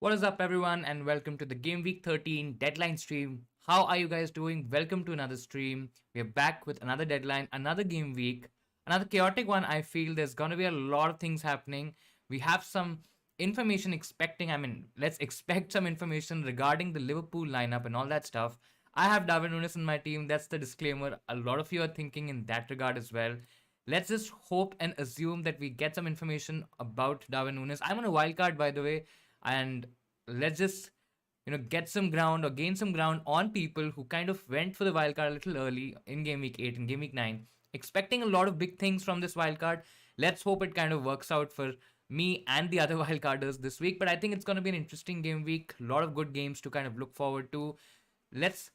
What is up, everyone, and welcome to the Game Week 13 deadline stream. How are you guys doing? Welcome to another stream. We are back with another deadline, another game week, another chaotic one. I feel there's going to be a lot of things happening. We have some information let's expect some information regarding the Liverpool lineup and all that stuff. I have Darwin Nunez in my team. That's the disclaimer. A lot of you are thinking in that regard as well. Let's just hope and assume that we get some information about Darwin Nunez. I'm on a wild card, by the way, and let's just get some ground or gain some ground on people who kind of went for the wild card a little early in game week 8 and game week 9, expecting a lot of big things from this wild card. Let's hope it kind of works out for me and the other wild carders this week. But I think it's going to be an interesting game week, a lot of good games to kind of look forward to. Let's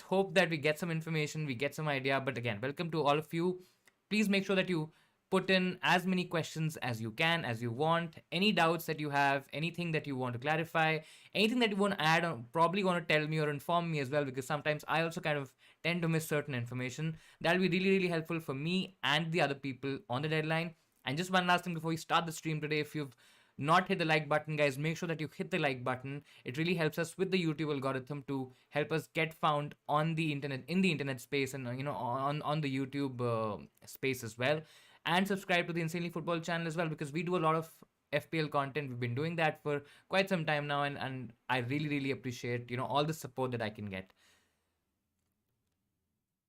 hope that we get some information, we get some idea. But again, welcome to all of you. Please make sure that you put in as many questions as you can, as you want. Any doubts that you have, anything that you want to clarify, anything that you want to add, or probably want to tell me or inform me as well, because sometimes I also kind of tend to miss certain information. That'll be really, really helpful for me and the other people on the deadline. And just one last thing before we start the stream today, if you've not hit the like button, guys, make sure that you hit the like button. It really helps us with the YouTube algorithm to help us get found on the internet, in the internet space, and on the YouTube space as well. And subscribe to the Insanely Football channel as well, because we do a lot of FPL content. We've been doing that for quite some time now, and I really, really appreciate all the support that I can get.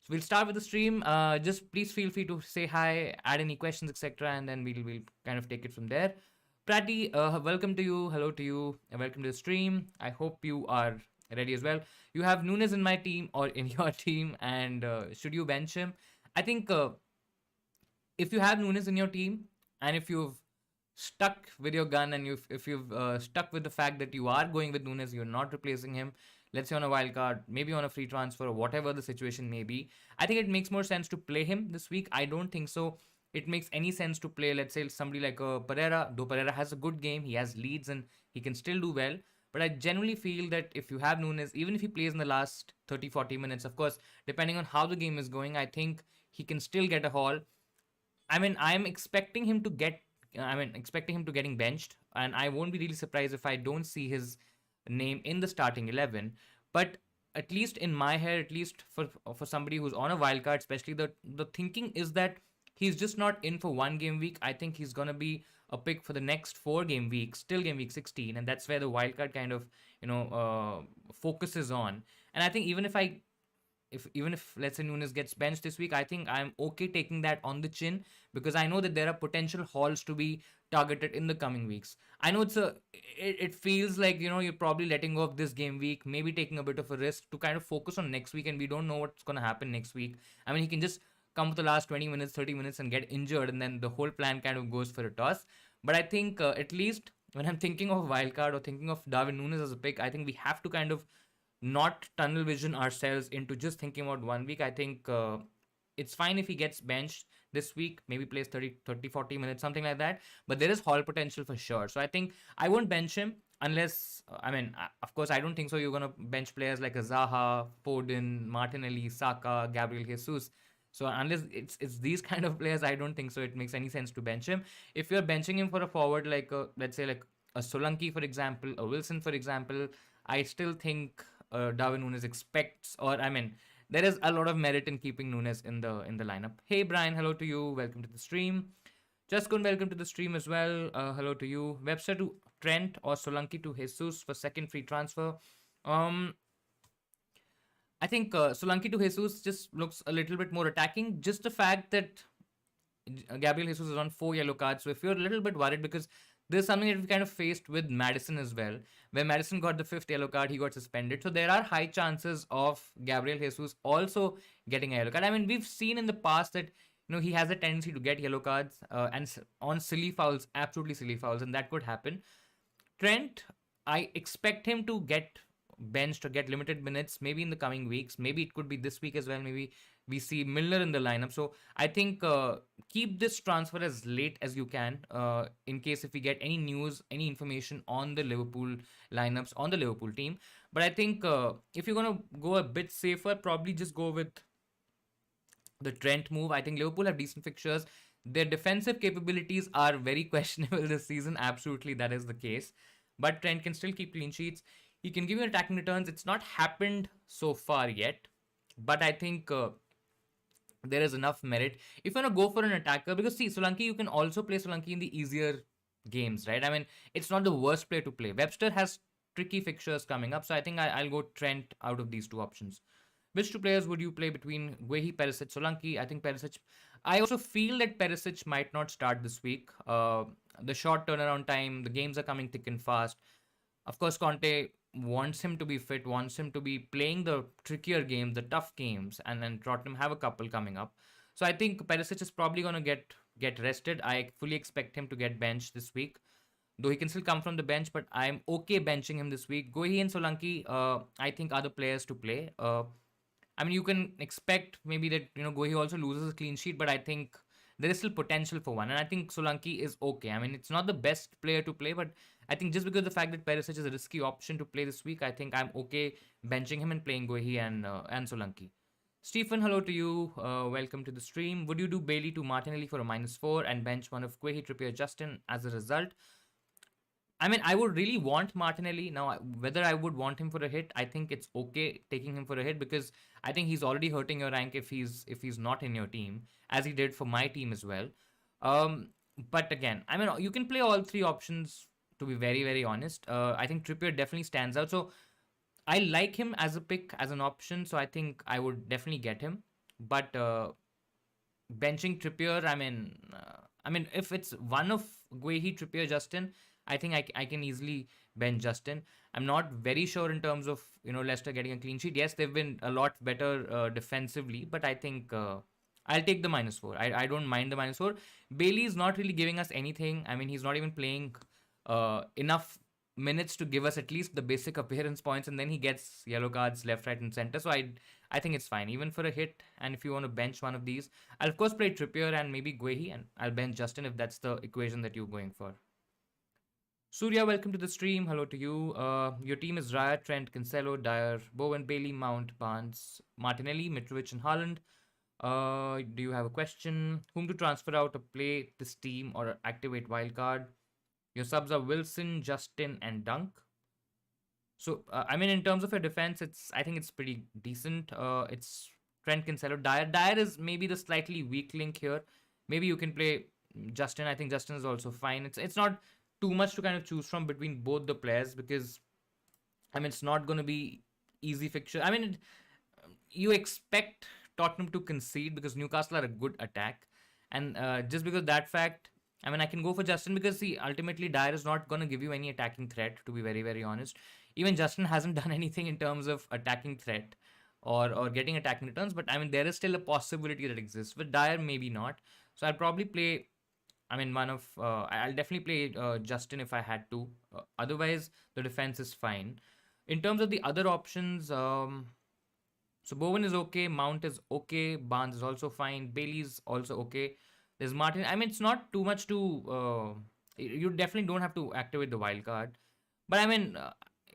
So we'll start with the stream. Just please feel free to say hi, add any questions, etc., and then we'll kind of take it from there. Prati, welcome to you. Hello to you. And welcome to the stream. I hope you are ready as well. You have Nunez in my team or in your team, and should you bench him? I think if you have Nunez in your team, and if you've stuck with your gun, and if you've stuck with the fact that you are going with Nunez, you're not replacing him, let's say on a wild card, maybe on a free transfer, or whatever the situation may be, I think it makes more sense to play him this week. I don't think so it makes any sense to play, let's say, somebody like Pereira. Though Pereira has a good game, he has leads, and he can still do well. But I generally feel that if you have Nunez, even if he plays in the last 30-40 minutes, of course, depending on how the game is going, I think he can still get a haul. I'm expecting him to expecting him to getting benched, and I won't be really surprised if I don't see his name in the starting 11. But at least in my head, at least for somebody who's on a wild card, especially, the thinking is that he's just not in for one game week. I think he's gonna be a pick for the next 4 game weeks, till game week 16, and that's where the wild card kind of focuses on. And I think even if let's say Nunes gets benched this week, I think I'm okay taking that on the chin, because I know that there are potential hauls to be targeted in the coming weeks. I know it feels like you're probably letting go of this game week, maybe taking a bit of a risk to kind of focus on next week, and we don't know what's going to happen next week. He can just come for the last 20 minutes, 30 minutes and get injured, and then the whole plan kind of goes for a toss. But I think at least when I'm thinking of wildcard or thinking of Darwin Nunez as a pick, I think we have to kind of not tunnel vision ourselves into just thinking about 1 week. I think it's fine if he gets benched this week, maybe plays 40 minutes, something like that. But there is haul potential for sure. So I think I won't bench him unless, of course, I don't think so. You're going to bench players like a Zaha, Foden, Martinelli, Saka, Gabriel Jesus. So unless it's these kind of players, I don't think so it makes any sense to bench him. If you're benching him for a forward like let's say like a Solanke, for example, a Wilson, for example, I still think Darwin Nunez expects, there is a lot of merit in keeping Nunez in the lineup. Hey Brian, hello to you. Welcome to the stream. Jaskun, welcome to the stream as well. Hello to you. Webster to Trent or Solanke to Jesus for second free transfer. I think Solanke to Jesus just looks a little bit more attacking. Just the fact that Gabriel Jesus is on 4 yellow cards. So if you're a little bit worried, because there's something that we kind of faced with Madison as well, where Madison got the 5th yellow card, he got suspended. So there are high chances of Gabriel Jesus also getting a yellow card. We've seen in the past that he has a tendency to get yellow cards and on silly fouls, absolutely silly fouls, and that could happen. Trent, I expect him to get benched or get limited minutes maybe in the coming weeks. Maybe it could be this week as well. Maybe we see Milner in the lineup. So I think keep this transfer as late as you can in case if we get any news, any information on the Liverpool lineups, on the Liverpool team. But I think if you're going to go a bit safer, probably just go with the Trent move. I think Liverpool have decent fixtures. Their defensive capabilities are very questionable this season. Absolutely, that is the case. but Trent can still keep clean sheets. He can give you attacking returns. It's not happened so far yet, but I think there is enough merit if you want to go for an attacker. Because see, Solanke, you can also play Solanke in the easier games, right? I mean, it's not the worst player to play. Webster has tricky fixtures coming up, so I think I'll go Trent out of these two options. Which two players would you play between Guehi, Perisic, Solanke? I think Perisic. I also feel that Perisic might not start this week. The short turnaround time, the games are coming thick and fast. Of course, Conte wants him to be fit, wants him to be playing the trickier games, the tough games, and then Tottenham have a couple coming up. So I think Perisic is probably going to get rested. I fully expect him to get benched this week, though he can still come from the bench. But I'm okay benching him this week. Guehi and Solanke, I think, are the players to play. I mean, you can expect maybe that Guehi also loses a clean sheet, but I think there is still potential for one, and I think Solanke is okay. I mean, it's not the best player to play, but I think just because the fact that Perisic is a risky option to play this week, I think I'm okay benching him and playing Guehi and Solanke. Stephen, hello to you. Welcome to the stream. Would you do Bailey to Martinelli for a -4 and bench one of Guehi, Trippier, Justin as a result? I mean, I would really want Martinelli. Now, whether I would want him for a hit, I think it's okay taking him for a hit because I think he's already hurting your rank if he's not in your team, as he did for my team as well. But again, I mean, you can play all three options. To be very very honest, I think Trippier definitely stands out. So I like him as a pick as an option. So I think I would definitely get him. But benching Trippier, I mean, if it's one of Guehi, Trippier, Justin, I think I can easily bench Justin. I'm not very sure in terms of Leicester getting a clean sheet. Yes, they've been a lot better defensively, but I think I'll take the -4. I don't mind the -4. Bailey is not really giving us anything. I mean, he's not even playing enough minutes to give us at least the basic appearance points, and then he gets yellow cards left, right, and center. So I think it's fine even for a hit. And if you want to bench one of these, I'll of course play Trippier and maybe Guehi, and I'll bench Justin if that's the equation that you're going for. Surya, welcome to the stream. Hello to you. Your team is Raya, Trent, Cancelo, Dyer, Bowen, Bailey, Mount, Barnes, Martinelli, Mitrovic, and Haaland. Do you have a question? Whom to transfer out to play this team or activate wildcard? Your subs are Wilson, Justin, and Dunk. So, I mean, in terms of your defense, I think it's pretty decent. It's Trent, Cancelo, Dyer. Dyer is maybe the slightly weak link here. Maybe you can play Justin. I think Justin is also fine. It's not too much to kind of choose from between both the players because, I mean, it's not going to be easy fixture. I mean, you expect Tottenham to concede because Newcastle are a good attack. And just because of that fact, I mean, I can go for Justin because, see, ultimately, Dyer is not going to give you any attacking threat, to be very, very honest. Even Justin hasn't done anything in terms of attacking threat or getting attacking returns, but I mean, there is still a possibility that exists. With Dyer, maybe not. So I'll probably play, I mean, I'll definitely play Justin if I had to. Otherwise, the defense is fine. In terms of the other options, so Bowen is okay, Mount is okay, Barnes is also fine, Bailey's also okay. There's Martin. I mean, it's not too much to. You definitely don't have to activate the wildcard. But I mean,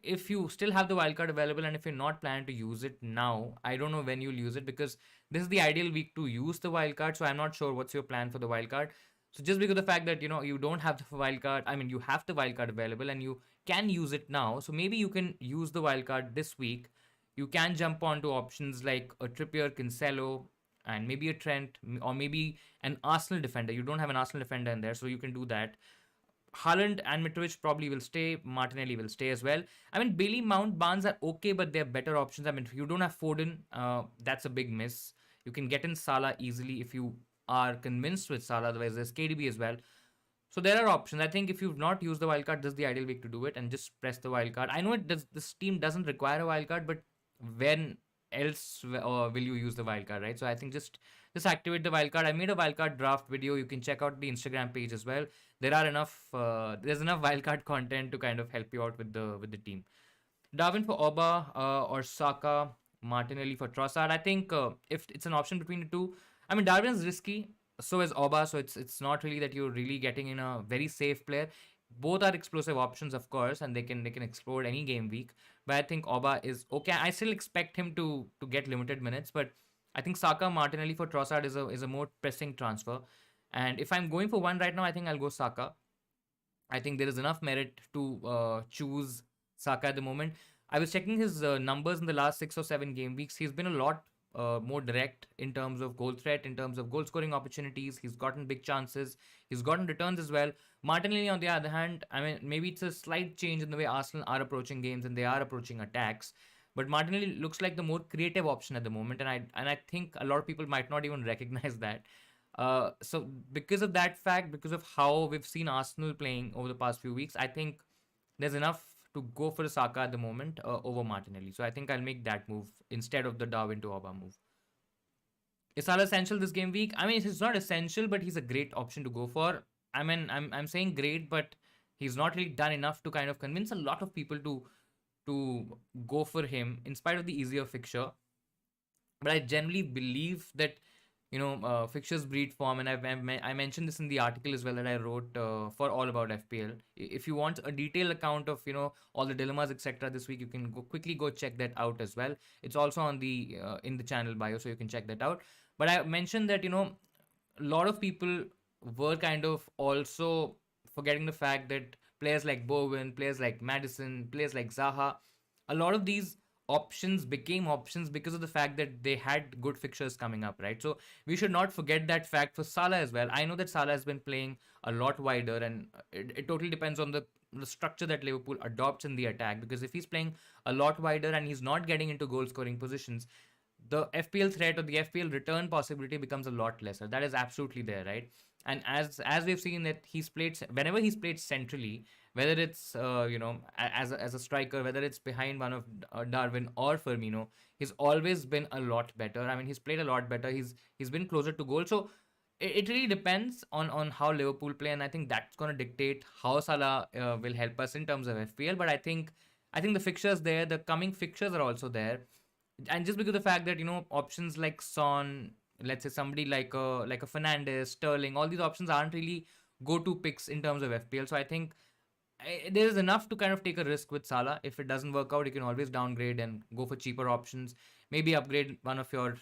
if you still have the wildcard available and if you're not planning to use it now, I don't know when you'll use it because this is the ideal week to use the wildcard. So I'm not sure what's your plan for the wildcard. So just because of the fact that you don't have the wildcard, I mean, you have the wildcard available and you can use it now. So maybe you can use the wildcard this week. You can jump onto options like a Trippier, Cancelo, and maybe a Trent, or maybe an Arsenal defender. You don't have an Arsenal defender in there, so you can do that. Haaland and Mitrovic probably will stay. Martinelli will stay as well. I mean, Bailey, Mount, Barnes are okay, but they're better options. I mean, if you don't have Foden, that's a big miss. You can get in Salah easily if you are convinced with Salah. Otherwise, there's KDB as well. So there are options. I think if you've not used the wildcard, this is the ideal week to do it and just press the wildcard. I know this team doesn't require a wildcard, but when else will you use the wildcard, right? So I think just activate the wildcard. I made a wildcard draft video. You can check out the Instagram page as well. There's enough wildcard content to kind of help you out with the team. Darwin for Oba or Saka, Martinelli for Trossard. I think if it's an option between the two, I mean, Darwin is risky, so is Oba, so it's not really that you're really getting in a very safe player. Both are explosive options, of course, and they can explode any game week. But I think Oba is okay. I still expect him to get limited minutes, but I think Saka, Martinelli for Trossard is a more pressing transfer. And if I'm going for one right now, I think I'll go Saka. I think there is enough merit to choose Saka at the moment. I was checking his numbers in the last 6 or 7 game weeks. He's been a lot more direct in terms of goal threat, in terms of goal scoring opportunities. He's gotten big chances. He's gotten returns as well. Martinelli, on the other hand, I mean, maybe it's a slight change in the way Arsenal are approaching games and they are approaching attacks. But Martinelli looks like the more creative option at the moment, and I think a lot of people might not even recognize that. So because of that fact, because of how we've seen Arsenal playing over the past few weeks, I think there's enough to go for Saka at the moment over Martinelli. So I think I'll make that move instead of the Darwin to Auba move. Is Salah essential this game week? I mean, he's not essential, but he's a great option to go for. I mean, I'm saying great, but he's not really done enough to kind of convince a lot of people to go for him in spite of the easier fixture. But I generally believe that fixtures breed form, and I mentioned this in the article as well that I wrote for All About FPL. If you want a detailed account of all the dilemmas etc. this week, you can quickly go check that out as well. It's also on the in the channel bio, so you can check that out. But I mentioned that a lot of people were kind of also forgetting the fact that players like Bowen, players like Madison, players like Zaha, a lot of these options became options because of the fact that they had good fixtures coming up, right? So we should not forget that fact for Salah as well. I know that Salah has been playing a lot wider, and it totally depends on the structure that Liverpool adopts in the attack. Because if he's playing a lot wider and he's not getting into goal scoring positions, the FPL threat or the FPL return possibility becomes a lot lesser. That is absolutely there, right? And as we've seen that he's played whenever he's played centrally, whether it's as a striker, whether it's behind one of Darwin or Firmino, he's always been a lot better. I mean, he's played a lot better. He's been closer to goal. So it really depends on how Liverpool play, and I think that's going to dictate how Salah will help us in terms of FPL. But I think the fixtures there, the coming fixtures are also there, and just because of the fact that options like Son, let's say somebody like a Fernandes, Sterling, all these options aren't really go-to picks in terms of FPL. So I think there is enough to kind of take a risk with Salah. If it doesn't work out, you can always downgrade and go for cheaper options. Maybe upgrade one of your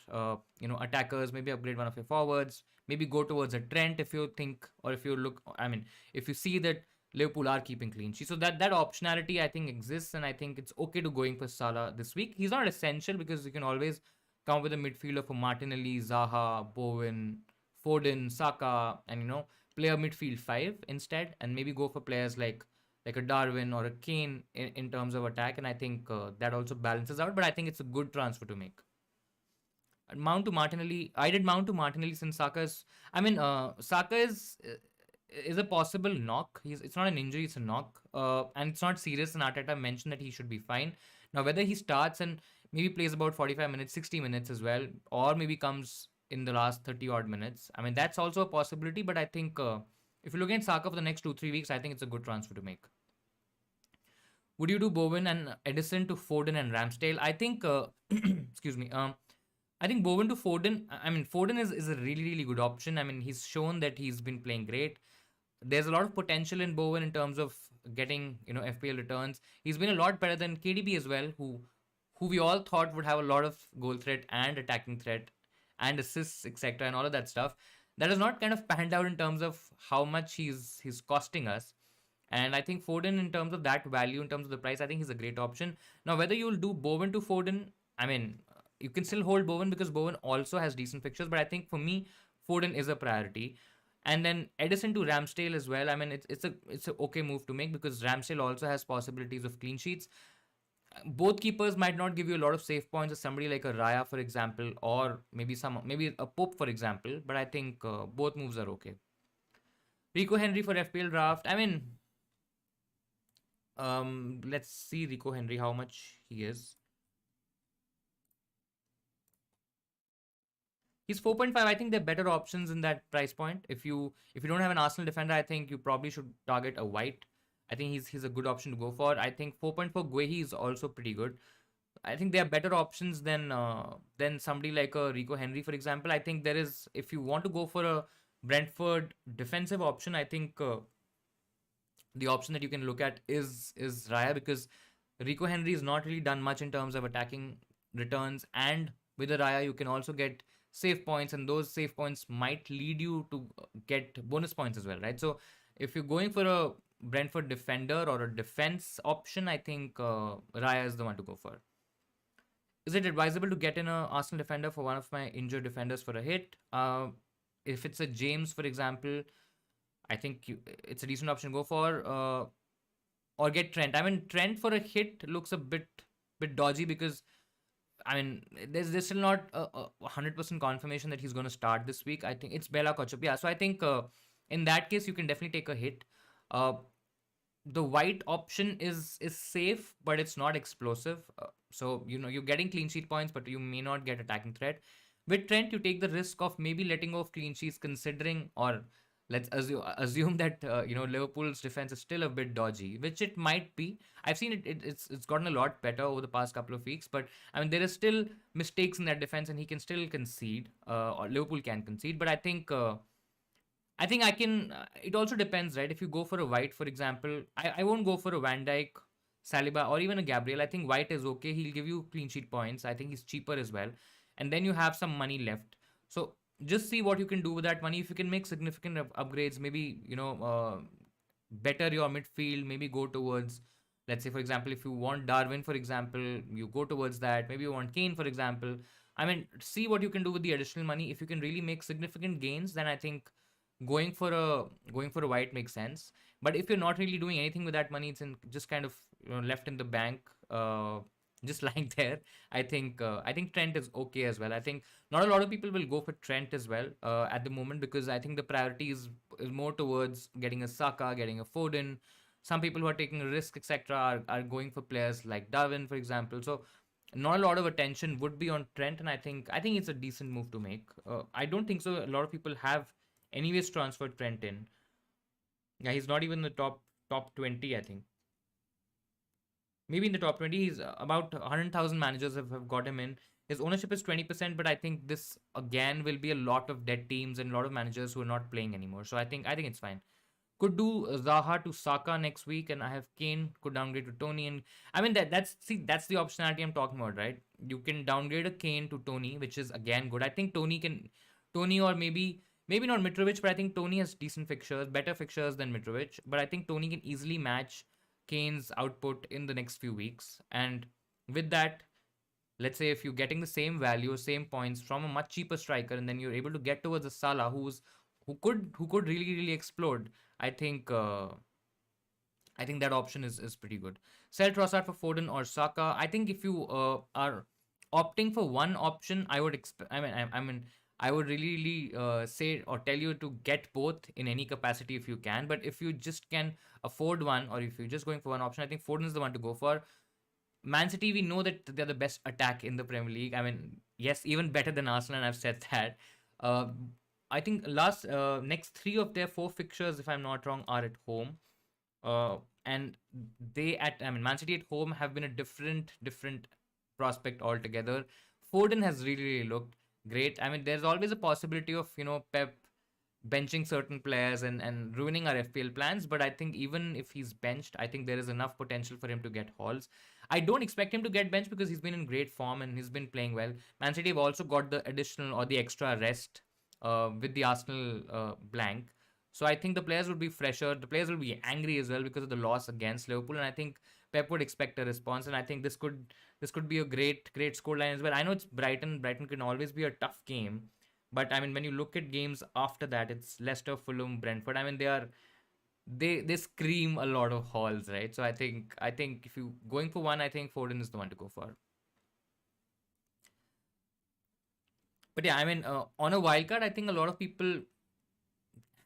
attackers. Maybe upgrade one of your forwards. Maybe go towards a Trent if you think, or if you look. I mean, if you see that Liverpool are keeping clean sheets, so that optionality I think exists, and I think it's okay to going for Salah this week. He's not essential because you can always come with a midfielder for Martinelli, Zaha, Bowen, Foden, Saka, and play a midfield five instead, and maybe go for players like a Darwin or a Kane in terms of attack, and I think that also balances out. But I think it's a good transfer to make. And Mount to Martinelli, I did Mount to Martinelli since Saka's. I mean, Saka is a possible knock. It's not an injury, it's a knock, and it's not serious. And Arteta mentioned that he should be fine. Now, whether he starts and maybe plays about 45 minutes, 60 minutes as well, or maybe comes in the last 30 odd minutes, I mean, that's also a possibility. But I think if you're looking at Saka for the next 2-3 weeks, I think it's a good transfer to make. Would you do Bowen and Edison to Foden and Ramsdale? I think, excuse me, I think Bowen to Foden. I mean, Foden is a really, really good option. I mean, he's shown that he's been playing great. There's a lot of potential in Bowen in terms of getting FPL returns. He's been a lot better than KDB as well, who we all thought would have a lot of goal threat and attacking threat and assists etc. and all of that stuff. That has not kind of panned out in terms of how much he's costing us. And I think Foden, in terms of that value, in terms of the price, I think he's a great option. Now, whether you'll do Bowen to Foden, I mean, you can still hold Bowen because Bowen also has decent fixtures. But I think for me, Foden is a priority. And then Edison to Ramsdale as well. I mean, it's a okay move to make because Ramsdale also has possibilities of clean sheets. Both keepers might not give you a lot of save points as somebody like a Raya, for example, or maybe a Pope, for example. But I think both moves are okay. Rico Henry for FPL draft. I mean, let's see Rico Henry how much he is. He's 4.5. I think there are better options in that price point. If you don't have an Arsenal defender, I think you probably should target a White. I think he's a good option to go for. I think 4.4 Guehi is also pretty good. I think there are better options than somebody like a Rico Henry, for example. I think there is, if you want to go for a Brentford defensive option, I think the option that you can look at is Raya, because Rico Henry has not really done much in terms of attacking returns, and with a Raya you can also get save points, and those save points might lead you to get bonus points as well, right? So if you're going for Brentford defender or a defense option, I think Raya is the one to go for. Is it advisable to get in a Arsenal defender for one of my injured defenders for a hit? If it's a James, for example, I think it's a decent option to go for. Or get Trent. I mean, Trent for a hit looks a bit dodgy because I mean, there's still not a 100% confirmation that he's going to start this week. I think it's Bella Kochup. Yeah, so I think in that case you can definitely take a hit. Uh, the white option is safe, but it's not explosive. So you're getting clean sheet points, but you may not get attacking threat. With Trent, you take the risk of maybe letting go of clean sheets, considering or let's assume that Liverpool's defense is still a bit dodgy, which it might be. I've seen it's gotten a lot better over the past couple of weeks, but I mean there is still mistakes in that defense, and he can still concede, or Liverpool can concede. But I think I can. It also depends, right? If you go for a White, for example, I won't go for a Van Dijk, Saliba, or even a Gabriel. I think White is okay. He'll give you clean sheet points. I think he's cheaper as well, and then you have some money left. So just see what you can do with that money. If you can make significant upgrades, maybe better your midfield. Maybe go towards, let's say, for example, if you want Darwin, for example, you go towards that. Maybe you want Kane, for example. I mean, see what you can do with the additional money. If you can really make significant gains, then I think going for a white makes sense. But if you're not really doing anything with that money, it's just kind of left in the bank, just lying there. I think Trent is okay as well. I think not a lot of people will go for Trent as well at the moment, because I think the priority is more towards getting a Saka, getting a Foden. Some people who are taking a risk, etc., are going for players like Darwin, for example. So not a lot of attention would be on Trent, and I think it's a decent move to make. I don't think so. A lot of people have anyways transferred Trent in. Yeah, he's not even in the top 20. I think maybe in the top 20. He's about 100,000 managers have got him in. His ownership is 20%, but I think this again will be a lot of dead teams and a lot of managers who are not playing anymore. So I think it's fine. Could do Zaha to Saka next week, and I have Kane. Could downgrade to Tony, and I mean that's the optionality I'm talking about, right? You can downgrade a Kane to Tony, which is again good. I think Tony, or maybe not Mitrovic, but I think Tony has decent fixtures, better fixtures than Mitrovic. But I think Tony can easily match Kane's output in the next few weeks, and with that, let's say if you're getting the same value, same points from a much cheaper striker, and then you're able to get towards a Salah who could really really explode. I think I think that option is pretty good. Sell Trossard for Foden or Saka. I think if you are opting for one option, I would expect. I mean, I would really, really say or tell you to get both in any capacity if you can. But if you just can afford one, or if you're just going for one option, I think Foden is the one to go for. Man City, we know that they're the best attack in the Premier League. I mean, yes, even better than Arsenal, and I've said that. Uh, I think next three of their four fixtures, if I'm not wrong, are at home. And Man City at home have been a different prospect altogether. Foden has really, really looked great. I mean, there's always a possibility of Pep benching certain players and ruining our FPL plans. But I think even if he's benched, I think there is enough potential for him to get hauls. I don't expect him to get benched because he's been in great form and he's been playing well. Man City have also got the additional or the extra rest with the Arsenal blank. So I think the players would be fresher. The players will be angry as well because of the loss against Liverpool, and I think Pep would expect a response. And I think this could be a great scoreline as well. I know it's Brighton. Brighton can always be a tough game, but I mean when you look at games after that, it's Leicester, Fulham, Brentford. I mean they scream a lot of hauls, right? So I think if you going for one, I think Foden is the one to go for. But yeah, I mean on a wild card, I think a lot of people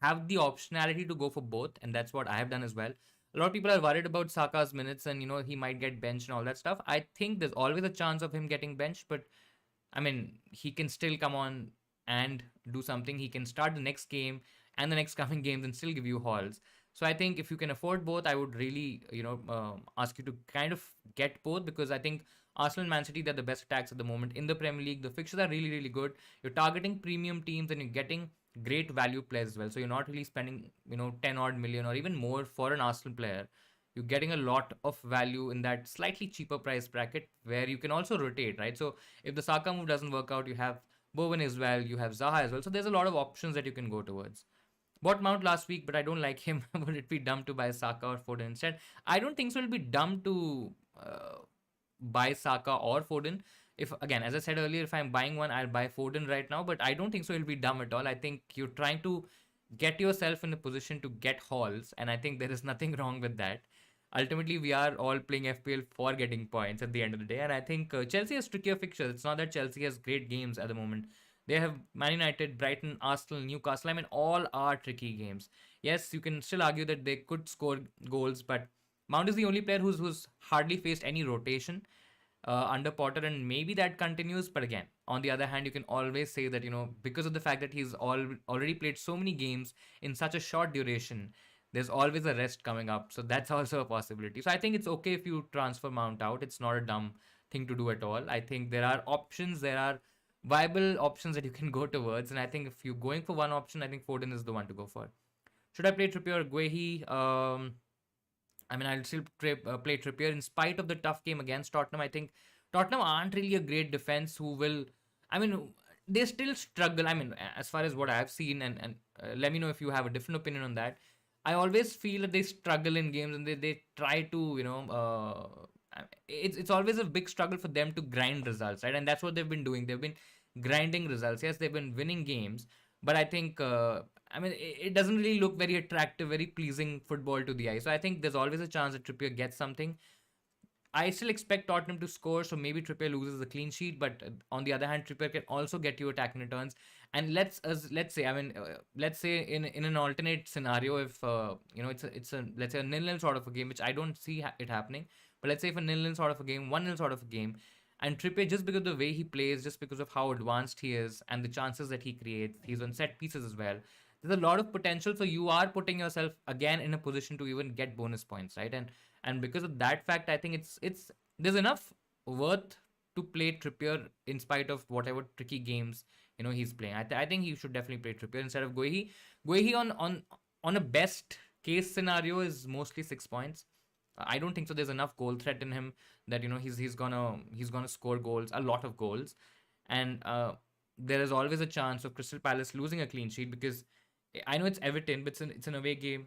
have the optionality to go for both, and that's what I have done as well. A lot of people are worried about Saka's minutes, and he might get benched and all that stuff. I think there's always a chance of him getting benched, but I mean he can still come on and do something. He can start the next game and the next coming games and still give you hauls. So I think if you can afford both, I would really ask you to kind of get both, because I think Arsenal and Man City, they're the best attacks at the moment in the Premier League. The fixtures are really really good. You're targeting premium teams and you're getting great value players as well. So you're not really spending 10 odd million or even more for an Arsenal player. You're getting a lot of value in that slightly cheaper price bracket where you can also rotate, right? So if the Saka move doesn't work out, you have Bowen as well, you have Zaha as well. So there's a lot of options that you can go towards. Bought Mount last week, but I don't like him. Would it be dumb to buy Saka or Foden instead? I don't think so. It'll be dumb to buy Saka or Foden. If again, as I said earlier, if I'm buying one, I'll buy Foden right now. But I don't think so. It'll be dumb at all. I think you're trying to get yourself in a position to get hauls, and I think there is nothing wrong with that. Ultimately, we are all playing FPL for getting points at the end of the day, and I think Chelsea has trickier fixtures. It's not that Chelsea has great games at the moment. They have Man United, Brighton, Arsenal, Newcastle. I mean, all are tricky games. Yes, you can still argue that they could score goals, but Mount is the only player who's hardly faced any rotation under Potter, and maybe that continues. But again, on the other hand, you can always say that because of the fact that he's already played so many games in such a short duration, there's always a rest coming up. So that's also a possibility. So I think it's okay if you transfer Mount out. It's not a dumb thing to do at all. I think there are options. There are viable options that you can go towards, and I think if you're going for one option, I think Foden is the one to go for. Should I play Trippier or Guehi? I mean, I'll still play Trippier in spite of the tough game against Tottenham. I think Tottenham aren't really a great defense who will. I mean, they still struggle. I mean, as far as what I've seen, and let me know if you have a different opinion on that. I always feel that they struggle in games and they try to, it's always a big struggle for them to grind results, right? And that's what they've been doing. They've been grinding results. Yes, they've been winning games, but I think I mean, it doesn't really look very attractive, very pleasing football to the eye. So I think there's always a chance that Trippier gets something. I still expect Tottenham to score, so maybe Trippier loses the clean sheet. But on the other hand, Trippier can also get you attacking returns. And let's say, I mean, let's say in an alternate scenario, if it's a let's say a nil-nil sort of a game, which I don't see it happening. But let's say if a nil-nil sort of a game, 1-0 sort of a game, and Trippier, just because of the way he plays, just because of how advanced he is, and the chances that he creates, he's on set pieces as well. There's a lot of potential, so you are putting yourself again in a position to even get bonus points, right? And because of that fact, I think it's there's enough worth to play Trippier in spite of whatever tricky games he's playing. I think he should definitely play Trippier instead of Guehi. Guehi on a best case scenario is mostly 6 points. I don't think so. There's enough goal threat in him that he's gonna score goals, a lot of goals, and there is always a chance of Crystal Palace losing a clean sheet because I know it's Everton, but it's an away game.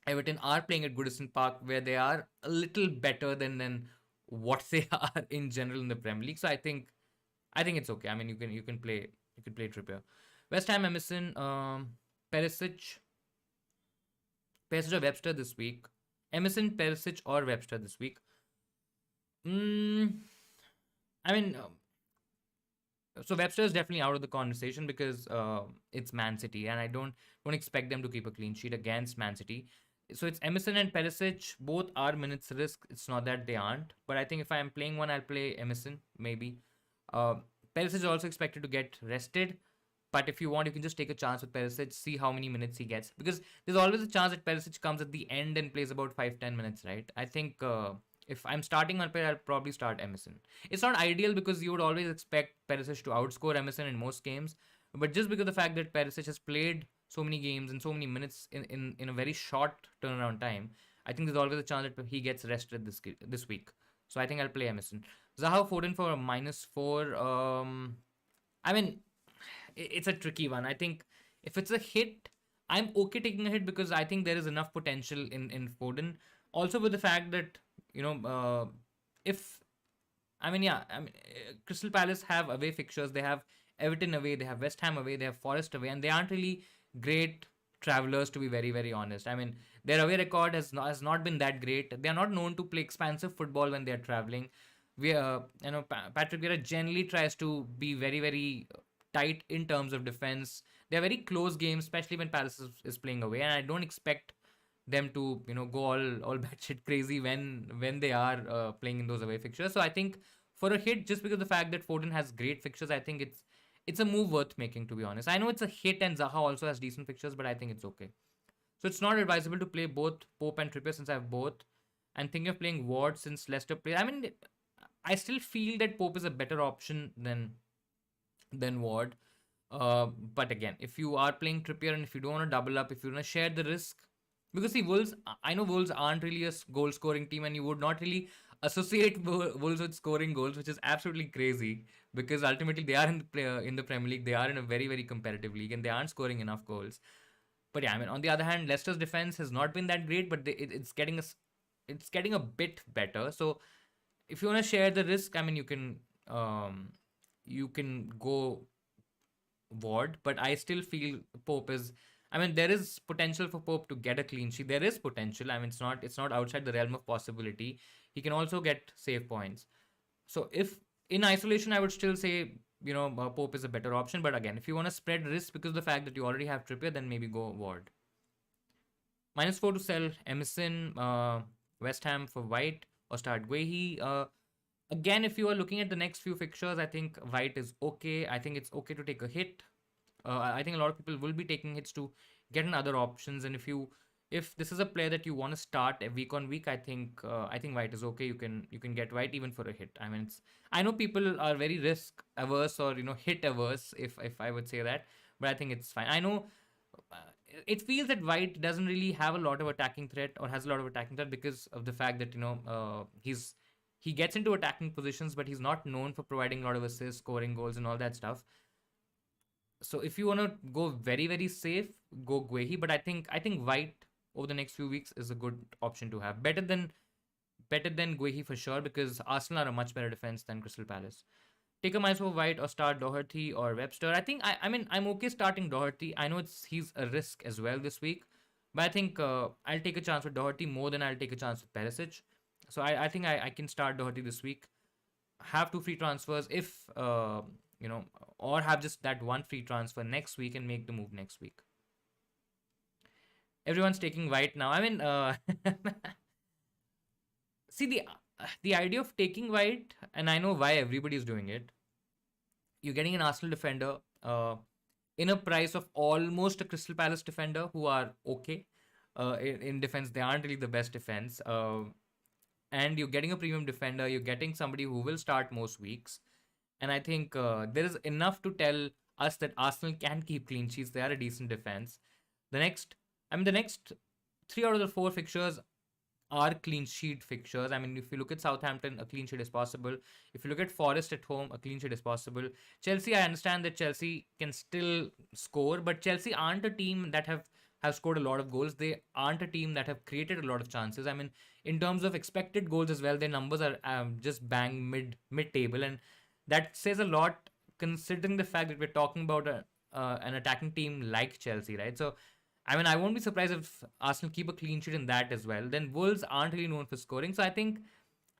Everton are playing at Goodison Park, where they are a little better than what they are in general in the Premier League. So I think it's okay. I mean, you can play Trippier. West Ham, Emerson, Perisic, Perisic or Webster this week. Emerson, Perisic or Webster this week. Mm, I mean, so Webster is definitely out of the conversation because it's Man City, and I don't expect them to keep a clean sheet against Man City. So it's Emerson and Perisic. Both are minutes risk. It's not that they aren't, but I think if I'm playing one, I'll play Emerson maybe. Uh, Perisic is also expected to get rested, but if you want, you can just take a chance with Perisic, see how many minutes he gets, because there's always a chance that Perisic comes at the end and plays about 5-10 minutes, right? I think if I'm starting one player, I'll probably start Emerson. It's not ideal because you would always expect Perisic to outscore Emerson in most games, but just because of the fact that Perisic has played so many games and so many minutes in a very short turnaround time, I think there's always a chance that he gets rested this week. So I think I'll play Emerson. Zaha Foden for a -4. I mean, it's a tricky one. I think if it's a hit, I'm okay taking a hit because I think there is enough potential in Foden. Also, with the fact that if I mean, yeah, I mean, Crystal Palace have away fixtures. They have Everton away, they have West Ham away, they have Forest away, and they aren't really great travelers, to be very, very honest. I mean, their away record has not been that great. They are not known to play expansive football when they are traveling. Patrick Vieira generally tries to be very, very tight in terms of defense. They are very close games, especially when Palace is playing away, and I don't expect them to go all batshit crazy when they are playing in those away fixtures. So I think for a hit, just because of the fact that Foden has great fixtures, I think it's a move worth making, to be honest. I know it's a hit and Zaha also has decent fixtures, but I think it's okay. So it's not advisable to play both Pope and Trippier since I have both. And thinking of playing Ward since Leicester play. I mean, I still feel that Pope is a better option than Ward. But again, if you are playing Trippier and if you don't want to double up, if you want to share the risk, because see, Wolves, I know Wolves aren't really a goal scoring team, and you would not really associate Wolves with scoring goals, which is absolutely crazy because ultimately they are in the Premier League, they are in a very, very competitive league, and they aren't scoring enough goals. But yeah, I mean, on the other hand, Leicester's defense has not been that great, but it's getting a bit better. So if you want to share the risk, I mean, you can go Ward, but I still feel Pope is. I mean, there is potential for Pope to get a clean sheet. There is potential. I mean, it's not outside the realm of possibility. He can also get save points. So if in isolation, I would still say Pope is a better option. But again, if you want to spread risk because of the fact that you already have Trippier, then maybe go Ward. -4 to sell Emerson, West Ham for White or start Guehi. Again, if you are looking at the next few fixtures, I think White is okay. I think it's okay to take a hit. I think a lot of people will be taking hits to get in other options. And if this is a player that you want to start week on week, I think White is okay. You can get White even for a hit. I mean, I know people are very risk averse or hit averse, if I would say that, but I think it's fine. I know uh, it feels that White doesn't really have a lot of attacking threat or has a lot of attacking threat because of the fact that he gets into attacking positions, but he's not known for providing a lot of assists, scoring goals, and all that stuff. So if you want to go very very safe, go Guehi. But I think White over the next few weeks is a good option to have, better than Guehi for sure, because Arsenal are a much better defense than Crystal Palace. Take a minus for White or start Doherty or Webster. I mean I'm okay starting Doherty. I know he's a risk as well this week, but I think I'll take a chance with Doherty more than I'll take a chance with Perisic. So I think I can start Doherty this week. Have two free transfers if or have just that one free transfer next week and make the move next week. Everyone's taking White now. I mean, see the idea of taking White, and I know why everybody's doing it. You're getting an Arsenal defender in a price of almost a Crystal Palace defender who are okay in defense. They aren't really the best defense. And you're getting a premium defender. You're getting somebody who will start most weeks. And I think there is enough to tell us that Arsenal can keep clean sheets. They are a decent defense. The next 3 out of the 4 fixtures are clean sheet fixtures. I mean, if you look at Southampton, a clean sheet is possible. If you look at Forest at home, a clean sheet is possible. Chelsea, I understand that Chelsea can still score, but Chelsea aren't a team that have scored a lot of goals. They aren't a team that have created a lot of chances. I mean, in terms of expected goals as well, their numbers are just bang mid table, and that says a lot considering the fact that we're talking about an attacking team like Chelsea, right? So I mean, I won't be surprised if Arsenal keep a clean sheet in that as well. Then Wolves aren't really known for scoring. So I think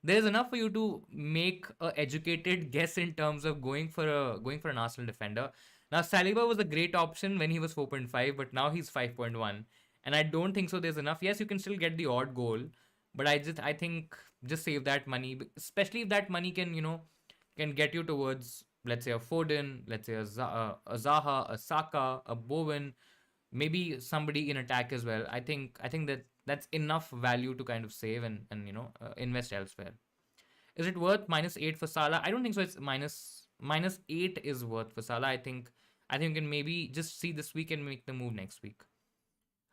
there's enough for you to make a educated guess in terms of going for an Arsenal defender. Now Saliba was a great option when he was 4.5, but now he's 5.1. And I don't think so there's enough. Yes, you can still get the odd goal, but I think just save that money, especially if that money can get you towards, let's say, a Foden, let's say a Zaha, a Saka, a Bowen, maybe somebody in attack as well. I think that's enough value to kind of save and invest elsewhere. Is it worth -8 for Salah? I don't think so. It's minus 8 is worth for Salah. I think you can maybe just see this week and make the move next week.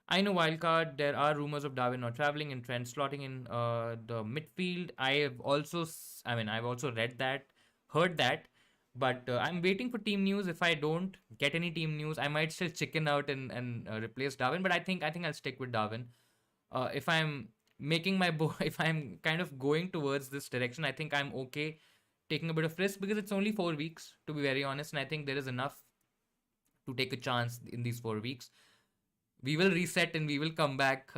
I know Wildcard. There are rumors of Darwin not traveling and Trent slotting in the midfield. I've also read that, heard that, but I'm waiting for team news. If I don't get any team news, I might still chicken out and replace Darwin. But I think I'll stick with Darwin. If I'm making my if I'm kind of going towards this direction, I think I'm okay taking a bit of risk because it's only 4 weeks, to be very honest, and I think there is enough to take a chance in these 4 weeks. We will reset and we will come back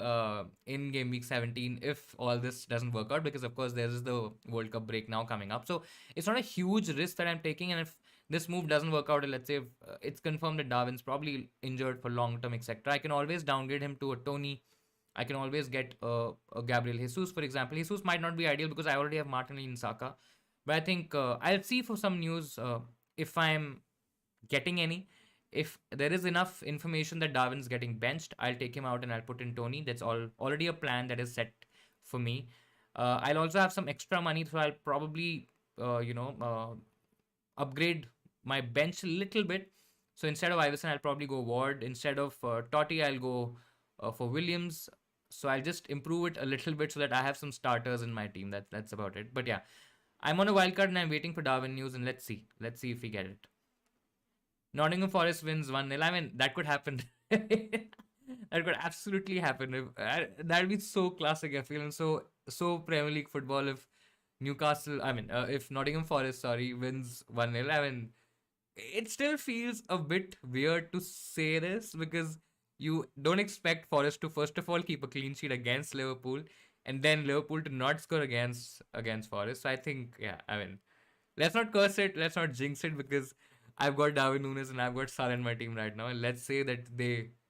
in game week 17 if all this doesn't work out, because of course there is the World Cup break now coming up. So it's not a huge risk that I'm taking, and if this move doesn't work out, let's say if, it's confirmed that Darwin's probably injured for long term, etc., I can always downgrade him to a Tony. I can always get a Gabriel Jesus, for example. Jesus might not be ideal because I already have Martinelli and Saka, but I think I'll see for some news if I'm getting any. If there is enough information that Darwin's getting benched, I'll take him out and I'll put in Tony. That's already a plan that is set for me. I'll also have some extra money, so I'll probably upgrade my bench a little bit. So instead of Iverson, I'll probably go Ward. Instead of Totti, I'll go for Williams. So I'll just improve it a little bit so that I have some starters in my team. That's about it. But yeah, I'm on a wildcard and I'm waiting for Darwin news, and let's see. Let's see if we get it. Nottingham Forest wins 1-0. I mean, that could happen. That could absolutely happen. That'd be so classic, I feel, and so Premier League football if Newcastle, I mean, if Nottingham Forest, sorry, wins 1-0. I mean, it still feels a bit weird to say this because you don't expect Forest to first of all keep a clean sheet against Liverpool and then Liverpool to not score against Forest. So I think, yeah, I mean, let's not curse it, let's not jinx it because I've got Darwin Nunez and I've got Salah in my team right now, and let's say that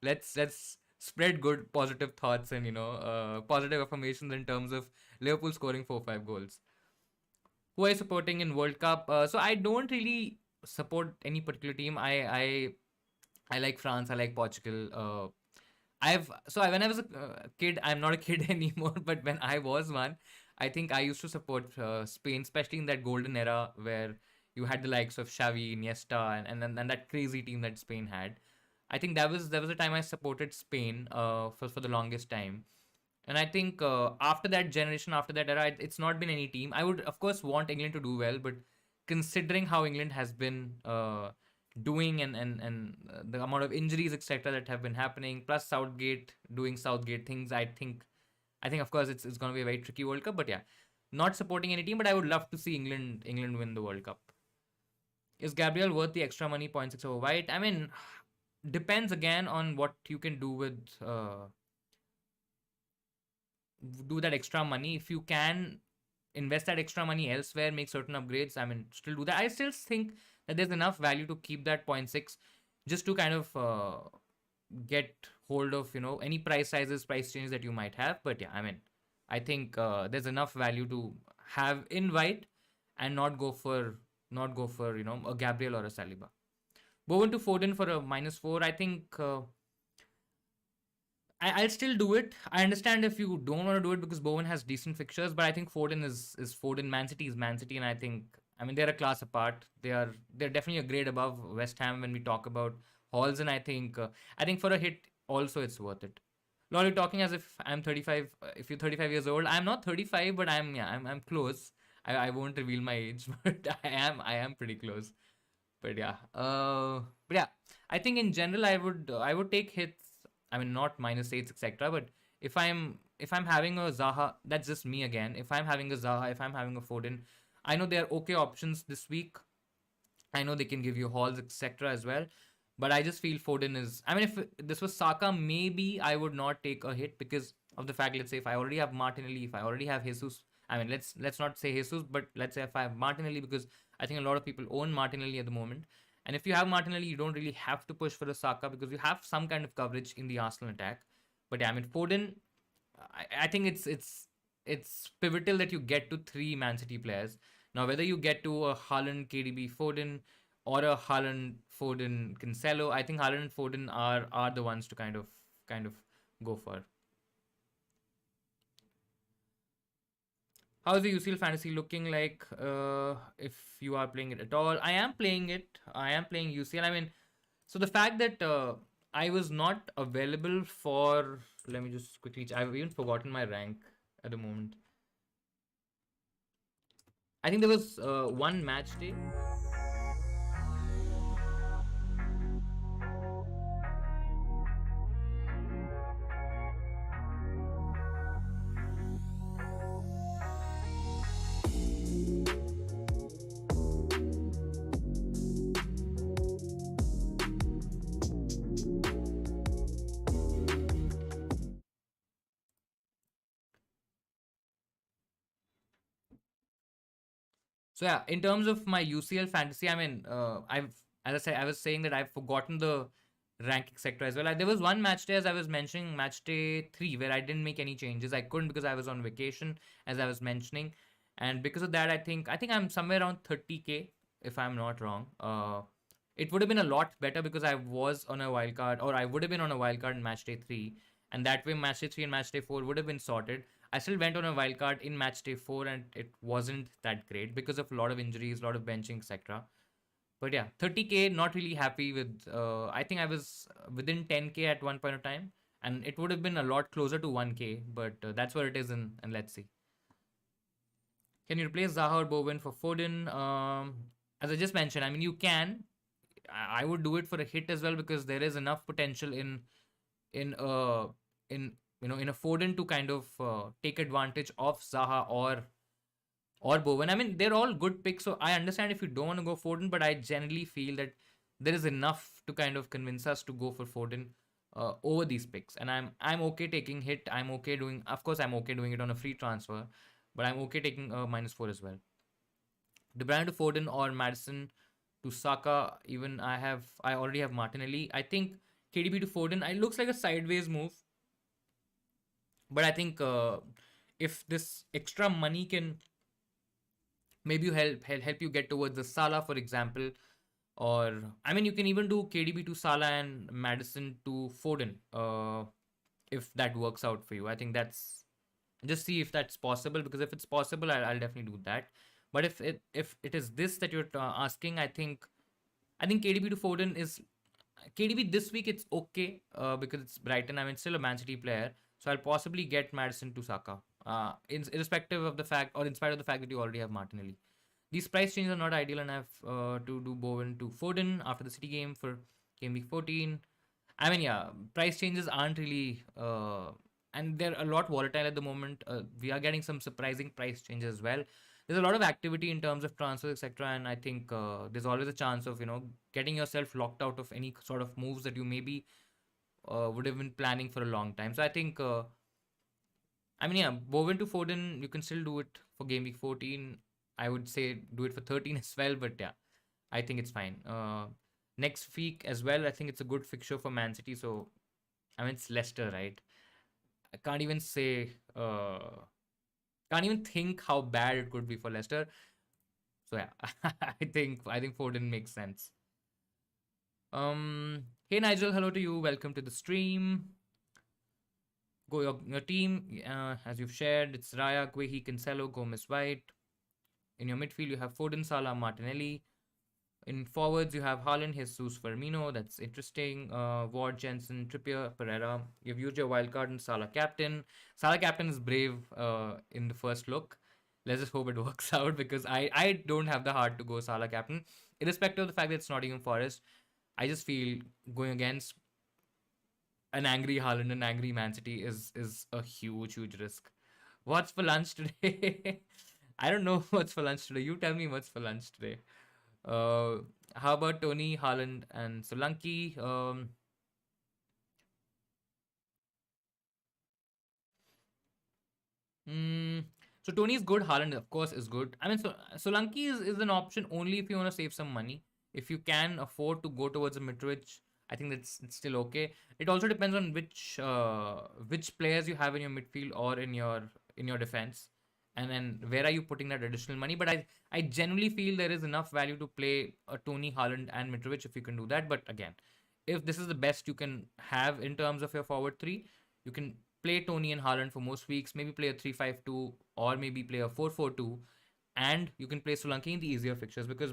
let's spread good positive thoughts and positive affirmations in terms of Liverpool scoring 4-5 goals. Who are you supporting in World Cup? So I don't really support any particular team. I like France. I like Portugal. When I was a kid, I'm not a kid anymore. But when I was one, I think I used to support Spain, especially in that golden era where you had the likes of Xavi, Iniesta, and that crazy team that Spain had. I think that was the time I supported Spain for the longest time. And I think after that generation, after that era, it's not been any team. I would, of course, want England to do well, but considering how England has been doing and the amount of injuries, etc., that have been happening, plus Southgate doing Southgate things, I think of course it's going to be a very tricky World Cup. But yeah, not supporting any team, but I would love to see England win the World Cup. Is Gabriel worth the extra money? 0.6 over White. I mean, depends again on what you can do that extra money. If you can invest that extra money elsewhere, make certain upgrades, I mean, still do that. I still think that there's enough value to keep that 0.6 just to kind of get hold of any price changes that you might have. But yeah, I mean, I think there's enough value to have in White and not go for a Gabriel or a Saliba. Bowen to Foden for a -4. I think I'll still do it. I understand if you don't want to do it because Bowen has decent fixtures, but I think Foden is Foden. Man City is Man City, and I mean they're a class apart. They're definitely a grade above West Ham when we talk about hauls, and I think for a hit also it's worth it. Lol, you're talking as if I'm 35. If you're 35 years old, I'm not 35, but I'm close. I won't reveal my age, but I am pretty close. But yeah, I think in general I would take hits. I mean, not -8, etc. But if I'm having a Zaha, that's just me again. If I'm having a Zaha, if I'm having a Foden, I know they're okay options this week. I know they can give you hauls, etc. as well. But I just feel Foden is. I mean, if this was Saka, maybe I would not take a hit because of the fact. Let's say if I already have Martinelli, if I already have Jesus. I mean, let's not say Jesus, but let's say if I have Martinelli, because I think a lot of people own Martinelli at the moment. And if you have Martinelli, you don't really have to push for a Saka because you have some kind of coverage in the Arsenal attack. But yeah, I mean Foden, I think it's pivotal that you get to three Man City players. Now, whether you get to a Haaland, KDB, Foden, or a Haaland, Foden, Cancelo, I think Haaland and Foden are the ones to kind of go for. How's the UCL fantasy looking like? If you are playing it at all, I am playing it. I am playing UCL. I mean, so the fact that I was not available for. Let me just quickly. I've even forgotten my rank at the moment. I think there was one match day. So yeah, in terms of my UCL fantasy, I mean, as I said, I was saying that I've forgotten the ranking sector as well. There was one match day, as I was mentioning, match day 3, where I didn't make any changes. I couldn't because I was on vacation, as I was mentioning, and because of that, I think I'm somewhere around 30k, if I'm not wrong. It would have been a lot better because I was on a wild card, or I would have been on a wild card in match day 3, and that way match day 3 and match day 4 would have been sorted. I still went on a wild card in match day 4 and it wasn't that great because of a lot of injuries, a lot of benching, etc. But yeah, 30k, not really happy with. I think I was within 10k at one point of time, and it would have been a lot closer to 1k, but that's where it is, and let's see. Can you replace Zaha or Bowen for Foden? As I just mentioned, I mean, you can. I would do it for a hit as well because there is enough potential in a in in a Foden to kind of take advantage of Zaha or Bowen. I mean, they're all good picks, so I understand if you don't want to go Foden, but I generally feel that there is enough to kind of convince us to go for Foden over these picks, and I'm okay taking hit. I'm okay doing, of course, I'm okay doing it on a free transfer, but I'm okay taking a -4 as well. De Bruyne to Foden or Madison to Saka. Even I already have Martinelli. I think KDB to Foden. It looks like a sideways move, but I think if this extra money can maybe help you get towards the Salah, for example, or I mean you can even do KDB to Salah and Madison to Foden, if that works out for you. I think that's just see if that's possible, because if it's possible, I'll definitely do that. But if it is this that you're asking, I think KDB to Foden is KDB this week. It's okay because it's Brighton. I mean, still a Man City player, so I'll possibly get Madison to Saka, irrespective of the fact, or in spite of the fact that you already have Martinelli. These price changes are not ideal, and I have to do Bowen to Foden after the City game for game week 14. I mean, yeah, price changes aren't really, and they're a lot volatile at the moment. We are getting some surprising price changes as well. There's a lot of activity in terms of transfers, etc. And I think there's always a chance of getting yourself locked out of any sort of moves that you maybe would have been planning for a long time. So I think, I mean, yeah, Bowen to Foden, you can still do it for game week 14. I would say do it for 13 as well, but yeah, I think it's fine. Next week as well, I think it's a good fixture for Man City. So I mean, it's Leicester, right? I can't even say, can't even think how bad it could be for Leicester. So yeah, I think Foden makes sense. Hey Nigel, hello to you. Welcome to the stream. Go your team, as you've shared. It's Raya, Guehi, Cancelo, Gomez, White. In your midfield, you have Foden, Salah, Martinelli. In forwards, you have Haaland, Jesus, Firmino. That's interesting. Ward, Jensen, Trippier, Pereira. You've used your wildcard and Salah captain. Salah captain is brave in the first look. Let's just hope it works out, because I don't have the heart to go Salah captain. Irrespective of the fact that it's Nottingham Forest, I just feel going against an angry Haaland and angry Man City is a huge risk. What's for lunch today? I don't know what's for lunch today. You tell me what's for lunch today. Uh, how about Tony, Haaland, and Solanke? Mm, so Tony is good. Haaland, of course, is good. I mean, Solanke is an option only if you want to save some money. If you can afford to go towards a Mitrovic, I think that's it's still okay. It also depends on which players you have in your midfield or in your defense, and then where are you putting that additional money. But I genuinely feel there is enough value to play a Tony, Haaland, and Mitrovic if you can do that. But again, if this is the best you can have in terms of your forward three, you can play Tony and Haaland for most weeks, maybe play a 3-5-2 or maybe play a 4-4-2, and you can play Solanke in the easier fixtures, because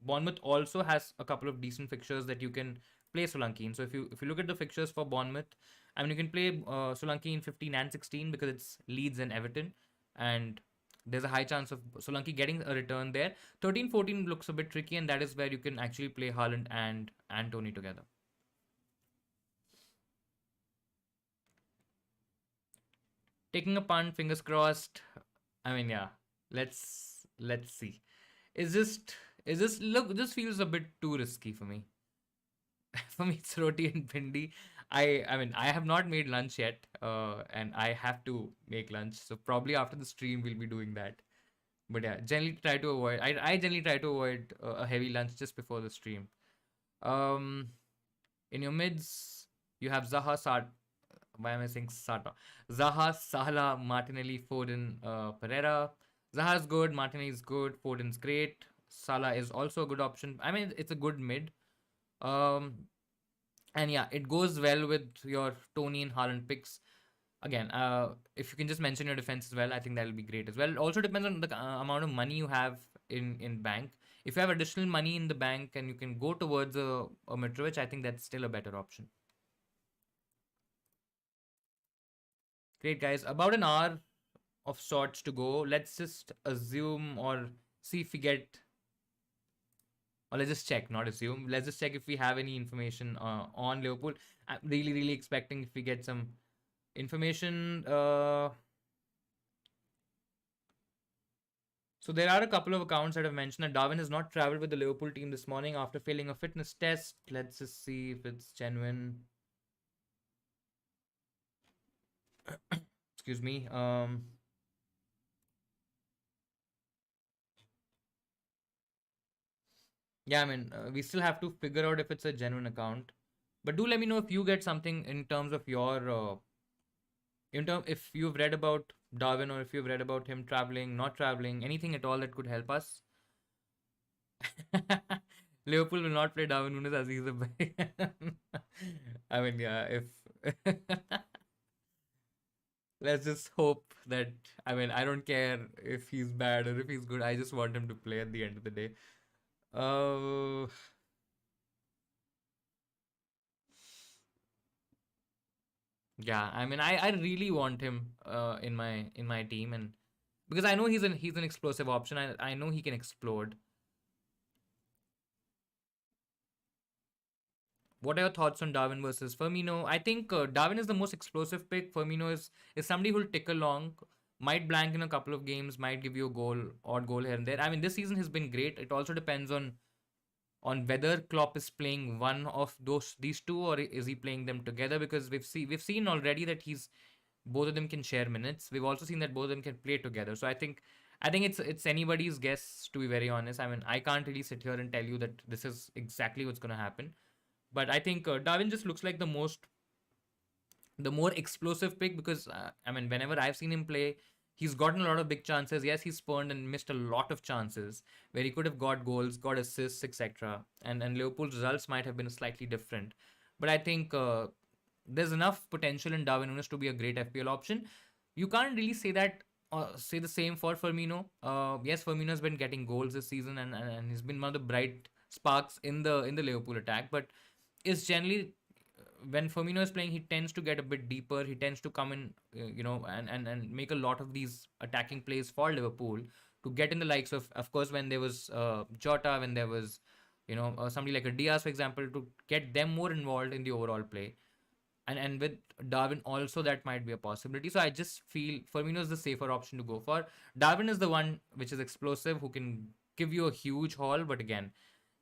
Bournemouth also has a couple of decent fixtures that you can play Solanke in. So if you look at the fixtures for Bournemouth, I mean, you can play Solanke in 15 and 16 because it's Leeds and Everton, and there's a high chance of Solanke getting a return there. 13-14 looks a bit tricky, and that is where you can actually play Haaland and Tony together. Taking a punt, fingers crossed. I mean, yeah, let's see. Is just look, this feels a bit too risky for me. For me, it's roti and bhindi. I mean, I have not made lunch yet, and I have to make lunch. So probably after the stream, we'll be doing that. But yeah, generally try to avoid. I generally try to avoid a heavy lunch just before the stream. Um, in your mids, you have Zaha, why am I saying Sata? Zaha, Salah, Martinelli, Foden, Pereira. Zaha's good, Martinelli is good, Foden's great. Salah is also a good option. I mean, it's a good mid. Um, and yeah, it goes well with your Tony and Haaland picks. Again, if you can just mention your defense as well, I think that'll be great as well. It also depends on the amount of money you have in bank. If you have additional money in the bank and you can go towards a Mitrovic, I think that's still a better option. Great, guys. About an hour of sorts to go. Let's just assume or see if we get or let's just check, not assume. Let's just check if we have any information on Liverpool. I'm really, really expecting if we get some information. So there are a couple of accounts that have mentioned that Darwin has not traveled with the Liverpool team this morning after failing a fitness test. Let's just see if it's genuine. Excuse me. Yeah, I mean, we still have to figure out if it's a genuine account. But do let me know if you get something in terms of your, if you've read about Darwin or if you've read about him traveling, not traveling, anything at all that could help us. Liverpool will not play Darwin Nunez as he's a. I mean, yeah, if let's just hope that. I mean, I don't care if he's bad or if he's good. I just want him to play at the end of the day. Uh, yeah. I mean, I really want him in my team, and because I know he's an explosive option. I know he can explode. What are your thoughts on Darwin versus Firmino? I think Darwin is the most explosive pick. Firmino is somebody who'll tick along, might blank in a couple of games, might give you a goal, odd goal here and there. I mean, this season has been great. It also depends on whether Klopp is playing one of these two, or is he playing them together, because we've seen already that he's both of them can share minutes. We've also seen that both of them can play together. So I think it's anybody's guess, to be very honest. I mean, I can't really sit here and tell you that this is exactly what's going to happen. But I think Darwin just looks like the more explosive pick, because I mean, whenever I've seen him play, he's gotten a lot of big chances. Yes, he's spurned and missed a lot of chances where he could have got goals, got assists, etc. And Liverpool's results might have been slightly different. But I think there's enough potential in Darwin Nunes to be a great FPL option. You can't really say the same for Firmino. Yes, Firmino has been getting goals this season, and he's been one of the bright sparks in the Liverpool attack. But is generally when Firmino is playing, he tends to get a bit deeper. He tends to come in, and make a lot of these attacking plays for Liverpool to get in the likes of course, when there was Jota, when there was, somebody like a Diaz, for example, to get them more involved in the overall play. And with Darwin also, that might be a possibility. So I just feel Firmino is the safer option to go for. Darwin is the one which is explosive, who can give you a huge haul, but again,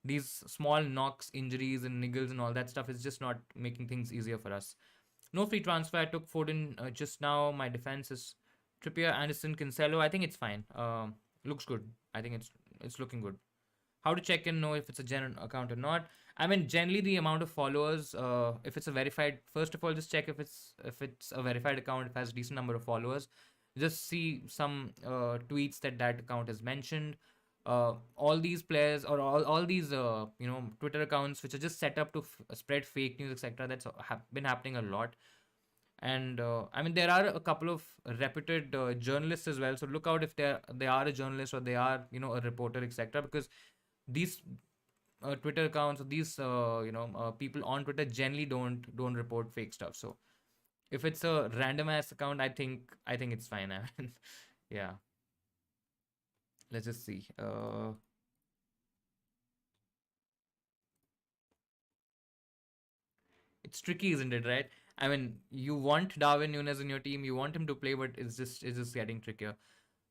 these small knocks, injuries, and niggles and all that stuff is just not making things easier for us. No free transfer. I took Foden just now. My defense is Trippier, Anderson, Cancelo. I think it's fine. Looks good. I think it's looking good. How to check and know if it's a genuine account or not? I mean, generally the amount of followers. If it's a verified, first of all, just check if it's a verified account. If it has a decent number of followers, just see some tweets that account has mentioned. All these players, or all these Twitter accounts which are just set up to spread fake news, etc., that's been happening a lot. And I mean, there are a couple of reputed journalists as well, so look out if they are a journalist, or they are a reporter, etc., because these Twitter accounts, or these people on Twitter generally don't report fake stuff. So if it's a random ass account, I think it's fine. I mean, yeah. Let's just see. It's tricky, isn't it? Right? I mean, you want Darwin Nunez in your team, you want him to play, but it's just getting trickier.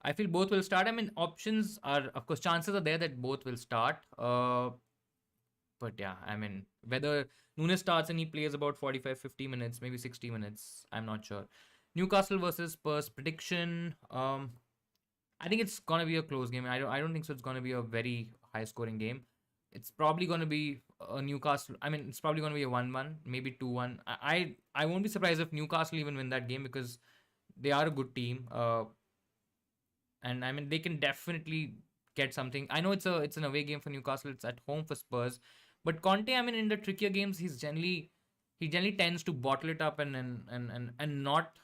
I feel both will start. I mean, options are, of course, chances are there that both will start. But yeah, I mean, whether Nunes starts and he plays about 45, 50 minutes, maybe 60 minutes, I'm not sure. Newcastle versus Spurs prediction. I think it's gonna be a close game. I don't think so. It's gonna be a very high scoring game. It's probably gonna be a Newcastle. I mean, it's probably gonna be a 1-1, maybe 2-1. I won't be surprised if Newcastle even win that game, because they are a good team. And I mean, they can definitely get something. I know it's an away game for Newcastle. It's at home for Spurs, but Conte, I mean, in the trickier games, he generally tends to bottle it up, and not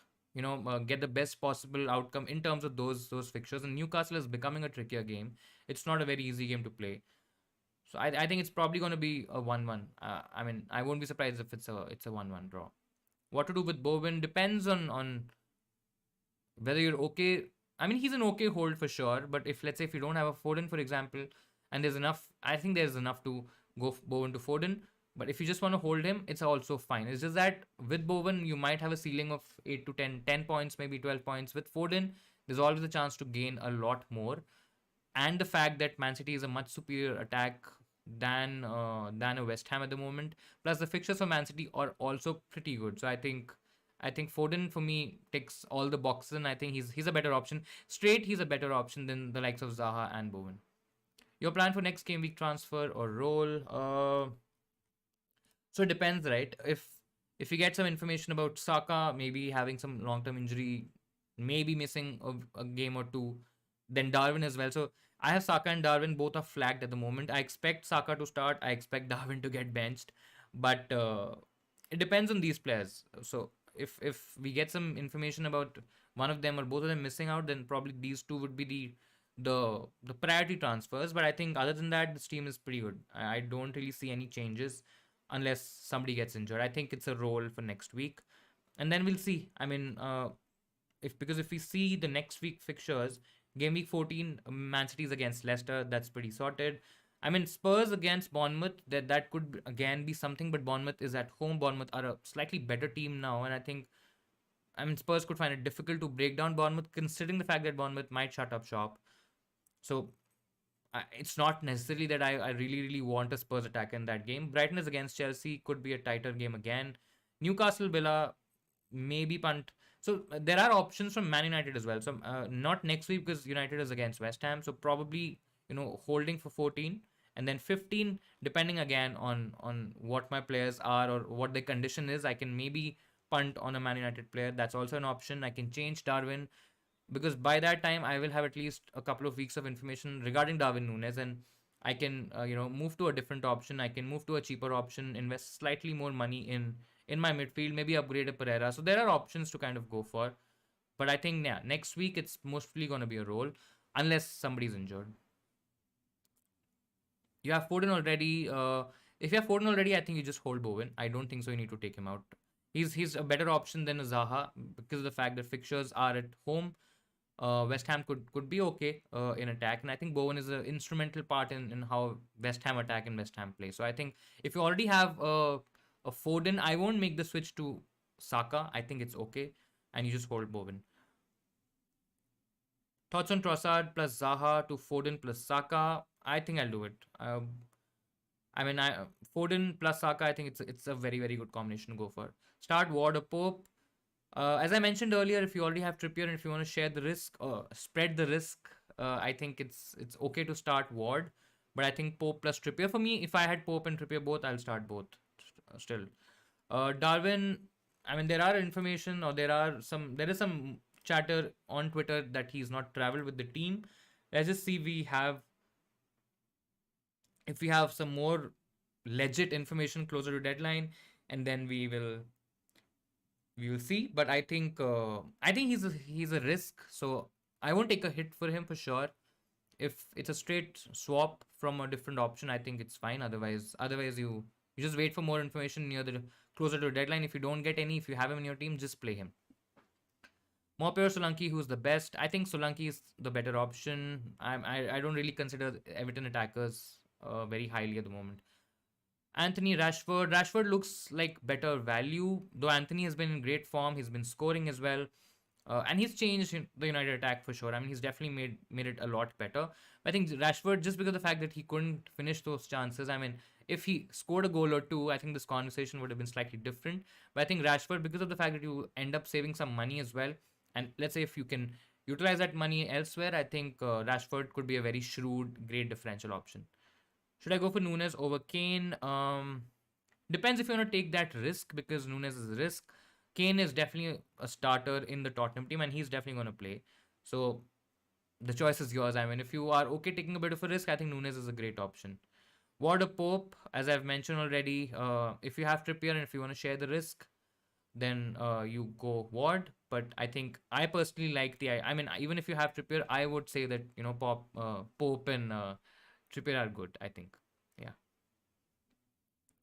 get the best possible outcome in terms of those fixtures. And Newcastle is becoming a trickier game. It's not a very easy game to play. So I think it's probably going to be a 1-1. I mean, I won't be surprised if it's a 1-1 draw. What to do with Bowen depends on whether you're okay. I mean, he's an okay hold for sure, but if, let's say, if you don't have a Foden, for example, and there's enough. I think there's enough to go Bowen to Foden. But if you just want to hold him, it's also fine. It's just that with Bowen, you might have a ceiling of 8 to 10, 10 points, maybe 12 points. With Foden, there's always a chance to gain a lot more. And the fact that Man City is a much superior attack than a West Ham at the moment. Plus, the fixtures for Man City are also pretty good. So I think Foden for me ticks all the boxes, and I think he's a better option. Straight, he's a better option than the likes of Zaha and Bowen. Your plan for next game week transfer or role? So it depends, right? If you get some information about Saka maybe having some long term injury, maybe missing a game or two, then Darwin as well. So I have Saka and Darwin, both are flagged at the moment. I expect Saka to start. I expect Darwin to get benched, but it depends on these players. So if we get some information about one of them or both of them missing out, then probably these two would be the priority transfers. But I think other than that, this team is pretty good. I don't really see any changes unless somebody gets injured. I think it's a role for next week, and then we'll see. I mean, if we see the next week fixtures, game week 14, Man City's against Leicester. That's pretty sorted. I mean, Spurs against Bournemouth. That could again be something, but Bournemouth is at home. Bournemouth are a slightly better team now, and I mean Spurs could find it difficult to break down Bournemouth, considering the fact that Bournemouth might shut up shop. So it's not necessarily that I really, really want a Spurs attack in that game. Brighton is against Chelsea, could be a tighter game again. Newcastle Villa, maybe punt. So there are options from Man United as well. So not next week because United is against West Ham. So probably holding for 14 and then 15, depending again on what my players are or what the condition is. I can maybe punt on a Man United player. That's also an option. I can change Darwin because by that time I will have at least a couple of weeks of information regarding Darwin Nunez, and I can move to a different option. I can move to a cheaper option, invest slightly more money in my midfield, maybe upgrade a Pereira. So there are options to kind of go for. But I think yeah, next week it's mostly going to be a role unless somebody's injured. You have Foden already. If you have Foden already, I think you just hold Bowen. I don't think so. You need to take him out. He's a better option than a Zaha because of the fact that fixtures are at home. West Ham could be okay in attack, and I think Bowen is an instrumental part in how West Ham attack and West Ham play. So I think if you already have a Foden, I won't make the switch to Saka. I think it's okay, and you just hold Bowen. Thoughts on Trossard plus Zaha to Foden plus Saka? I think I'll do it. I mean, Foden plus Saka. I think it's a very very good combination to go for. Start Ward or Pope. As I mentioned earlier, if you already have Trippier and if you want to share the risk or spread the risk, I think it's okay to start Ward. But I think Pope plus Trippier for me. If I had Pope and Trippier both, I'll start both still. Darwin. I mean, there is some chatter on Twitter that he's not traveled with the team. Let's just see. If we have some more legit information closer to deadline, and then we will see. But I think he's a risk, so I won't take a hit for him for sure. If it's a straight swap from a different option, I think it's fine. Otherwise you just wait for more information near the closer to deadline. If you don't get any, if you have him in your team, just play him. Mopper Solanke, who's the best? I think Solanke is the better option. I don't really consider Everton attackers very highly at the moment. Anthony Rashford. Rashford looks like better value, though Anthony has been in great form. He's been scoring as well. And he's changed the United attack for sure. I mean, he's definitely made it a lot better. I think Rashford, just because of the fact that he couldn't finish those chances, I mean, if he scored a goal or two, I think this conversation would have been slightly different. But I think Rashford, because of the fact that you end up saving some money as well, and let's say if you can utilize that money elsewhere, I think Rashford could be a very shrewd, great differential option. Should I go for Nunez over Kane? Depends if you want to take that risk because Nunez is a risk. Kane is definitely a starter in the Tottenham team and he's definitely going to play. So the choice is yours. I mean, if you are okay taking a bit of a risk, I think Nunez is a great option. Ward or Pope, as I've mentioned already, if you have Trippier and if you want to share the risk, then you go Ward. But I think I personally like I mean, even if you have Trippier, I would say that, Pope and Trippier are good, I think. Yeah.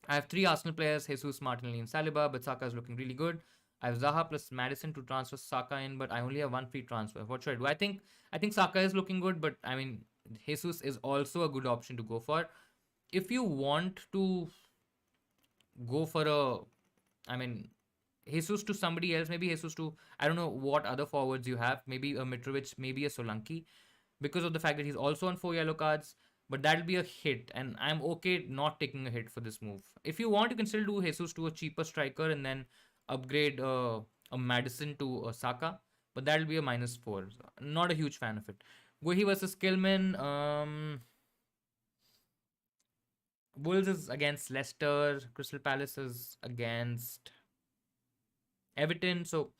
I have three Arsenal players, Jesus, Martinelli, and Saliba, but Saka is looking really good. I have Zaha plus Madison to transfer Saka in, but I only have one free transfer. What should I do? I think Saka is looking good, but I mean, Jesus is also a good option to go for. If you want to go for a, I mean, Jesus to somebody else, maybe Jesus to, I don't know what other forwards you have, maybe a Mitrovic, maybe a Solanke, because of the fact that he's also on 4 yellow cards. But that'll be a hit, and I'm okay not taking a hit for this move. If you want, you can still do Jesus to a cheaper striker and then upgrade a Madison to a Saka, but that'll be a -4. Not a huge fan of it. Guehi versus Kilman. Wolves is against Leicester. Crystal Palace is against Everton. So,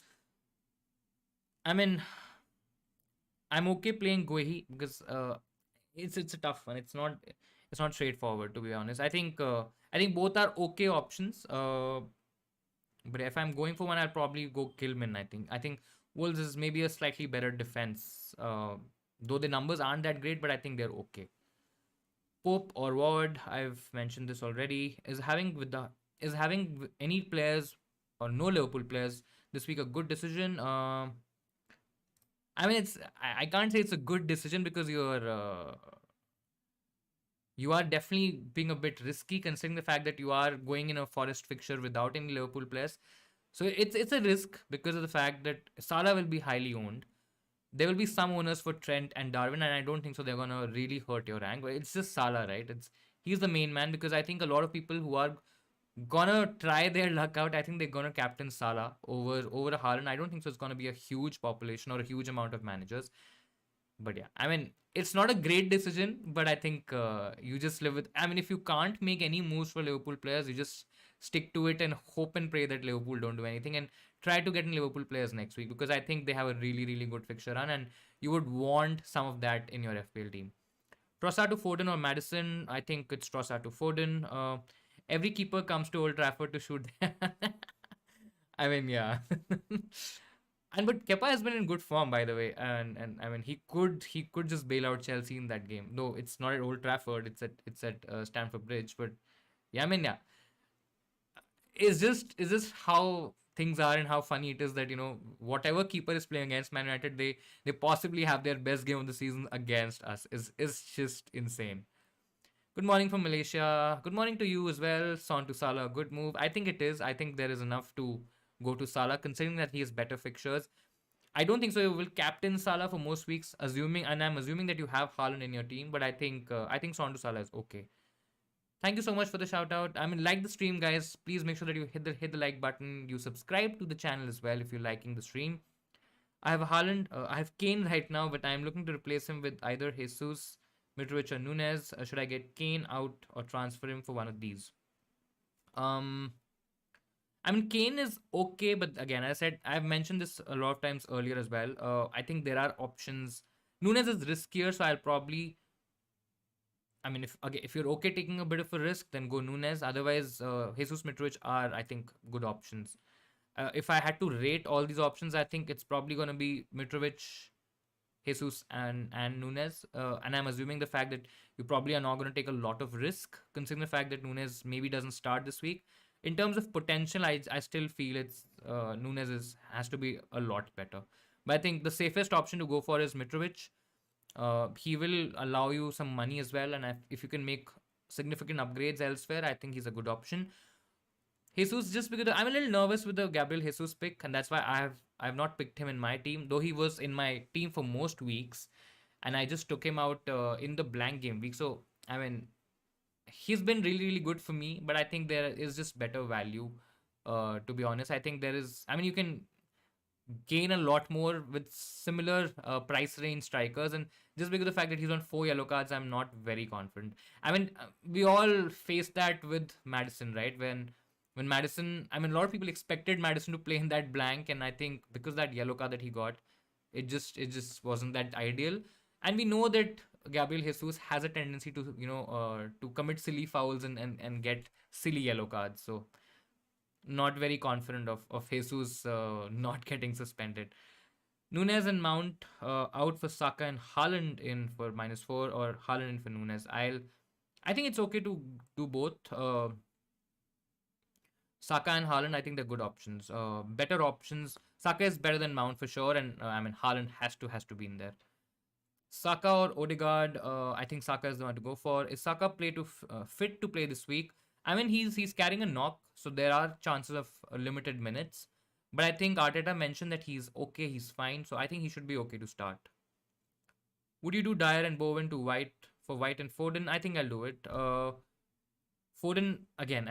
I mean, I'm okay playing Guehi because it's a tough one. It's not straightforward, to be honest. I think both are okay options. But if I'm going for one, I'll probably go Kilman. I think Wolves is maybe a slightly better defense. Though the numbers aren't that great, but I think they're okay. Pope or Ward, I've mentioned this already, is having any players or no Liverpool players this week a good decision. I mean, I can't say it's a good decision because you are definitely being a bit risky considering the fact that you are going in a Forest fixture without any Liverpool players. So it's a risk because of the fact that Salah will be highly owned. There will be some owners for Trent and Darwin, and I don't think so they're gonna really hurt your rank. But it's just Salah, right? He's the main man because I think a lot of people who are gonna try their luck out. I think they're gonna captain Salah over a Haaland. I don't think so. It's gonna be a huge population or a huge amount of managers. But yeah, I mean, it's not a great decision, but I think you just live with. I mean, if you can't make any moves for Liverpool players, you just stick to it and hope and pray that Liverpool don't do anything and try to get in Liverpool players next week because I think they have a really, really good fixture run and you would want some of that in your FPL team. Trossard to Foden or Madison, I think it's Trossard to Foden. Every keeper comes to Old Trafford to shoot. I mean, yeah. And but Kepa has been in good form, by the way, and I mean he could just bail out Chelsea in that game. Though it's not at Old Trafford, it's at Stamford Bridge. But yeah, I mean yeah, it's just how things are and how funny it is that whatever keeper is playing against Man United, they possibly have their best game of the season against us. Is just insane. Good morning from Malaysia. Good morning to you as well. Son to Salah, good move. I think it is. I think there is enough to go to Salah, considering that he has better fixtures. I don't think so. You will captain Salah for most weeks, and I'm assuming that you have Haaland in your team. But I think Son to Salah is okay. Thank you so much for the shout out. I mean, like the stream, guys. Please make sure that you hit the like button. You subscribe to the channel as well if you're liking the stream. I have Haaland. I have Kane right now, but I'm looking to replace him with either Jesus, Mitrovic, or Nunez. Should I get Kane out or transfer him for one of these? Um, I mean, Kane is okay, but again, as I said, I've mentioned this a lot of times earlier as well. I think there are options. Nunez is riskier, so I'll probably. I mean, if you're okay taking a bit of a risk, then go Nunez. Otherwise, Jesus Mitrovic are, I think, good options. If I had to rate all these options, I think it's probably going to be Mitrovic, Jesus, and Nunez. And I'm assuming the fact that you probably are not going to take a lot of risk, considering the fact that Nunez maybe doesn't start this week. In terms of potential, I still feel it's Nunez has to be a lot better. But I think the safest option to go for is Mitrovic. He will allow you some money as well, and if you can make significant upgrades elsewhere, I think he's a good option. Jesus, just because I'm a little nervous with the Gabriel Jesus pick, and that's why I have not picked him in my team, though he was in my team for most weeks, and I just took him out in the blank game week. So I mean, he's been really really good for me, but I think there is just better value. To be honest, I think there is. I mean, you can gain a lot more with similar price range strikers, and just because of the fact that he's on 4 yellow cards, I'm not very confident. I mean, we all faced that with Madison, right? When Madison, I mean, a lot of people expected Madison to play in that blank, and I think because that yellow card that he got, it just wasn't that ideal. And we know that Gabriel Jesus has a tendency to to commit silly fouls and get silly yellow cards. So not very confident of Jesus not getting suspended. Nunez and Mount out for Saka and Haaland in for -4 or Haaland in for Nunez. I think it's okay to do both. Saka and Haaland, I think they're good options. Better options. Saka is better than Mount for sure, and I mean Haaland has to be in there. Saka or Odegaard, I think Saka is the one to go for. Is Saka fit to play this week? I mean, he's carrying a knock, so there are chances of limited minutes. But I think Arteta mentioned that he's okay, he's fine, so I think he should be okay to start. Would you do Dyer and Bowen to White for White and Foden? I think I'll do it. Foden again,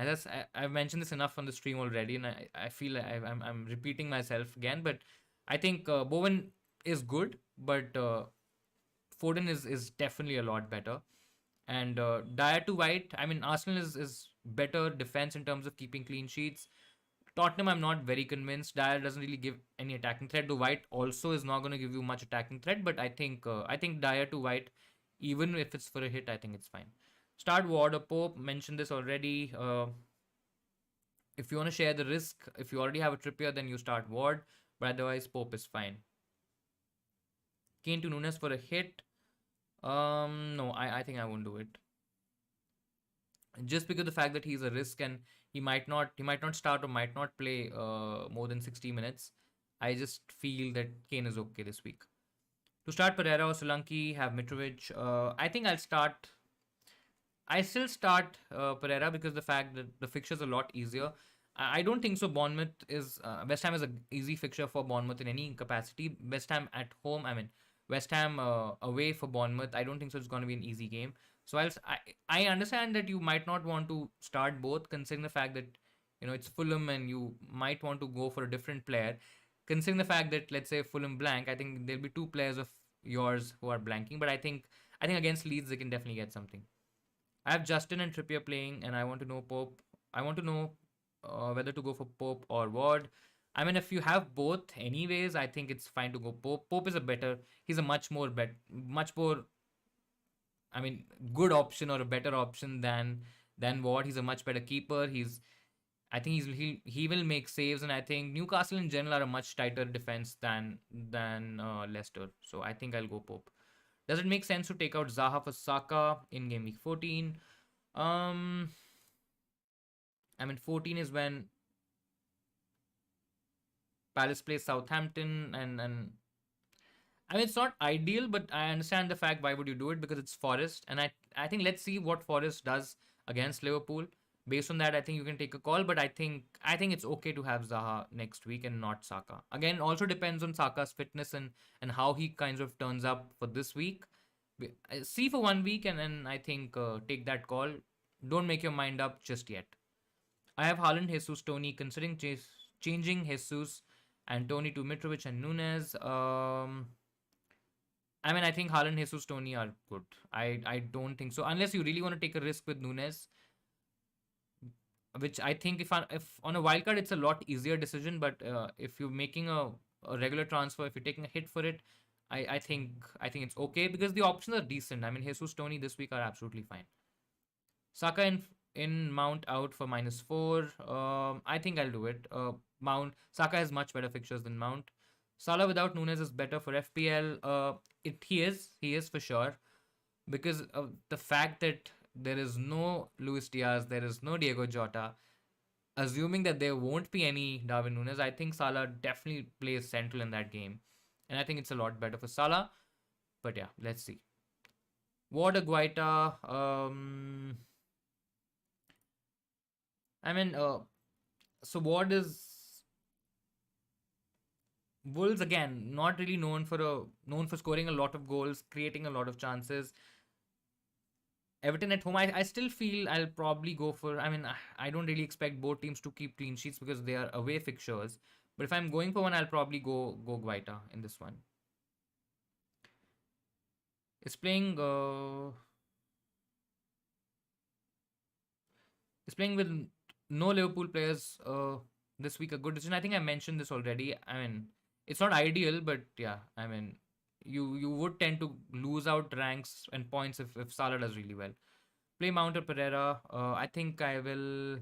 I've mentioned this enough on the stream already, and I feel like I'm repeating myself again. But I think Bowen is good, but Foden is definitely a lot better. And Dyer to White, I mean, Arsenal is better defense in terms of keeping clean sheets. Tottenham, I'm not very convinced. Dyer doesn't really give any attacking threat. The White also is not going to give you much attacking threat, but I think Dyer to White, even if it's for a hit, I think it's fine. Start Ward or Pope. Mentioned this already. If you want to share the risk, if you already have a Trippier, then you start Ward. But otherwise, Pope is fine. Kane to Nunes for a hit. No, I think I won't do it. Just because the fact that he's a risk and he might not start or might not play more than 60 minutes. I just feel that Kane is okay this week. To start Pereira or Solanke, have Mitrovic. I think I still start Pereira because the fact that the fixture is a lot easier. I don't think so. West Ham is an easy fixture for Bournemouth in any capacity. West Ham at home, I mean West Ham away for Bournemouth. I don't think so. It's going to be an easy game. So I understand that you might not want to start both, considering the fact that it's Fulham and you might want to go for a different player. Considering the fact that, let's say, Fulham blank, I think there'll be two players of yours who are blanking. But I think against Leeds they can definitely get something. I have Justin and Trippier playing, and I want to know Pope. I want to know whether to go for Pope or Ward. I mean, if you have both, anyways, I think it's fine to go Pope. Pope is a better. He's a much more. I mean, good option or a better option than Ward. He's a much better keeper. I think he will make saves, and I think Newcastle in general are a much tighter defense than Leicester. So I think I'll go Pope. Does it make sense to take out Zaha for Saka in game week 14? Um, I mean, 14 is when Palace plays Southampton, and I mean, it's not ideal, but I understand the fact why would you do it, because it's Forest, and I think let's see what Forest does against Liverpool. Based on that, I think you can take a call, but I think it's okay to have Zaha next week and not Saka. Again, also depends on Saka's fitness and how he kind of turns up for this week. See for 1 week, and then I think take that call. Don't make your mind up just yet. I have Haaland, Jesus, Tony. Considering changing Jesus and Tony to Mitrovic and Nunez. I mean, I think Haaland, Jesus, Tony are good. I don't think so. Unless you really want to take a risk with Nunez, which I think if on a wildcard, it's a lot easier decision. But if you're making a regular transfer, if you're taking a hit for it, I think it's okay because the options are decent. I mean, Jesus, Tony this week are absolutely fine. Saka in Mount out for -4. I think I'll do it. Mount Saka has much better fixtures than Mount. Salah without Nunes is better for FPL. He is for sure, because of the fact that there is no Luis Diaz, there is no Diego Jota. Assuming that there won't be any Darwin Nunez, I think Salah definitely plays central in that game, and I think it's a lot better for Salah. But yeah, let's see. Ward or Guaita. I mean, so Ward is Wolves again, not really known for scoring a lot of goals, creating a lot of chances. Everton at home, I still feel I'll probably go for. I mean, I don't really expect both teams to keep clean sheets because they are away fixtures. But if I'm going for one, I'll probably go Guaita in this one. Is playing is playing with no Liverpool players this week a good decision? I think I mentioned this already. I mean, it's not ideal, but yeah, I mean, you would tend to lose out ranks and points if Salah does really well. Play Mount or Pereira. I think I will.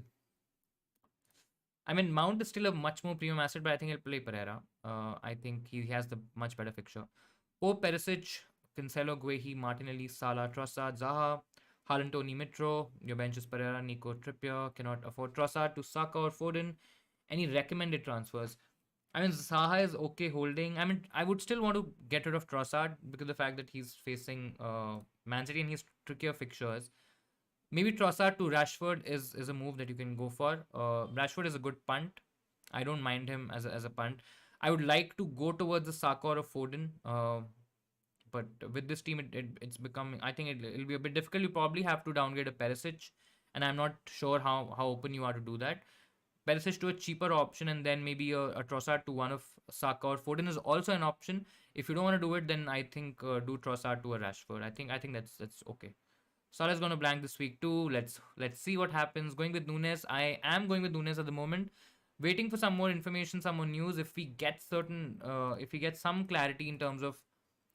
I mean, Mount is still a much more premium asset, but I think he'll play Pereira. I think he has the much better fixture. Pope, Perisic, Cancelo, Guehi, Martinelli, Salah, Trossard, Zaha, Haaland, Tony, Mitro. Your bench is Pereira, Nico, Trippier. Cannot afford Trossard to Saka or Foden. Any recommended transfers? I mean, Zaha is okay holding. I mean, I would still want to get rid of Trossard because of the fact that he's facing Man City and he's trickier fixtures. Maybe Trossard to Rashford is a move that you can go for. Rashford is a good punt. I don't mind him as a punt. I would like to go towards the Saka or a Foden. But with this team, it's becoming. I think it'll be a bit difficult. You probably have to downgrade a Perisic, and I'm not sure how open you are to do that. Perisic to a cheaper option, and then maybe a Trossard to one of Saka or Foden is also an option. If you don't want to do it, then I think do Trossard to a Rashford. I think that's okay. Salah's going to blank this week too. Let's see what happens. Going with Nunez. I am going with Nunez at the moment. Waiting for some more information, some more news. If we get some clarity in terms of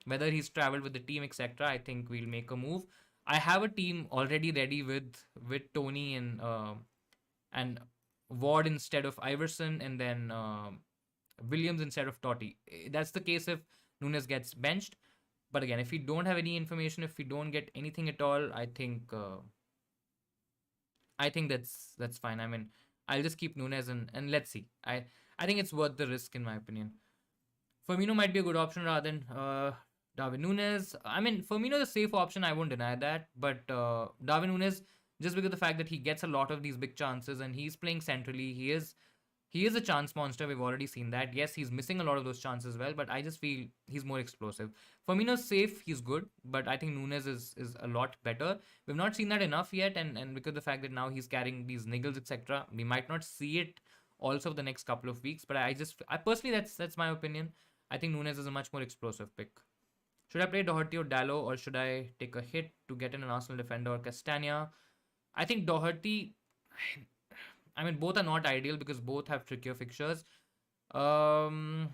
whether he's traveled with the team, etc., I think we'll make a move. I have a team already ready with Tony and Ward instead of Iverson, and then Williams instead of Totti. That's the case if Nunez gets benched. But again, if we don't have any information, if we don't get anything at all, I think that's fine. I mean, I'll just keep Nunez and let's see. I think it's worth the risk in my opinion. Firmino might be a good option rather than Darwin Nunez. I mean, Firmino is a safe option. I won't deny that. But Darwin Nunez, just because of the fact that he gets a lot of these big chances and he's playing centrally, he is a chance monster. We've already seen that. Yes, he's missing a lot of those chances as well, but I just feel he's more explosive. Firmino's safe, he's good, but I think Nunez is a lot better. We've not seen that enough yet, and because of the fact that now he's carrying these niggles, etc., we might not see it also for the next couple of weeks. But I personally, that's my opinion. I think Nunez is a much more explosive pick. Should I play Doherty or Dallo, or should I take a hit to get in an Arsenal defender or Castagna? I think Doherty. I mean, both are not ideal because both have trickier fixtures. Um,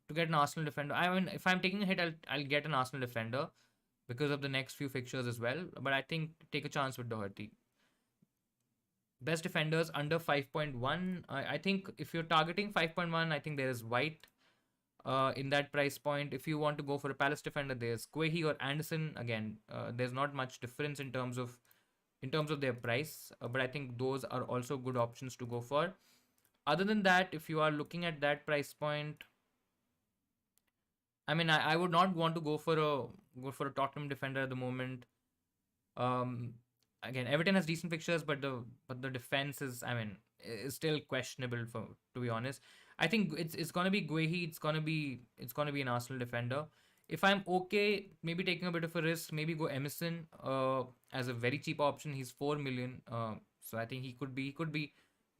to get an Arsenal defender, I mean, if I'm taking a hit, I'll get an Arsenal defender because of the next few fixtures as well. But I think take a chance with Doherty. Best defenders under 5.1. I think if you're targeting 5.1, I think there is White in that price point. If you want to go for a Palace defender, there's Quahy or Anderson. Again, there's not much difference in terms of their price, but I think those are also good options to go for. Other than that, if you are looking at that price point, I mean, I would not want to go for a Tottenham defender at the moment. Um, Again, Everton has decent fixtures, but the defense is still questionable for to be honest. I think it's gonna be Guehi. It's gonna be an Arsenal defender. If I'm okay, maybe taking a bit of a risk, maybe go Emerson as a very cheap option. He's 4 million, so I think he could be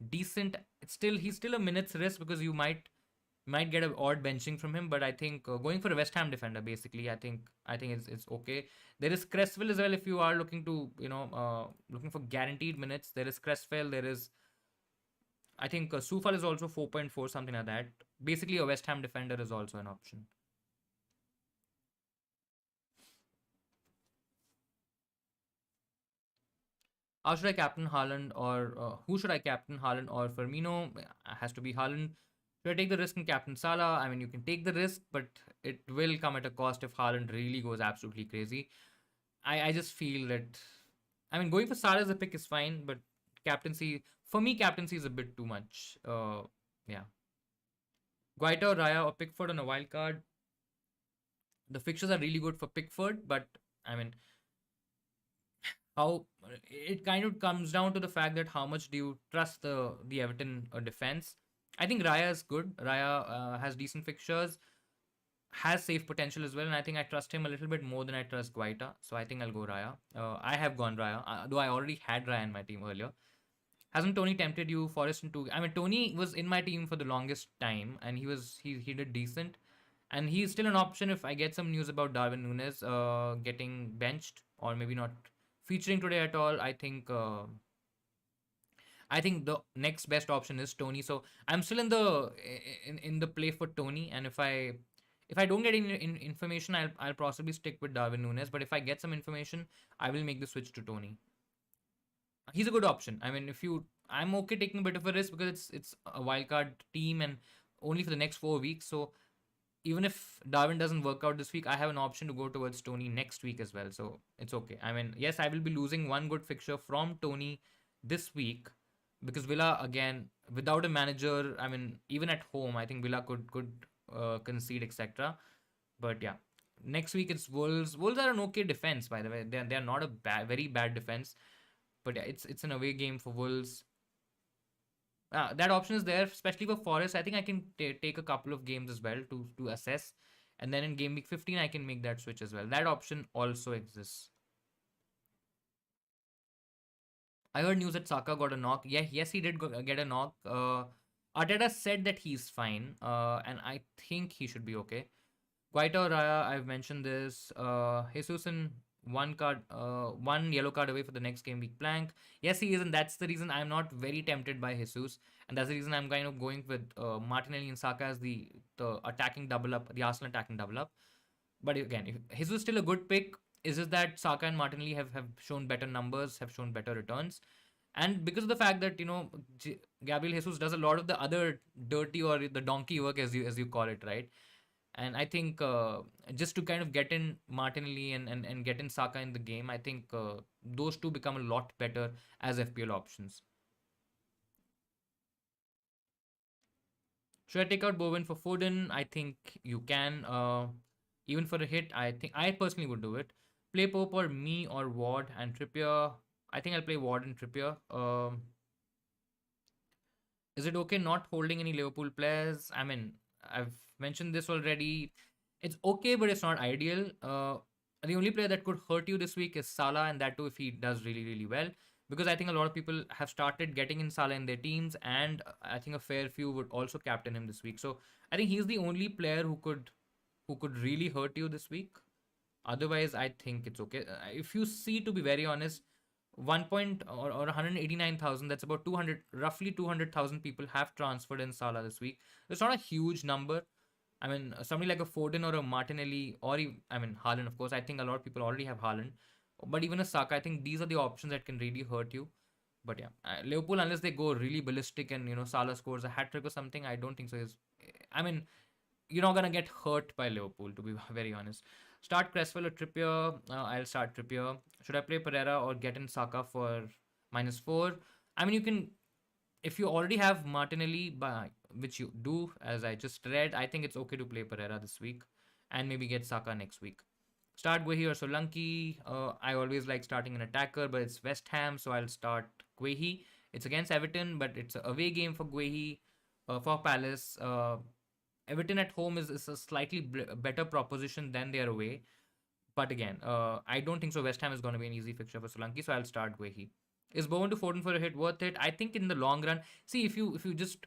decent. He's still a minute's risk because you might get an odd benching from him, but I think going for a West Ham defender basically, I think it's okay. There is Cresswell as well if you are looking to looking for guaranteed minutes. There is Cresswell. There is I think Sufal is also 4.4 something like that. Basically, a West Ham defender is also an option. How should I captain Haaland or who should I captain Haaland or Firmino? Has to be Haaland. Should I take the risk and captain Salah? I mean, you can take the risk, but it will come at a cost if Haaland really goes absolutely crazy. I just feel that, I mean, going for Salah as a pick is fine, but captaincy is a bit too much. Yeah. Guaita or Raya or Pickford on a wild card. The fixtures are really good for Pickford, but I mean, how it kind of comes down to the fact that how much do you trust the Everton defense. I think Raya is good. Raya has decent fixtures, has safe potential as well, and I think I trust him a little bit more than I trust Guaita. So I think I'll go Raya. I have gone Raya, though I already had Raya in my team earlier. Hasn't Tony tempted you? Forest into. I mean, Tony was in my team for the longest time, and he did decent, and he's still an option if I get some news about Darwin Nunez getting benched or maybe not featuring today at all. I think the next best option is Tony. So I'm still in the play for Tony, and if I don't get any information, I'll possibly stick with Darwin Nunez. But if I get some information, I will make the switch to Tony. He's a good option. I mean, I'm okay taking a bit of a risk because it's a wildcard team and only for the next 4 weeks. So even if Darwin doesn't work out this week, I have an option to go towards Tony next week as well. So it's okay. I mean, yes, I will be losing one good fixture from Tony this week, because Villa again without a manager, I mean even at home, I think Villa could concede, etc. But yeah, next week it's Wolves. Wolves are an okay defense, by the way. They're not a very bad defense, but yeah, it's an away game for Wolves. That option is there, especially for Forest. I think I can take a couple of games as well to assess, and then in game week 15 I can make that switch as well. That option also exists. I heard news that Saka got a knock. Yeah, yes, he did get a knock. Arteta said that he's fine, and I think he should be okay. Quite or Raya, I've mentioned this. Jesus in one yellow card away for the next game week blank. Yes, he is, and that's the reason I'm not very tempted by Jesus, and that's the reason I'm kind of going with Martinelli and Saka as the attacking double up, the Arsenal attacking double up. But again, if Jesus is still a good pick. Is just that Saka and Martinelli have shown better numbers, have shown better returns, and because of the fact that Gabriel Jesus does a lot of the other dirty or the donkey work as you call it, right? And I think just to kind of get in Martinelli and get in Saka in the game, I think those two become a lot better as FPL options. Should I take out Bowen for Foden? I think you can. Even for a hit, I think I personally would do it. Play Pope or me or Ward and Trippier. I think I'll play Ward and Trippier. Is it okay not holding any Liverpool players? I mean, I've mentioned this already. It's okay, but it's not ideal. The only player that could hurt you this week is Salah, and that too if he does really, really well. Because I think a lot of people have started getting in Salah in their teams, and I think a fair few would also captain him this week. So I think he's the only player who could really hurt you this week. Otherwise, I think it's okay. If you see, to be very honest, 1 point or 189,000, that's about 200, roughly 200,000 people have transferred in Salah this week. It's not a huge number. I mean, somebody like a Foden or a Martinelli, I mean, Haaland, of course. I think a lot of people already have Haaland. But even a Saka, I think these are the options that can really hurt you. But yeah, Liverpool, unless they go really ballistic and, Salah scores a hat trick or something, I don't think so. I mean, you're not gonna get hurt by Liverpool, to be very honest. Start Cresswell or Trippier. I'll start Trippier. Should I play Pereira or get in Saka for -4? I mean, you can, if you already have Martinelli, which you do, as I just read. I think it's okay to play Pereira this week, and maybe get Saka next week. Start Guehi or Solanke. I always like starting an attacker, but it's West Ham, so I'll start Guehi. It's against Everton, but it's an away game for Guehi, for Palace. Everton at home is a slightly better proposition than their away. But again, I don't think so. West Ham is going to be an easy fixture for Solanke, so I'll start Guehi. Is Bowen to Foden for a hit worth it? I think in the long run, see if you just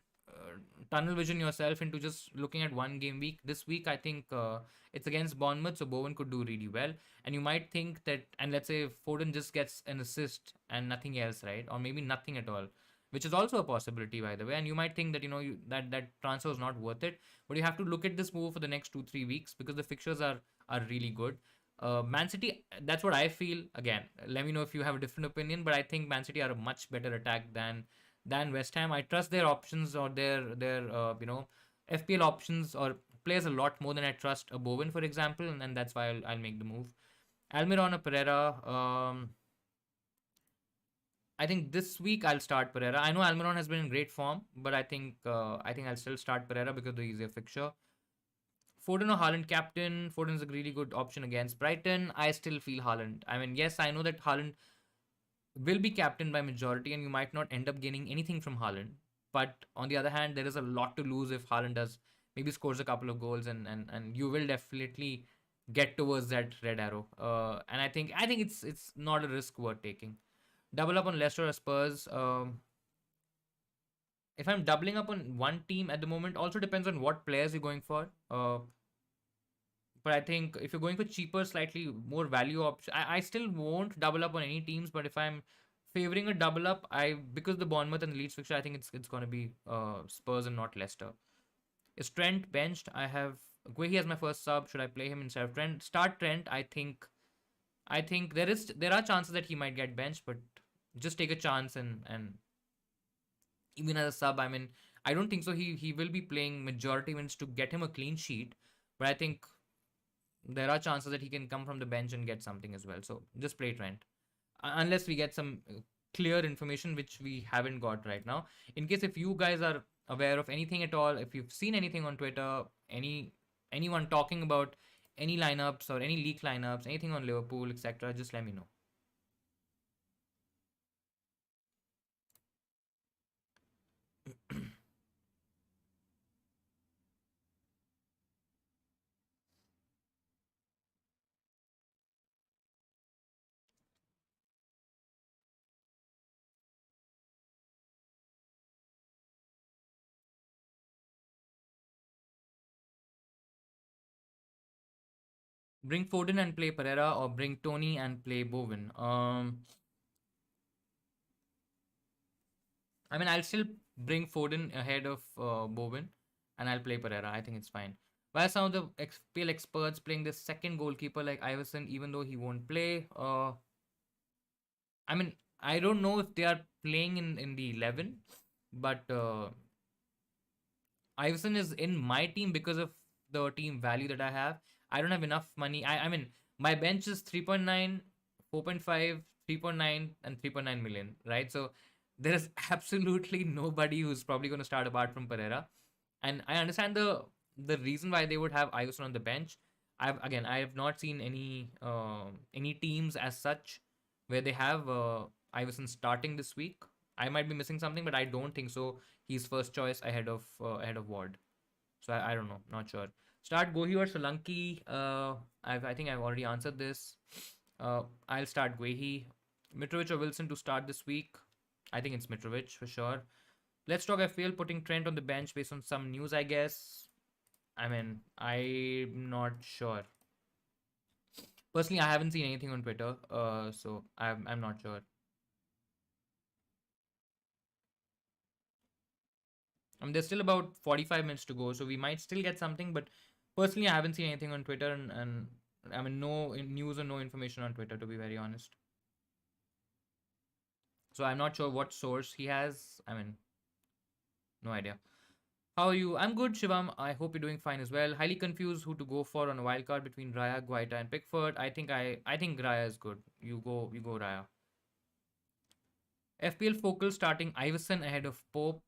tunnel vision yourself into just looking at one game week. This week, I think it's against Bournemouth, so Bowen could do really well. And you might think that, and let's say Foden just gets an assist and nothing else, right? Or maybe nothing at all, which is also a possibility, by the way. And you might think that that transfer is not worth it, but you have to look at this move for the next 2-3 weeks because the fixtures are really good. Man City, that's what I feel. Again, let me know if you have a different opinion, but I think Man City are a much better attack than West Ham. I trust their options or their FPL options or players a lot more than I trust a Bowen, for example, and that's why I'll make the move. Almiron or Pereira. I think this week I'll start Pereira. I know Almiron has been in great form, but I think I'll still start Pereira because of the easier fixture. Foden or Haaland captain. Foden is a really good option against Brighton. I still feel Haaland. I mean, yes, I know that Haaland will be captained by majority, and you might not end up gaining anything from Haaland. But on the other hand, there is a lot to lose if Haaland does maybe scores a couple of goals, and you will definitely get towards that red arrow. And I think it's not a risk worth taking. Double up on Leicester or Spurs. If I'm doubling up on one team at the moment, also depends on what players you're going for. But I think if you're going for cheaper, slightly more value option, I still won't double up on any teams. But if I'm favoring a double up, because the Bournemouth and the Leeds fixture, I think it's going to be Spurs and not Leicester. Is Trent benched? I have Guehi as my first sub. Should I play him instead of Trent? Start Trent. I think there are chances that he might get benched, but just take a chance and even as a sub, I mean, I don't think so. He will be playing majority minutes to get him a clean sheet, but I think there are chances that he can come from the bench and get something as well. So just play Trent, unless we get some clear information which we haven't got right now. In case if you guys are aware of anything at all, if you've seen anything on Twitter, anyone talking about any lineups or any leak lineups, anything on Liverpool, etc., just let me know. Bring Foden and play Pereira, or bring Tony and play Bowen. I mean, I'll still bring Foden ahead of Bowen, and I'll play Pereira. I think it's fine. Why are some of the FPL experts playing the second goalkeeper like Iverson, even though he won't play? I mean, I don't know if they are playing in the 11, but Iverson is in my team because of the team value that I have. I don't have enough money. I mean, my bench is 3.9, 4.5, 3.9, and 3.9 million, right? So there is absolutely nobody who's probably going to start apart from Pereira. And I understand the reason why they would have Iverson on the bench. I have not seen any teams as such where they have Iverson starting this week. I might be missing something, but I don't think so. He's first choice ahead of Ward. So I don't know, not sure. Start Gohi or Solanki. I think I've already answered this. I'll start Guehi. Mitrovic or Wilson to start this week. I think it's Mitrovic for sure. Let's talk FPL putting Trent on the bench based on some news, I guess. I mean, I'm not sure. Personally, I haven't seen anything on Twitter, so I'm not sure. I mean, there's still about 45 minutes to go, so we might still get something. But personally, I haven't seen anything on Twitter, and I mean, no news or no information on Twitter, to be very honest. So I'm not sure what source he has. I mean, no idea. How are you? I'm good, Shivam. I hope you're doing fine as well. Highly confused who to go for on a wild card between Raya, Guaita, and Pickford. I think Raya is good. You go Raya. FPL Focal starting Iverson ahead of Pope.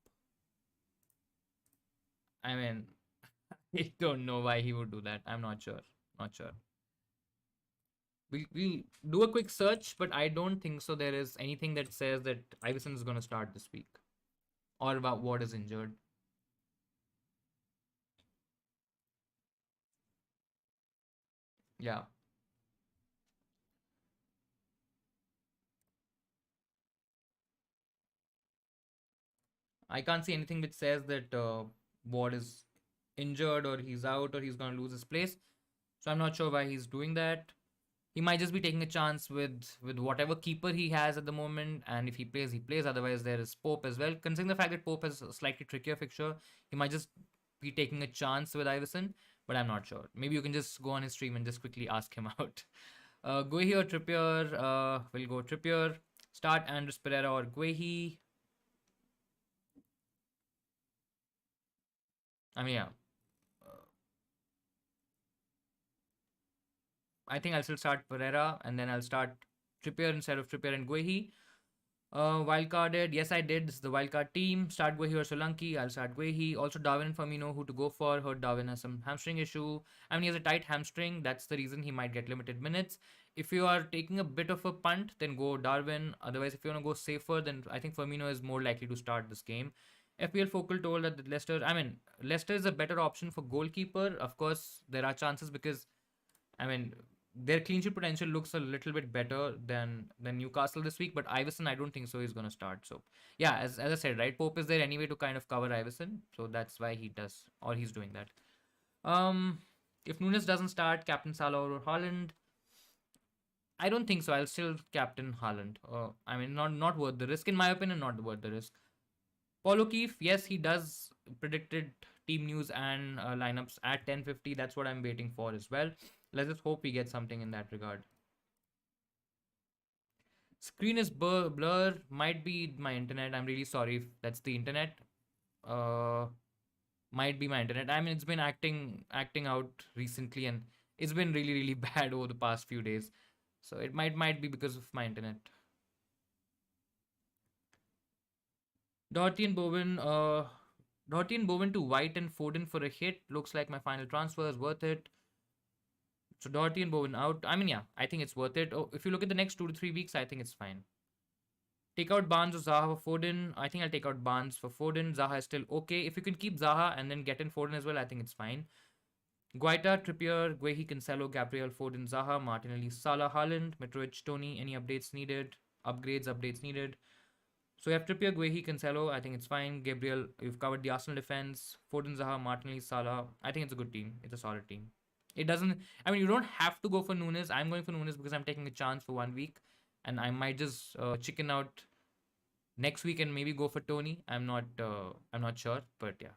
I mean, I don't know why he would do that. I'm not sure. Not sure. We'll do a quick search, but I don't think so. There is anything that says that Iverson is going to start this week or about what is injured. Yeah, I can't see anything which says that Ward is injured or he's out or he's going to lose his place. So I'm not sure why he's doing that. He might just be taking a chance with whatever keeper he has at the moment, and if he plays, he plays. Otherwise, there is Pope as well. Considering the fact that Pope has a slightly trickier fixture, he might just be taking a chance with Iverson. But I'm not sure. Maybe you can just go on his stream and just quickly ask him out. Guehi or Trippier? We'll go Trippier. Start Andres Pereira or Guehi. I mean, yeah. I think I'll still start Pereira and then I'll start Trippier instead of Trippier and Guehi. Wildcarded. Yes, I did. This is the wildcard team. Start Guehi or Solanki. I'll start Guehi. Also, Darwin and Firmino, who to go for. Heard Darwin has some hamstring issue. I mean, he has a tight hamstring. That's the reason he might get limited minutes. If you are taking a bit of a punt, then go Darwin. Otherwise, if you want to go safer, then I think Firmino is more likely to start this game. FPL Focal told that Leicester is a better option for goalkeeper. Of course, there are chances because I mean, their clean sheet potential looks a little bit better than Newcastle this week, but Iverson, I don't think so. He's going to start. So, yeah, as I said, right, Pope is there anyway to kind of cover Iverson, so that's why he does or he's doing that. Um, if Nunes doesn't start, Captain Salah or Holland, I don't think so. I'll still captain Haaland. I mean, not worth the risk in my opinion. Not worth the risk. Paul O'Keefe, yes, he does predicted team news and lineups at 10:50. That's what I'm waiting for as well. Let's just hope we get something in that regard. Screen is blur. Might be my internet. I'm really sorry if that's the internet. Uh, might be my internet. I mean, it's been acting out recently, and it's been really bad over the past few days. So it might be because of my internet. Doherty and Bowen, to White and Foden for a hit. Looks like my final transfer is worth it. So Doherty and Bowen out. I mean, yeah, I think it's worth it. Oh, if you look at the next 2 to 3 weeks, I think it's fine. Take out Barnes or Zaha for Foden. I think I'll take out Barnes for Foden. Zaha is still okay. If you can keep Zaha and then get in Foden as well, I think it's fine. Guaita, Trippier, Guehi, Cancelo, Gabriel, Foden, Zaha, Martinelli, Salah, Haaland, Mitrovic, Tony. Any updates needed? Updates needed. So you have Trippier, Guehi, Cancelo. I think it's fine. Gabriel, you've covered the Arsenal defense. Foden, Zaha, Martinelli, Salah. I think it's a good team. It's a solid team. It doesn't. I mean, you don't have to go for Nunes. I'm going for Nunes because I'm taking a chance for 1 week, and I might just chicken out next week and maybe go for Tony. I'm not. I'm not sure, but yeah.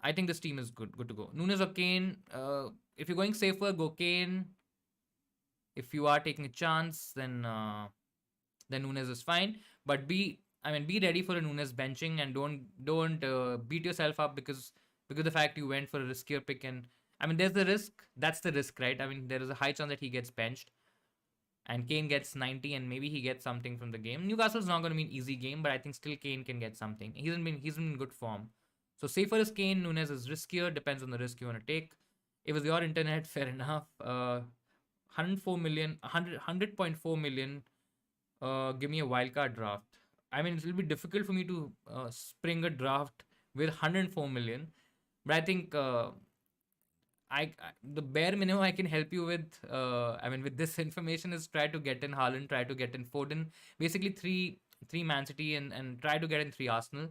I think this team is good to go. Nunes or Kane. If you're going safer, go Kane. If you are taking a chance, then Nunes is fine. But be ready for a Nunes benching and don't beat yourself up because the fact you went for a riskier pick. And I mean, there's the risk. That's the risk, right? I mean, there is a high chance that he gets benched and Kane gets 90 and maybe he gets something from the game. Newcastle's not going to be an easy game, but I think still Kane can get something. He's in good form. So safer is Kane. Nunes is riskier. Depends on the risk you want to take. It was your internet, fair enough. 104 million, 100.4 million. Give me a wildcard draft. I mean, it'll be difficult for me to spring a draft with 104 million, but I think the bare minimum I can help you with. I mean, with this information is try to get in Haaland, try to get in Foden, basically three Man City and try to get in 3 Arsenal.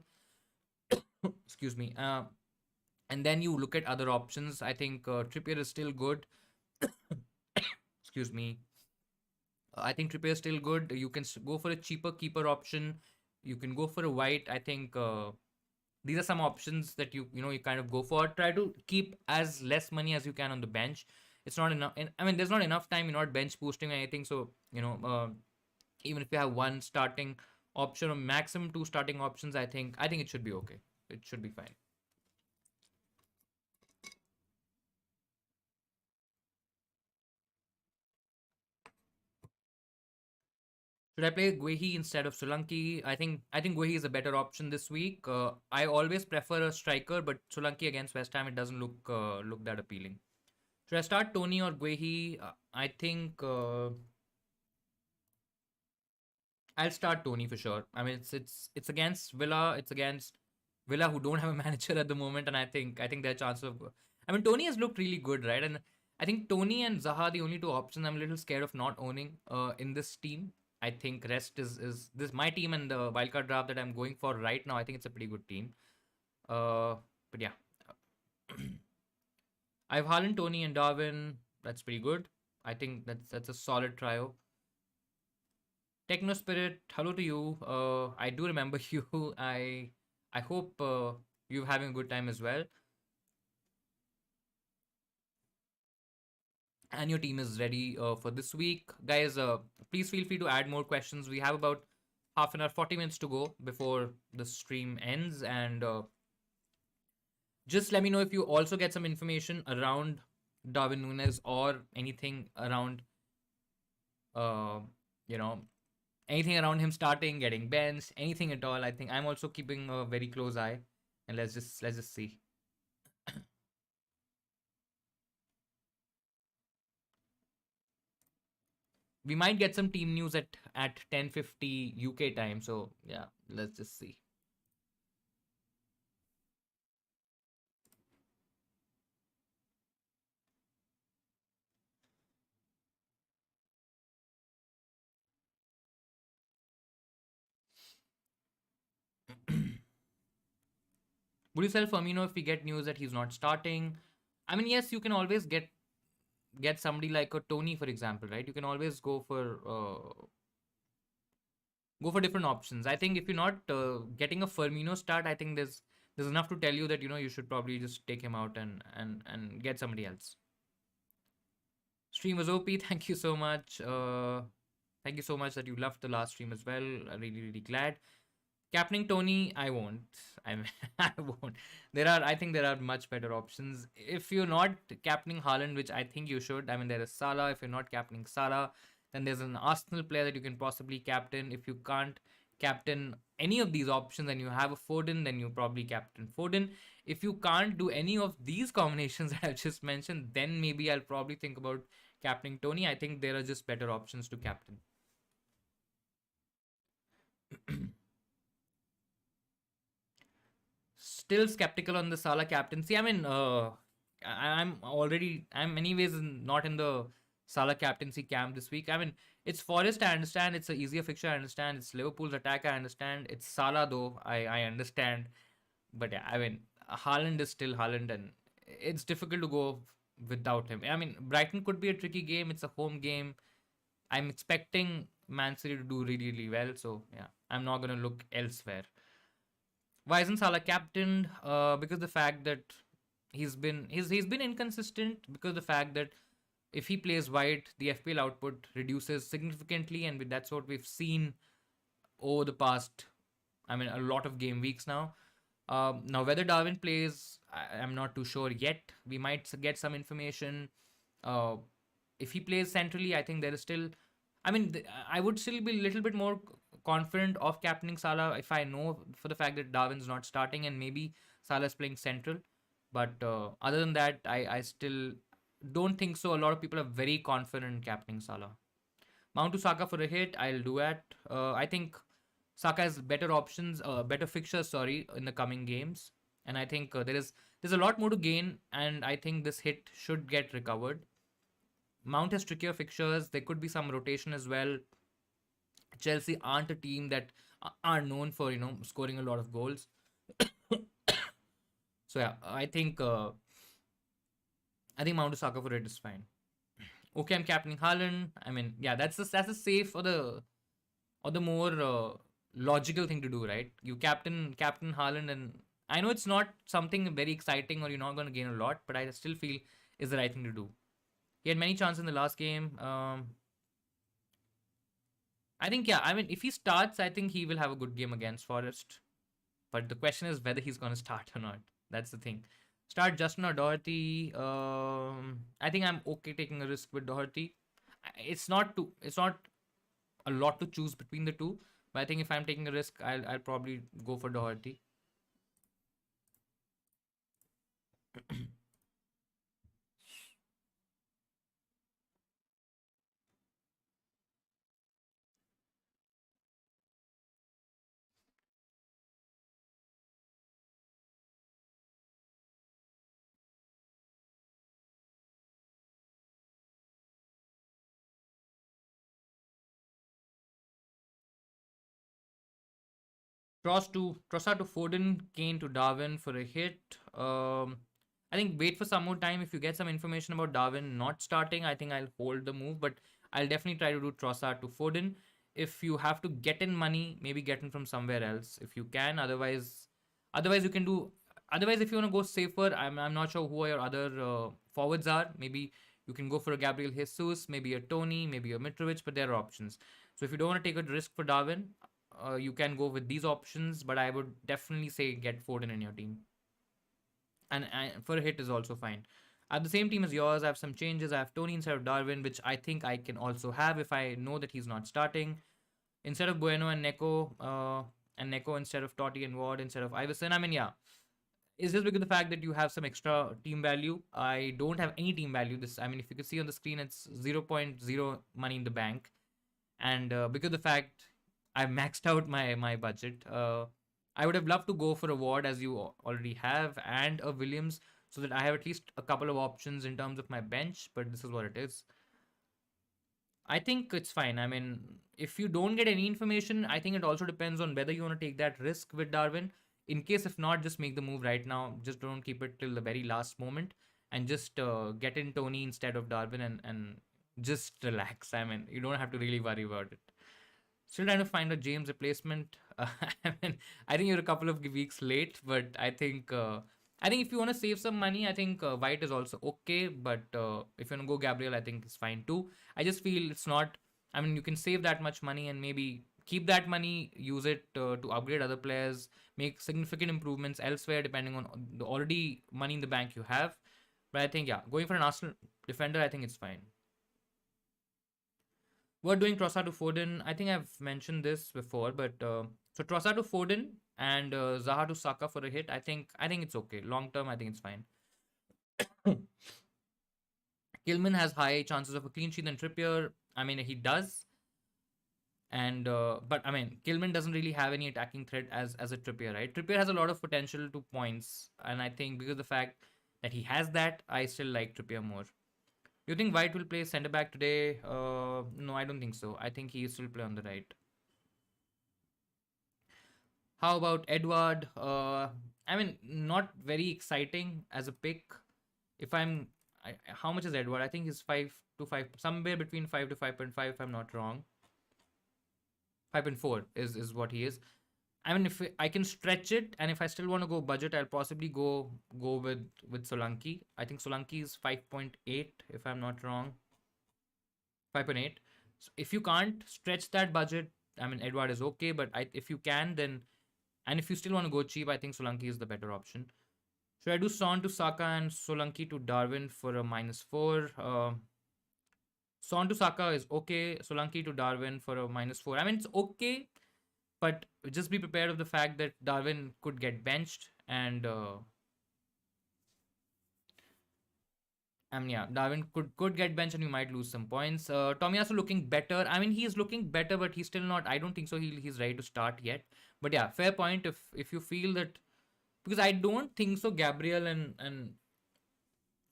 Excuse me. And then you look at other options. I think Trippier is still good. Excuse me. I think Trippier is still good. You can go for a cheaper keeper option. You can go for a White. I think these are some options that you kind of go for. Try to keep as less money as you can on the bench. It's not enough. I mean, there's not enough time. You're not bench boosting or anything. So even if you have 1 starting option or maximum 2 starting options, I think it should be okay. It should be fine. Should I play Guehi instead of Solanke? I think Guehi is a better option this week. I always prefer a striker, but Solanke against West Ham, it doesn't look that appealing. Should I start Tony or Guehi? I think I'll start Tony for sure. I mean, it's against Villa. It's against Villa who don't have a manager at the moment, and I think their chance of. I mean, Tony has looked really good, right? And I think Tony and Zaha the only 2 options I'm a little scared of not owning in this team. I think rest is this my team and the wildcard draft that I'm going for right now. I think it's a pretty good team. But yeah, I have Haaland, Tony, and Darwin. That's pretty good. I think that's a solid trio. Techno Spirit, hello to you. I do remember you. I hope you're having a good time as well. And your team is ready for this week. Guys, please feel free to add more questions. We have about half an hour, 40 minutes to go before the stream ends. And just let me know if you also get some information around Darwin Nunez or anything around, uh, you know, anything around him starting, getting benched, anything at all. I think I'm also keeping a very close eye. And let's just see. We might get some team news at 10:50 UK time. So yeah, let's just see. Would you sell Firmino if we get news that he's not starting? I mean, yes, you can always get somebody like a Tony, for example, right? You can always go for different options. I think if you're not getting a Firmino start, I think there's enough to tell you that you should probably just take him out and get somebody else. Stream was OP. Thank you so much. Thank you so much that you loved the last stream as well. I'm really glad. Captaining Tony, I won't. I mean, I won't. I think there are much better options. If you're not captaining Haaland, which I think you should, I mean, there is Salah. If you're not captaining Salah, then there's an Arsenal player that you can possibly captain. If you can't captain any of these options and you have a Foden, then you probably captain Foden. If you can't do any of these combinations that I've just mentioned, then maybe I'll probably think about captaining Tony. I think there are just better options to captain. Still skeptical on the Salah captaincy. I mean, I'm anyways not in the Salah captaincy camp this week. I mean, it's Forest, I understand. It's an easier fixture, I understand. It's Liverpool's attack, I understand. It's Salah, though, I understand. But yeah, I mean, Haaland is still Haaland, and it's difficult to go without him. I mean, Brighton could be a tricky game. It's a home game. I'm expecting Man City to do really, really well. So yeah, I'm not gonna look elsewhere. Why isn't Salah captained? Because the fact that he's been inconsistent. Because the fact that if he plays wide, the FPL output reduces significantly, and that's what we've seen over the past. I mean, a lot of game weeks now. Now, whether Darwin plays, I'm not too sure yet. We might get some information. Uh, if he plays centrally, I think there is still. I mean, I would still be a little bit more confident of captaining Salah if I know for the fact that Darwin's not starting and maybe Salah is playing central. But other than that, I still don't think so. A lot of people are very confident in captaining Salah. Mount to Saka for a hit. I'll do that. I think Saka has better options, better fixtures, sorry, in the coming games. And I think there's a lot more to gain, and I think this hit should get recovered. Mount has trickier fixtures. There could be some rotation as well. Chelsea aren't a team that are known for scoring a lot of goals. So yeah, I think Mount to Saka for it is fine. Okay, I'm captaining Haaland. I mean, yeah, that's a safe or the more logical thing to do, right? You captain Haaland, and I know it's not something very exciting or you're not going to gain a lot, but I still feel is the right thing to do. He had many chances in the last game. I think yeah. I mean, if he starts, I think he will have a good game against Forest. But the question is whether he's going to start or not. That's the thing. Start Justin or Doherty. I think I'm okay taking a risk with Doherty. It's not a lot to choose between the two. But I think if I'm taking a risk, I'll probably go for Doherty. Trossard to Foden, Kane to Darwin for a hit. I think wait for some more time. If you get some information about Darwin not starting, I think I'll hold the move. But I'll definitely try to do Trossard to Foden. If you have to get in money, maybe get in from somewhere else if you can. Otherwise you can do. Otherwise, if you want to go safer, I'm not sure who your other forwards are. Maybe you can go for a Gabriel Jesus, maybe a Tony, maybe a Mitrovic, but there are options. So if you don't want to take a risk for Darwin, you can go with these options, but I would definitely say get Foden in your team. And for a hit is also fine. I have the same team as yours. I have some changes. I have Tony instead of Darwin, which I think I can also have if I know that he's not starting. Instead of Bueno and Neko instead of Totti and Ward instead of Iverson. I mean, yeah, it's just because of the fact that you have some extra team value. I don't have any team value. I mean, if you can see on the screen, it's 0.0 money in the bank. And because of the fact I maxed out my budget. I would have loved to go for a Ward as you already have and a Williams so that I have at least a couple of options in terms of my bench, but this is what it is. I think it's fine. I mean, if you don't get any information, I think it also depends on whether you want to take that risk with Darwin. In case if not, just make the move right now. Just don't keep it till the very last moment and just get in Tony instead of Darwin and just relax. I mean, you don't have to really worry about it. Still trying to find a James replacement. I mean, I think you're a couple of weeks late, but I think if you want to save some money, I think White is also okay. But if you want to go Gabriel, I think it's fine too. I just feel it's not. I mean, you can save that much money and maybe keep that money, use it to upgrade other players, make significant improvements elsewhere, depending on the already money in the bank you have. But I think yeah, going for an Arsenal defender, I think it's fine. We're doing Trossard to Foden. I think I've mentioned this before, but so Trossard to Foden and Zaha to Saka for a hit. I think it's okay. Long term, I think it's fine. Kilman has high chances of a clean sheet than Trippier. I mean, he does, and but I mean, Kilman doesn't really have any attacking threat as a Trippier, right? Trippier has a lot of potential to points, and I think because of the fact that he has that, I still like Trippier more. Do you think White will play centre back today? No, I don't think so. I think he still play on the right. How about Edward? I mean, not very exciting as a pick. If how much is Edward? I think he's 5 to 5, somewhere between 5 to 5.5. If I'm not wrong, 5.4 is what he is. I mean, if I can stretch it, and if I still want to go budget, I'll possibly go with Solanke. I think Solanke is 5.8, if I'm not wrong. 5.8. So if you can't stretch that budget, I mean, Edward is okay, but if you can, then and if you still want to go cheap, I think Solanke is the better option. Should I do Son to Saka and Solanke to Darwin for a -4? Son to Saka is okay. Solanke to Darwin for a -4. I mean, it's okay, but just be prepared of the fact that Darwin could get benched, and I mean, yeah, Darwin could get benched, and you might lose some points. Tomiyasu looking better. I mean, he is looking better, but he's still not. I don't think so. He's ready to start yet. But yeah, fair point. If you feel that, because I don't think so. Gabriel and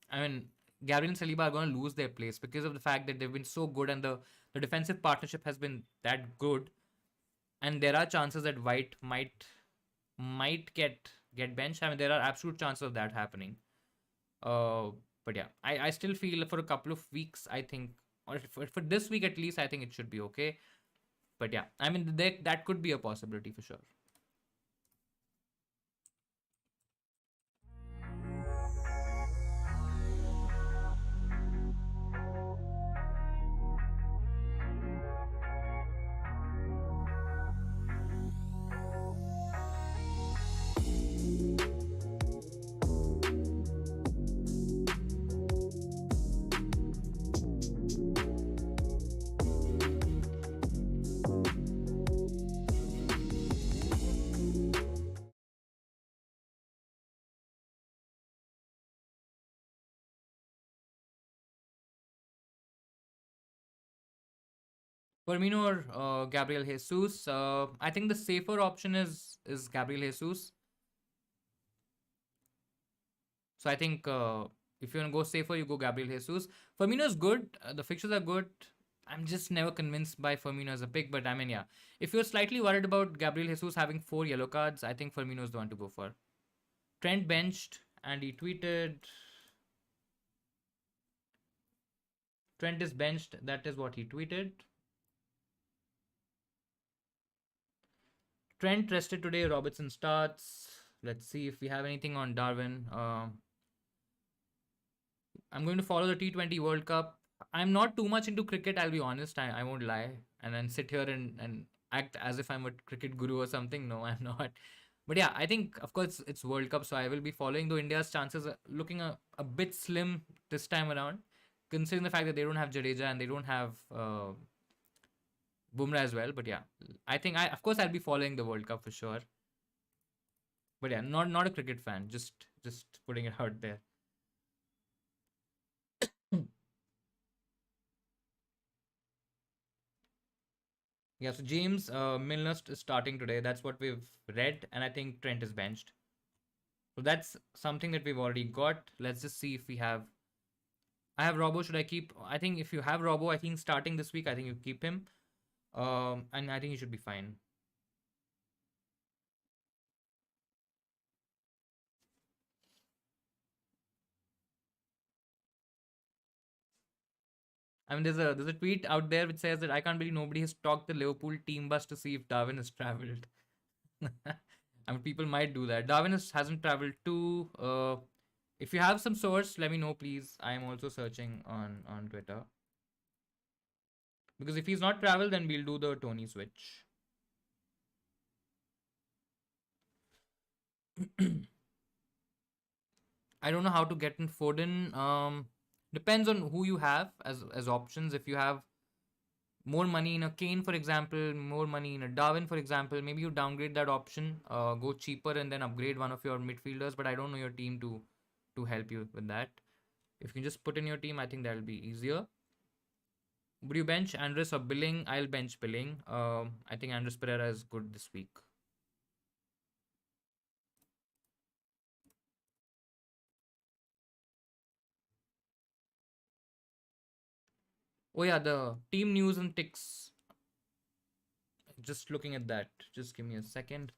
I mean, Gabriel and Saliba are going to lose their place because of the fact that they've been so good, and the defensive partnership has been that good, and there are chances that White might get benched. I mean, there are absolute chances of that happening. Uh, but yeah, I still feel for a couple of weeks, I think, or for this week at least, I think it should be okay. But yeah, I mean, that could be a possibility for sure. Firmino or Gabriel Jesus? I think the safer option is Gabriel Jesus. So I think if you want to go safer, you go Gabriel Jesus. Firmino is good. The fixtures are good. I'm just never convinced by Firmino as a pick. But I mean, yeah, if you're slightly worried about Gabriel Jesus having 4 yellow cards, I think Firmino is the one to go for. Trent benched, and he tweeted, Trent is benched. That is what he tweeted. Trent rested today. Robertson starts. Let's see if we have anything on Darwin. I'm going to follow the T20 World Cup. I'm not too much into cricket, I'll be honest. I won't lie. And then sit here and act as if I'm a cricket guru or something. No, I'm not. But yeah, I think, of course, it's World Cup, so I will be following. Though India's chances are looking a bit slim this time around, considering the fact that they don't have Jadeja and they don't have Bumrah as well. But yeah, I think of course, I'll be following the World Cup for sure. But yeah, not a cricket fan. Just putting it out there. Yeah, so James Milner is starting today. That's what we've read, and I think Trent is benched. So that's something that we've already got. Let's just see if we have. I have Robo. Should I keep? I think if you have Robo, I think starting this week, I think you keep him. And I think he should be fine. I mean, there's a tweet out there which says that I can't believe nobody has talked the Liverpool team bus to see if Darwin has travelled. I mean, people might do that. Darwin hasn't travelled too. If you have some source, let me know, please. I am also searching on Twitter. Because if he's not travelled, then we'll do the Tony switch. I don't know how to get in Foden. Depends on who you have as options. If you have more money in a Kane, for example, more money in a Darwin, for example. Maybe you downgrade that option, go cheaper, and then upgrade one of your midfielders. But I don't know your team to help you with that. If you can just put in your team, I think that'll be easier. Would you bench Andres or Billing? I'll bench Billing. I think Andres Pereira is good this week. Oh yeah, the team news and ticks. Just looking at that. Just give me a second.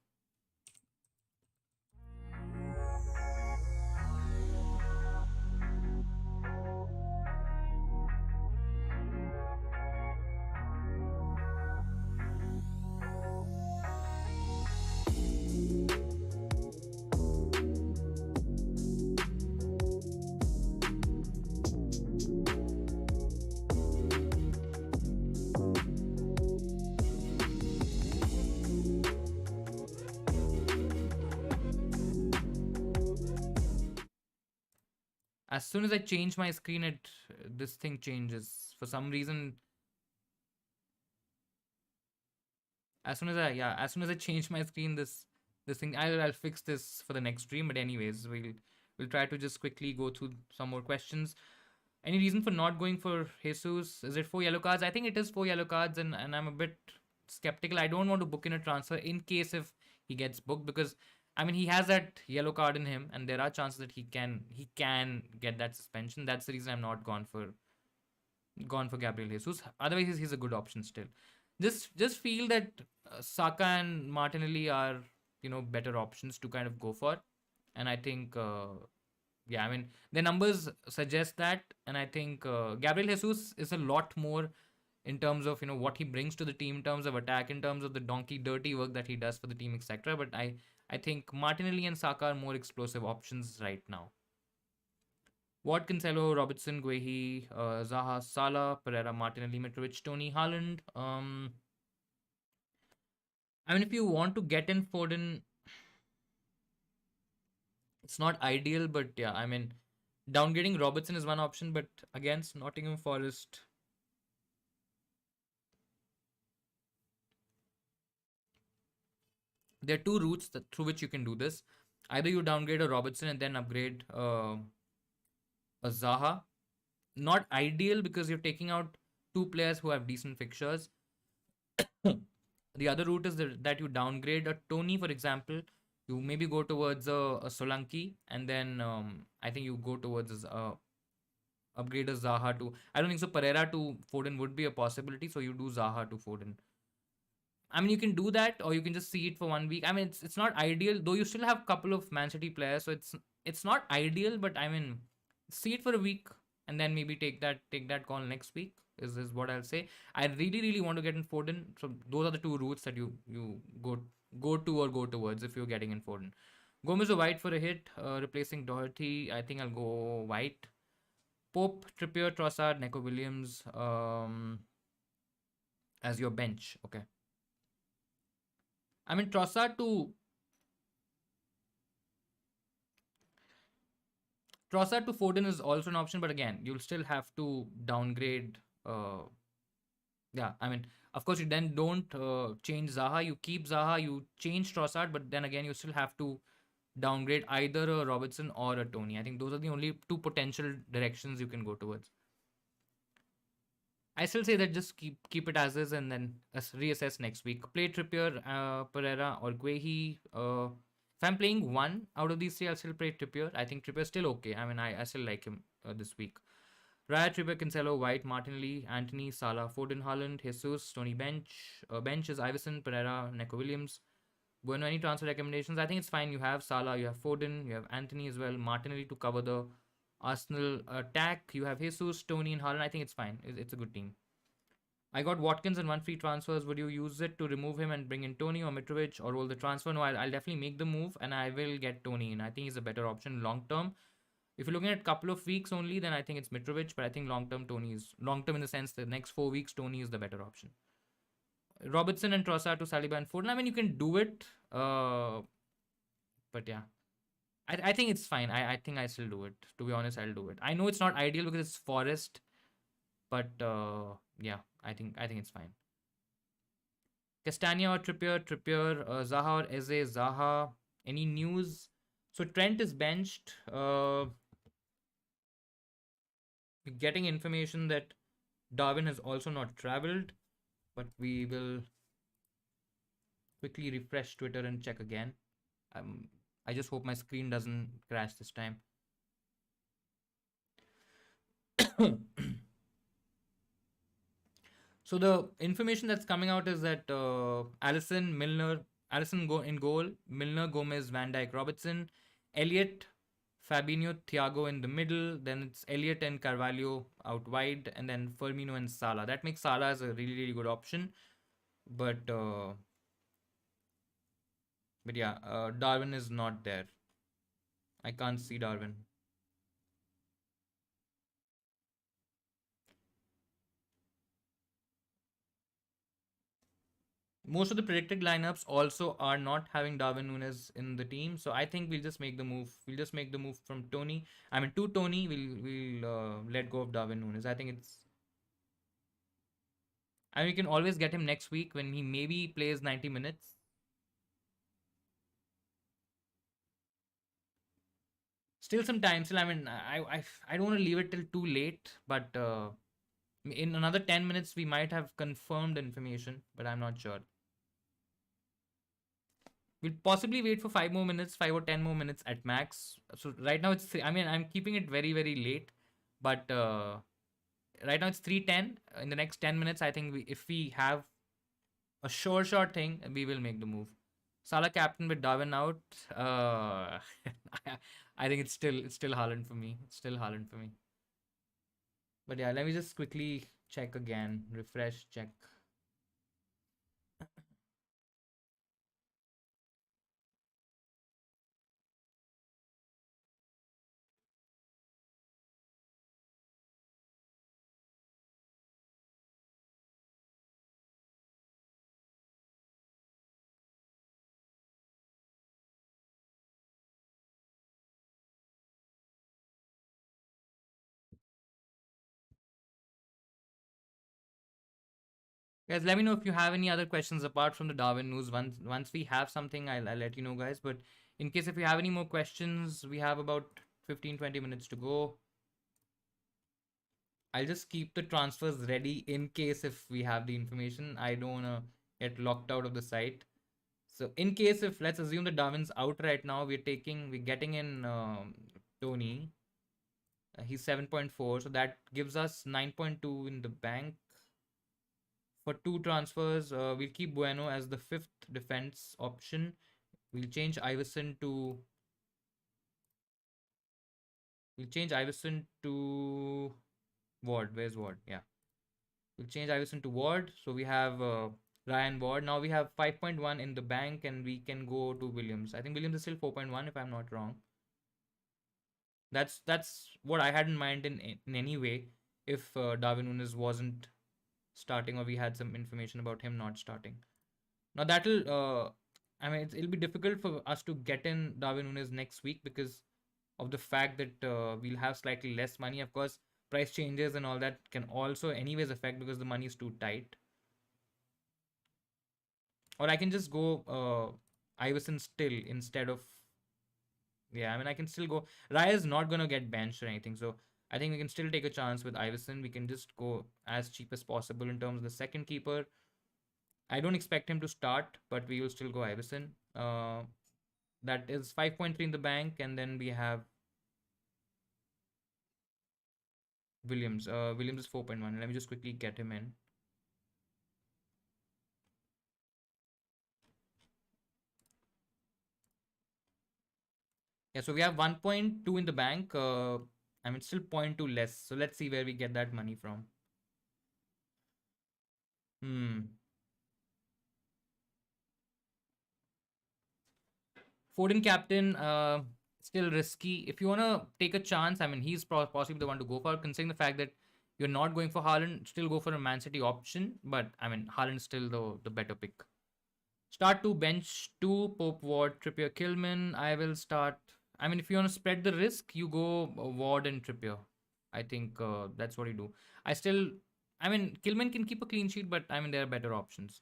As soon as I change my screen, it this thing changes for some reason. As soon as I change my screen, this thing I'll fix this for the next stream. But anyways, we'll try to just quickly go through some more questions. Any reason for not going for Jesus? Is it 4 yellow cards? I think it is 4 yellow cards, and I'm a bit skeptical. I don't want to book in a transfer in case if he gets booked, because I mean he has that yellow card in him, and there are chances that he can get that suspension. That's the reason I'm not gone for Gabriel Jesus. Otherwise, he's a good option still. Just feel that Saka and Martinelli are better options to kind of go for, and I think yeah, I mean the numbers suggest that, and I think Gabriel Jesus is a lot more in terms of what he brings to the team in terms of attack, in terms of the donkey dirty work that he does for the team, etc. But I think Martinelli and Saka are more explosive options right now. Watt, Cancelo, Robertson, Guehi, Zaha, Salah, Pereira, Martinelli, Mitrovic, Tony, Haaland. I mean, if you want to get in Foden, it's not ideal, but yeah, I mean, downgrading Robertson is one option, but against Nottingham Forest, there are two routes through which you can do this. Either you downgrade a Robertson and then upgrade a Zaha. Not ideal because you're taking out two players who have decent fixtures. The other route is that you downgrade a Tony, for example. You maybe go towards a Solanke, and then I think you go towards upgrade a Zaha to. I don't think so. Pereira to Foden would be a possibility, so you do Zaha to Foden. I mean, you can do that, or you can just see it for 1 week. I mean, it's not ideal, though. You still have a couple of Man City players, so it's not ideal. But I mean, see it for a week, and then maybe take that call next week. Is what I'll say. I really want to get in Foden. So those are the two routes that you go to or go towards if you're getting in Foden. Gomez or White for a hit, replacing Doherty. I think I'll go White. Pope, Trippier, Trossard, Neco Williams as your bench. Okay. I mean, Trossard to Foden is also an option, but again, you'll still have to downgrade. Yeah, I mean, of course, you then don't change Zaha. You keep Zaha, you change Trossard, but then again, you still have to downgrade either a Robertson or a Tony. I think those are the only two potential directions you can go towards. I still say that just keep it as is and then reassess next week. Play Trippier, Pereira, or Guehi. If I'm playing one out of these three, I'll still play Trippier. I think Trippier's still okay. I mean, I still like him this week. Raya, Trippier, Cancelo, White, Martinelli, Anthony, Salah, Foden, Haaland, Jesus, Tony bench. Bench is Iverson, Pereira, Neco Williams. Bueno, any transfer recommendations? I think it's fine. You have Salah, you have Foden, you have Anthony as well, Martinelli to cover the Arsenal attack. You have Jesus, Tony, and Haaland. I think it's fine. It's a good team. I got Watkins and one free transfers. Would you use it to remove him and bring in Tony or Mitrovic or roll the transfer? No, I'll definitely make the move and I will get Tony in. I think he's a better option long term. If you're looking at a couple of weeks only, then I think it's Mitrovic. But I think long term, Tony is long term in the sense the next 4 weeks, Tony is the better option. Robertson and Trossard to Saliba and Foden. I mean, you can do it. But yeah, I think it's fine. I think I still do it. To be honest, I'll do it. I know it's not ideal because it's Forest, But yeah, I think it's fine. Castagna or Trippier, Trippier, Zaha or Eze, Zaha. Any news? So Trent is benched. We're getting information that Darwin has also not traveled, but we will quickly refresh Twitter and check again. Um, I just hope my screen doesn't crash this time. So the information that's coming out is that Allison, Milner, Allison go in goal, Milner, Gomez, Van Dijk, Robertson, Elliot, Fabinho, Thiago in the middle. Then it's Elliot and Carvalho out wide, and then Firmino and Salah. That makes Salah as a really really good option, but yeah, Darwin is not there. I can't see Darwin. Most of the predicted lineups also are not having Darwin Nunez in the team, so I think we'll just make the move. We'll just make the move from Tony. I mean, to Tony, we'll let go of Darwin Nunez. I think it's. And we can always get him next week when he maybe plays 90 minutes. Still some time. Still, I mean, I don't want to leave it till too late, but in another 10 minutes we might have confirmed information, but I'm not sure. We'll possibly wait for 5 more minutes, 5 or 10 more minutes at max. So right now it's, I mean, I'm keeping it very, very late, but right now it's 3:10. In the next 10 minutes, I think if we have a short thing, we will make the move. Salah captain with Darwin out. I think it's still Haaland for me. It's still Haaland for me. But yeah, let me just quickly check again. Refresh, check. Guys, let me know if you have any other questions apart from the Darwin news. Once we have something, I'll let you know, guys. But in case if you have any more questions, we have about 15-20 minutes to go. I'll just keep the transfers ready in case if we have the information. I don't wanna get locked out of the site. So in case if let's assume that Darwin's out right now, we're getting in Tony. He's 7.4, so that gives us 9.2 in the bank. For two transfers, we'll keep Bueno as the fifth defense option. We'll change Iverson to. We'll change Iverson to Ward. Where's Ward? Yeah. We'll change Iverson to Ward. So we have Ryan Ward. Now we have 5.1 in the bank, and we can go to Williams. I think Williams is still 4.1 if I'm not wrong. That's what I had in mind in any way. If Darwin Nunes wasn't starting, or we had some information about him not starting. Now that'll, I mean, it'll be difficult for us to get in Darwin Nunes next week because of the fact that we'll have slightly less money. Of course, price changes and all that can also, anyways, affect because the money is too tight. Or I can just go Iverson still instead of. Yeah, I mean, I can still go. Raya is not going to get benched or anything. So I think we can still take a chance with Iverson. We can just go as cheap as possible in terms of the second keeper. I don't expect him to start, but we will still go Iverson. That is 5.3 in the bank, and then we have Williams. Williams is 4.1. Let me just quickly get him in. Yeah, so we have 1.2 in the bank. I mean, still 0.2 less. So let's see where we get that money from. Foden captain, still risky. If you want to take a chance, I mean, he's possibly the one to go for, considering the fact that you're not going for Haaland, still go for a Man City option. But, I mean, Haaland's still the better pick. Start 2, bench 2, Pope, Ward, Trippier, Kilman. I will start. I mean, if you want to spread the risk, you go Ward and Trippier. I think that's what you do. I mean, Kilman can keep a clean sheet, but I mean, there are better options.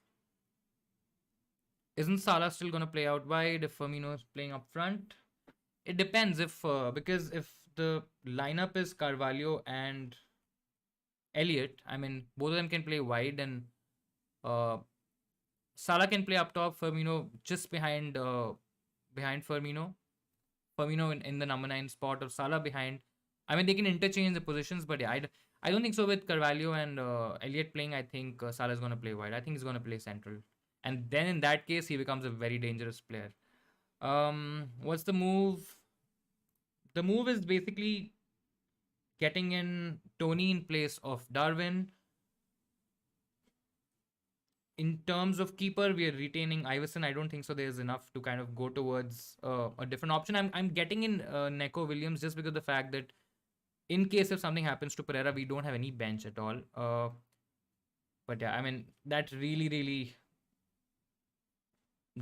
Isn't Salah still going to play out wide if Firmino is playing up front? It depends if because if the lineup is Carvalho and Elliot, I mean, both of them can play wide, and uh, Salah can play up top. Firmino just behind Firmino. Firmino in the number 9 spot, or Salah behind. I mean, they can interchange the positions, but yeah, I don't think so with Carvalho and Elliot playing. I think Salah is going to play wide. I think he's going to play central. And then in that case, he becomes a very dangerous player. What's the move? The move is basically getting in Tony in place of Darwin. In terms of keeper, we are retaining Iverson. I don't think so. There's enough to kind of go towards a different option. I'm getting in Neco Williams just because of the fact that in case if something happens to Pereira, we don't have any bench at all. But yeah, I mean that really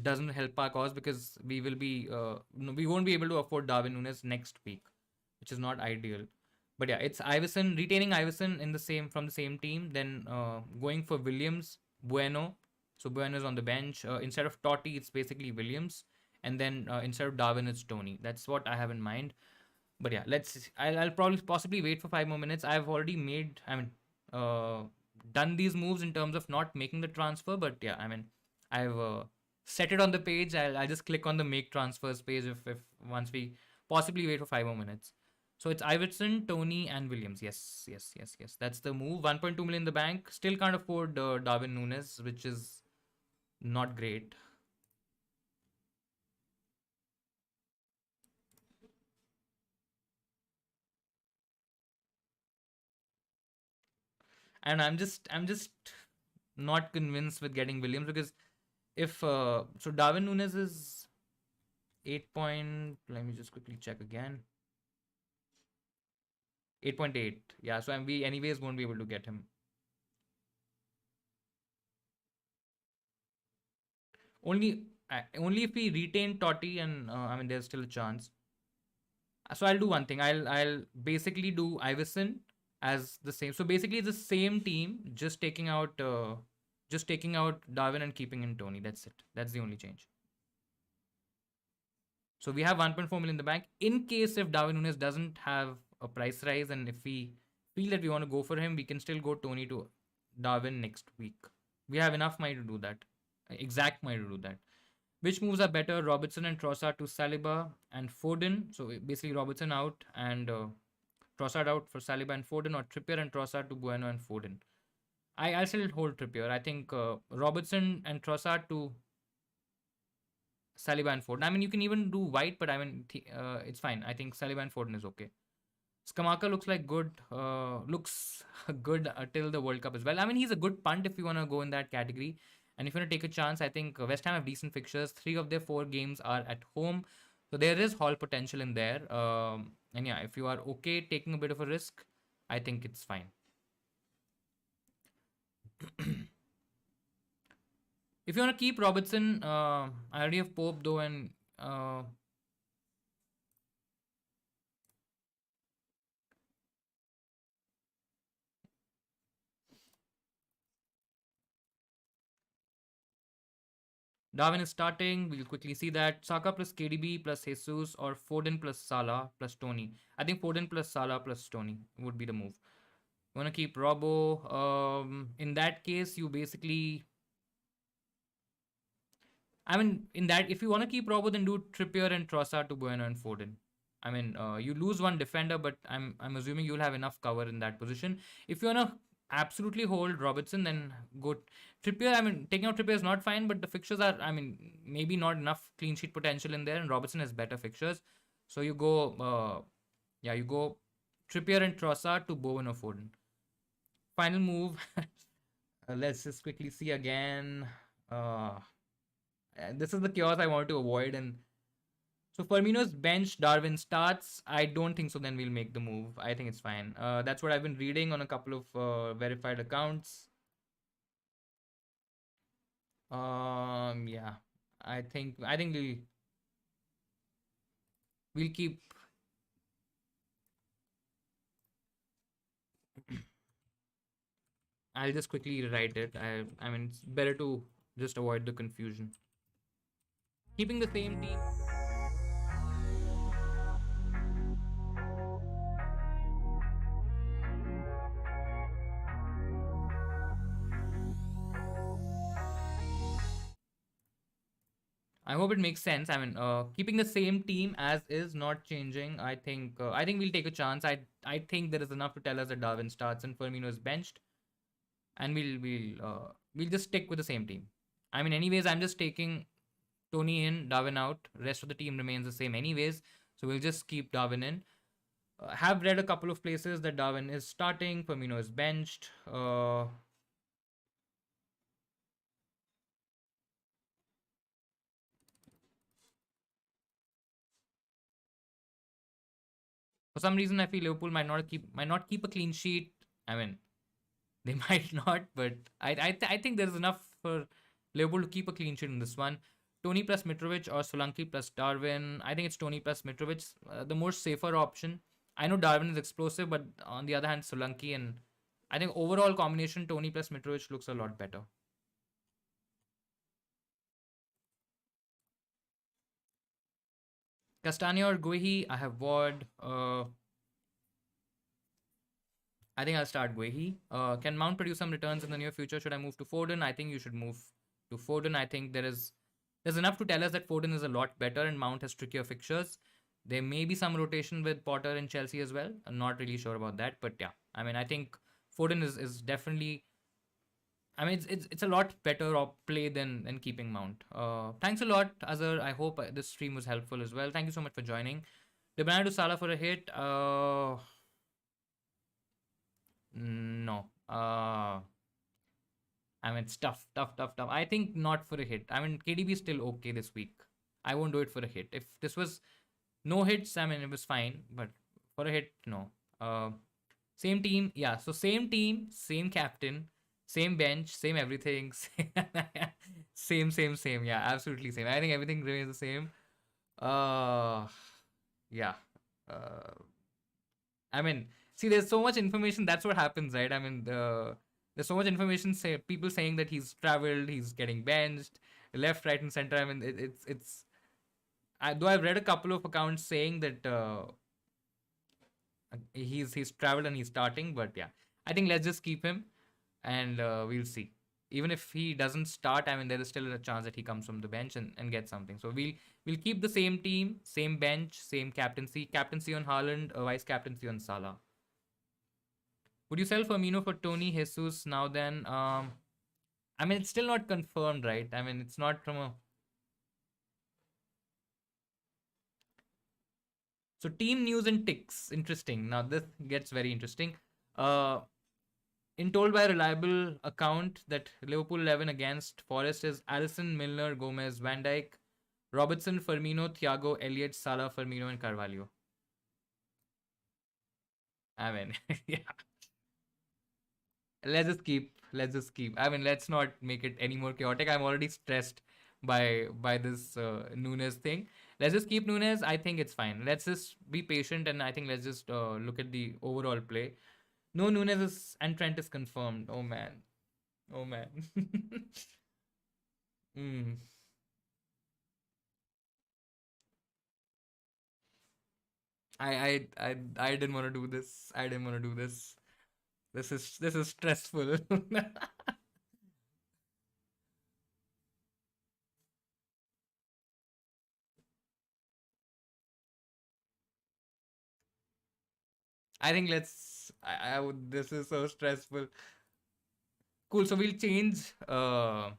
doesn't help our cause because we won't be able to afford Darwin Nunez next week, which is not ideal. But yeah, it's Iverson, retaining Iverson in the same from the same team, then going for Williams, Bueno. So Bueno is on the bench. Instead of Totti, it's basically Williams, and then instead of Darwin, it's Tony. That's what I have in mind. But yeah, I'll probably possibly wait for 5 more minutes. I've already uh, done these moves in terms of not making the transfer. But yeah, I mean, I've set it on the page. I'll just click on the make transfers page if once we possibly wait for 5 more minutes. So it's Iverson, Tony, and Williams. Yes. That's the move. 1.2 million in the bank. Still can't afford Darwin Nunez, which is not great. And I'm just not convinced with getting Williams because if so Darwin Nunez is 8 point, let me just quickly check again. 8.8. Yeah, so we anyways won't be able to get him. Only if we retain Totti and I mean there's still a chance. So I'll do one thing. I'll basically do Iverson as the same. So basically it's the same team, just taking out Darwin and keeping in Tony. That's it. That's the only change. So we have 1.4 million in the bank. In case if Darwin Nunes doesn't have a price rise and if we feel that we want to go for him, we can still go Tony to Darwin next week. We have enough money to do that. Exact money to do that. Which moves are better? Robertson and Trossard to Saliba and Foden. So basically Robertson out and Trossard out for Saliba and Foden, or Trippier and Trossard to Bueno and Foden. I still hold Trippier. I think Robertson and Trossard to Saliba and Foden. I mean, you can even do white, but I mean, it's fine. I think Saliba and Foden is okay. Skamaka looks like good. Looks good till the World Cup as well. I mean, he's a good punt if you want to go in that category. And if you want to take a chance, I think West Ham have decent fixtures. 3 of their 4 games are at home. So there is Hall potential in there. And yeah, if you are okay taking a bit of a risk, I think it's fine. If you want to keep Robertson, I already have Pope though, and Darwin is starting. We'll quickly see that. Saka plus KDB plus Jesus, or Foden plus Salah plus Tony. I think Foden plus Salah plus Tony would be the move. You want to keep Robbo. In that case, you basically. I mean, in that, if you want to keep Robbo, then do Trippier and Trossard to Bueno and Foden. I mean, you lose one defender, but I'm assuming you'll have enough cover in that position. If you wanna absolutely hold Robertson, then go Trippier. I mean, taking out Trippier is not fine, but the fixtures are, I mean, maybe not enough clean sheet potential in there, and Robertson has better fixtures. So you go, you go Trippier and Trossard to Bowen or Foden. Final move. Let's just quickly see again. This is the chaos I want to avoid, and so Firmino's bench, Darwin starts. I don't think so. Then we'll make the move. I think it's fine. That's what I've been reading on a couple of verified accounts. Yeah. I think we'll keep. I'll just quickly write it. I mean, it's better to just avoid the confusion. Keeping the same team. I hope it makes sense. I mean, keeping the same team as is, not changing. I think we'll take a chance. I think there is enough to tell us that Darwin starts and Firmino is benched, and we'll just stick with the same team. I mean, anyways, I'm just taking Tony in, Darwin out. Rest of the team remains the same, anyways. So we'll just keep Darwin in. Have read a couple of places that Darwin is starting, Firmino is benched. For some reason, I feel Liverpool might not keep a clean sheet. I mean, they might not, but I think there's enough for Liverpool to keep a clean sheet in this one. Tony plus Mitrovic or Solanke plus Darwin. I think it's Tony plus Mitrovic, the more safer option. I know Darwin is explosive, but on the other hand, Solanke, and I think overall combination Tony plus Mitrovic looks a lot better. Castagna or Guehi, I have Ward. I think I'll start Guehi. Can Mount produce some returns in the near future? Should I move to Foden? I think you should move to Foden. I think there's enough to tell us that Foden is a lot better and Mount has trickier fixtures. There may be some rotation with Potter and Chelsea as well. I'm not really sure about that, but yeah, I mean, I think Foden is definitely. I mean, it's a lot better play than keeping Mount. Thanks a lot, Azhar. I hope this stream was helpful as well. Thank you so much for joining. De Bruyne to Salah for a hit. No. I mean, it's tough, tough, tough, tough. I think not for a hit. I mean, KDB is still okay this week. I won't do it for a hit. If this was no hits, I mean, it was fine. But for a hit, no. Same team, yeah. So same team, same captain, same bench, same everything. Same. Yeah, absolutely same. I think everything remains the same. Uh, yeah. Uh, I mean, see, there's so much information. That's what happens, right? I mean, there's so much information. People saying that he's traveled, he's getting benched, left, right, and center. I mean, it's. Though I've read a couple of accounts saying that he's traveled and he's starting, but yeah, I think let's just keep him and we'll see. Even if he doesn't start, I mean, there is still a chance that he comes from the bench and gets something. So we'll keep the same team, same bench, same captaincy on Haaland, vice captaincy on Salah. Would you sell Firmino for Tony Jesus now then? I mean, it's still not confirmed, right? I mean, it's not from a. So team news and ticks. Interesting. Now this gets very interesting. Uh, in told by a reliable account that Liverpool 11 against Forest is Allison, Milner, Gomez, Van Dijk, Robertson, Firmino, Thiago, Elliott, Salah, Firmino, and Carvalho. I mean, yeah. Let's just keep. I mean, let's not make it any more chaotic. I'm already stressed by this Nunez thing. Let's just keep Nunez. I think it's fine. Let's just be patient, and I think let's just look at the overall play. No, Nunez is and Trent is confirmed. Oh man. Oh man. mm. I didn't want to do this. I didn't want to do this. This is stressful. I think let's. I would. This is so stressful. Cool. So we'll change. I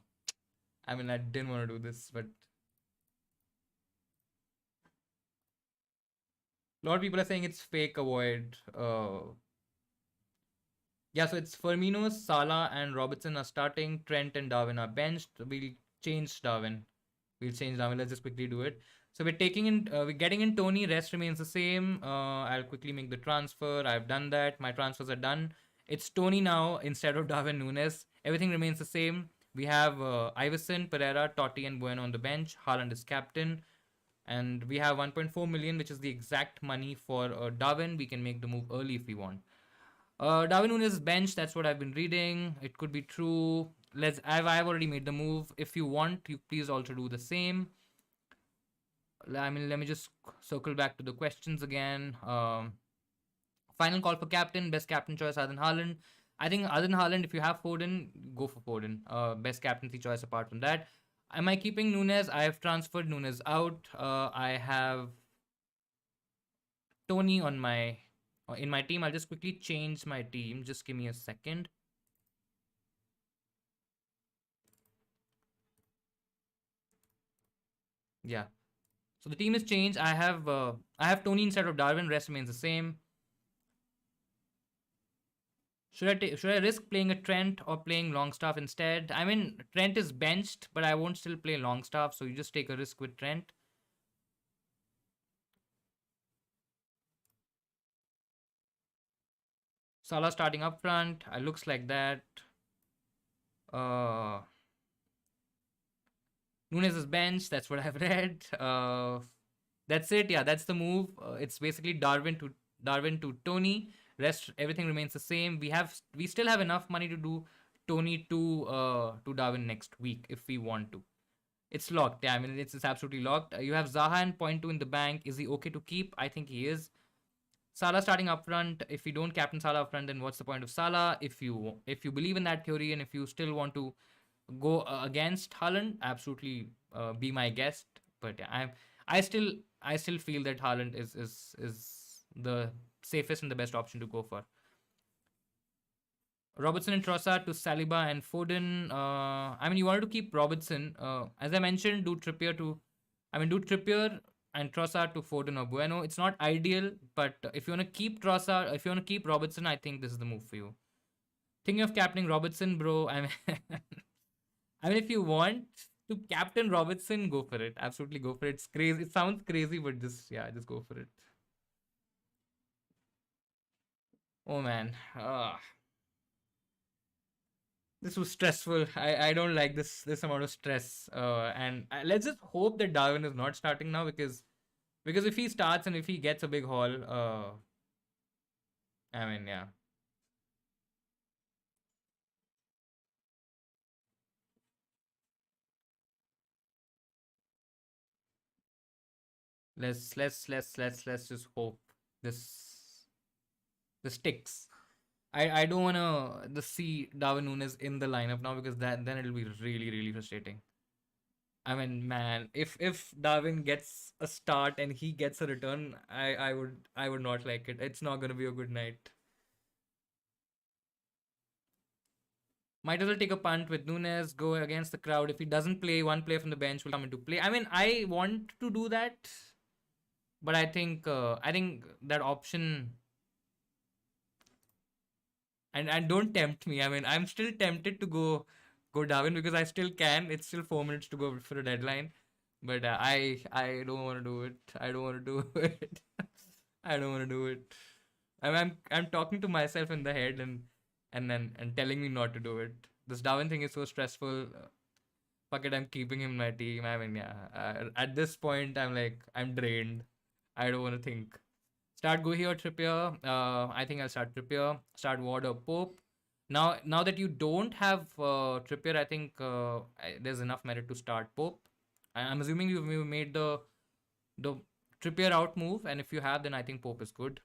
mean, I didn't want to do this, but a lot of people are saying it's fake. Avoid. Yeah. So it's Firmino, Salah, and Robertson are starting. Trent and Darwin are benched. We'll change Darwin. We'll change Darwin. Let's just quickly do it. So we're getting in Tony. Rest remains the same. I'll quickly make the transfer. I've done that. My transfers are done. It's Tony now instead of Darwin Nunez. Everything remains the same. We have Iverson, Pereira, Totti, and Bueno on the bench. Haaland is captain. And we have 1.4 million, which is the exact money for Darwin. We can make the move early if we want. Darwin Nunez is benched. That's what I've been reading. It could be true. I've already made the move. If you want, you please also do the same. I mean, let me just circle back to the questions again. Final call for captain. Best captain choice other than Haaland. I think other than Haaland, if you have Foden, go for Foden. Best captaincy choice apart from that. Am I keeping Nunez? I have transferred Nunez out. I have Tony on my in my team. I'll just quickly change my team. Just give me a second. Yeah. So the team is changed. I have Tony instead of Darwin. Rest remains the same. Should I risk playing a Trent or playing Longstaff instead? I mean, Trent is benched, but I won't still play Longstaff, so you just take a risk with Trent. Salah starting up front. It looks like that. Uh, Nunez is benched. That's what I've read. That's it. Yeah, that's the move. It's basically Darwin to Tony. Rest everything remains the same. We still have enough money to do Tony to Darwin next week if we want to. It's locked. Yeah, I mean it's absolutely locked. You have Zaha and point two in the bank. Is he okay to keep? I think he is. Salah starting up front. If you don't captain Salah up front, then what's the point of Salah? If you believe in that theory and if you still want to go against Haaland, absolutely be my guest. But yeah, I still feel that Haaland is the safest and the best option to go for. Robertson and Trossard to Saliba and Foden. I mean, you wanted to keep Robertson. As I mentioned, do Trippier and Trossard to Foden or Bueno. It's not ideal, but if you want to keep Trossard, if you want to keep Robertson, I think this is the move for you. Thinking of captaining Robertson, bro. I mean, I mean, if you want to captain Robertson, go for it. Absolutely go for it. It's crazy. It sounds crazy, but just go for it. Oh man. This was stressful. I don't like this amount of stress. And let's just hope that Darwin is not starting now because if he starts and if he gets a big haul, I mean yeah. Let's just hope this this sticks. I don't wanna the see Darwin Nunez in the lineup now because that then it'll be really frustrating. I mean, man, if Darwin gets a start and he gets a return, I would not like it. It's not gonna be a good night. Might as well take a punt with Nunez, go against the crowd. If he doesn't play, one player from the bench will come into play. I mean, I want to do that, but I think that option and don't tempt me. I mean, I'm still tempted to go Darwin because I still can. It's still 4 minutes to go for a deadline, but I don't want to do it. I don't want to do it. I don't want to do it. I'm talking to myself in the head and telling me not to do it. This Darwin thing is so stressful. Fuck it, I'm keeping him in my team. I mean, yeah. At this point, I'm like I'm drained. I don't want to think. Start Guhi or Trippier. I think I'll start Trippier. Start Ward or Pope. Now that you don't have Trippier, I think there's enough merit to start Pope. I'm assuming you've made the Trippier out move, and if you have, then I think Pope is good.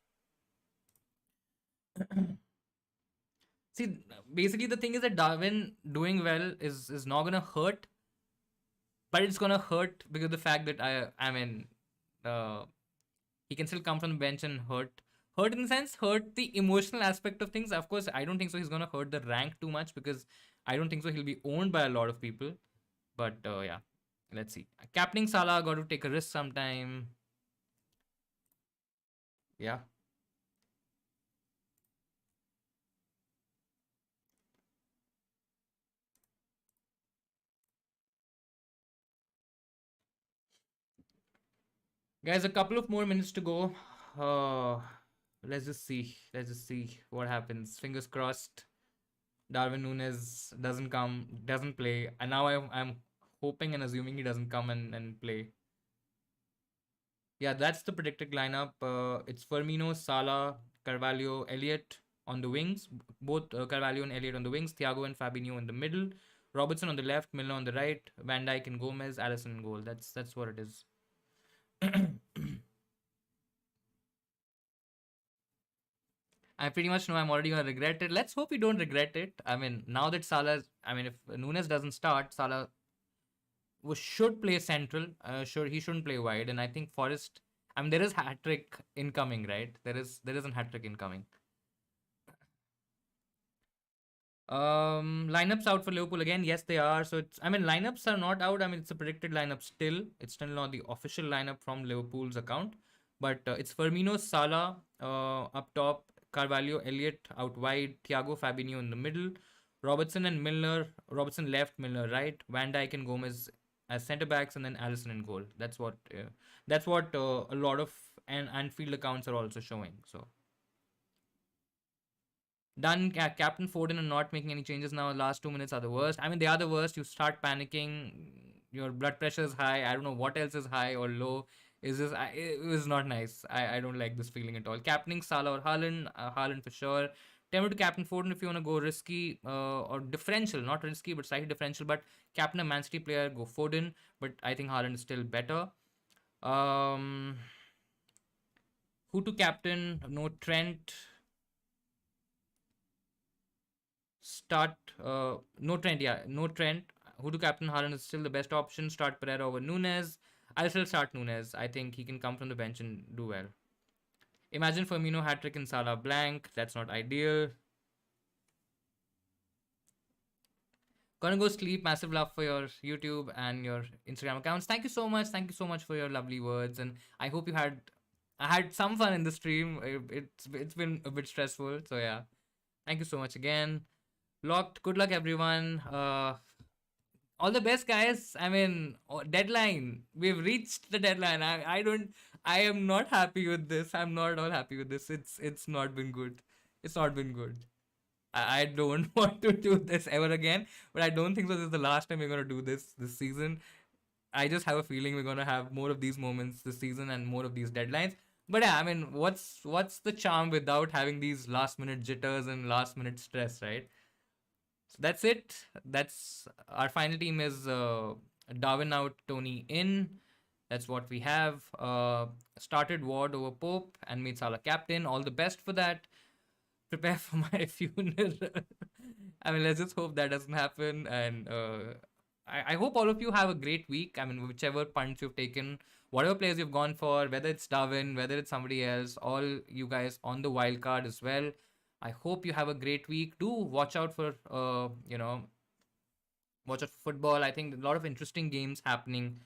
See, basically the thing is that Darwin doing well is not gonna hurt, but it's gonna hurt because of the fact that I mean, uh, he can still come from the bench and hurt in the sense hurt the emotional aspect of things. Of course, I don't think so. He's gonna hurt the rank too much because I don't think so. He'll be owned by a lot of people. But yeah, let's see. Captaining Salah got to take a risk sometime. Yeah. Guys, a couple of more minutes to go. Uh, let's just see. Let's just see what happens. Fingers crossed. Darwin Nunez doesn't play, and now I'm hoping and assuming he doesn't come and play. Yeah, that's the predicted lineup. It's Firmino, Salah, Carvalho, Elliott on the wings, both Carvalho and Elliott on the wings, Thiago and Fabinho in the middle, Robertson on the left, Milner on the right, Van Dijk and Gomez, Allison in goal. That's what it is. I pretty much know I'm already gonna regret it. Let's hope we don't regret it. I mean, now that I mean, if Nunes doesn't start, Salah should play central. Sure, he shouldn't play wide. And I think Forest. I mean, there is hat trick incoming, right? There is a hat trick incoming. Lineups out for Liverpool again. Yes, they are. So it's. I mean, lineups are not out. I mean, it's a predicted lineup still. It's still not the official lineup from Liverpool's account, but it's Firmino, Salah up top, Carvalho, Elliott out wide, Thiago, Fabinho in the middle, Robertson and Milner. Robertson left, Milner right, Van Dijk and Gomez as centre backs, and then Allison in goal. That's what a lot of Anfield accounts are also showing. So done. Captain Foden and not making any changes now. Last 2 minutes are the worst. I mean, they are the worst. You start panicking. Your blood pressure is high. I don't know what else is high or low. Is this? It was not nice. I don't like this feeling at all. Captaining Salah or Haaland. Haaland for sure. Tempted to captain Foden if you want to go risky or differential. Not risky, but slightly differential. But captain a Man City player, go Foden. But I think Haaland is still better. Um, who to captain? No Trent. Start no Trent, yeah, no Trent. Who to captain Haaland is still the best option. Start Pereira over Nunez. I'll still start Nunez. I think he can come from the bench and do well. Imagine Firmino hat trick and Salah blank. That's not ideal. Gonna go sleep. Massive love for your YouTube and your Instagram accounts. Thank you so much. Thank you so much for your lovely words, and I hope I had some fun in the stream. It's been a bit stressful, so yeah. Thank you so much again. Locked. Good luck, everyone. All the best, guys. I mean, deadline. We've reached the deadline. I don't. I am not happy with this. I'm not at all happy with this. It's not been good. It's not been good. I don't want to do this ever again. But I don't think so. This is the last time we're gonna do this season. I just have a feeling we're gonna have more of these moments this season and more of these deadlines. But yeah, I mean, what's the charm without having these last minute jitters and last minute stress, right? So that's it. That's our final team is Darwin out, Tony in. That's what we have. Started Ward over Pope and made Salah captain. All the best for that. Prepare for my funeral. I mean, let's just hope that doesn't happen. And I hope all of you have a great week. I mean, whichever punts you've taken, whatever players you've gone for, whether it's Darwin, whether it's somebody else, all you guys on the wild card as well. I hope you have a great week. Do watch out for watch out for football. I think a lot of interesting games happening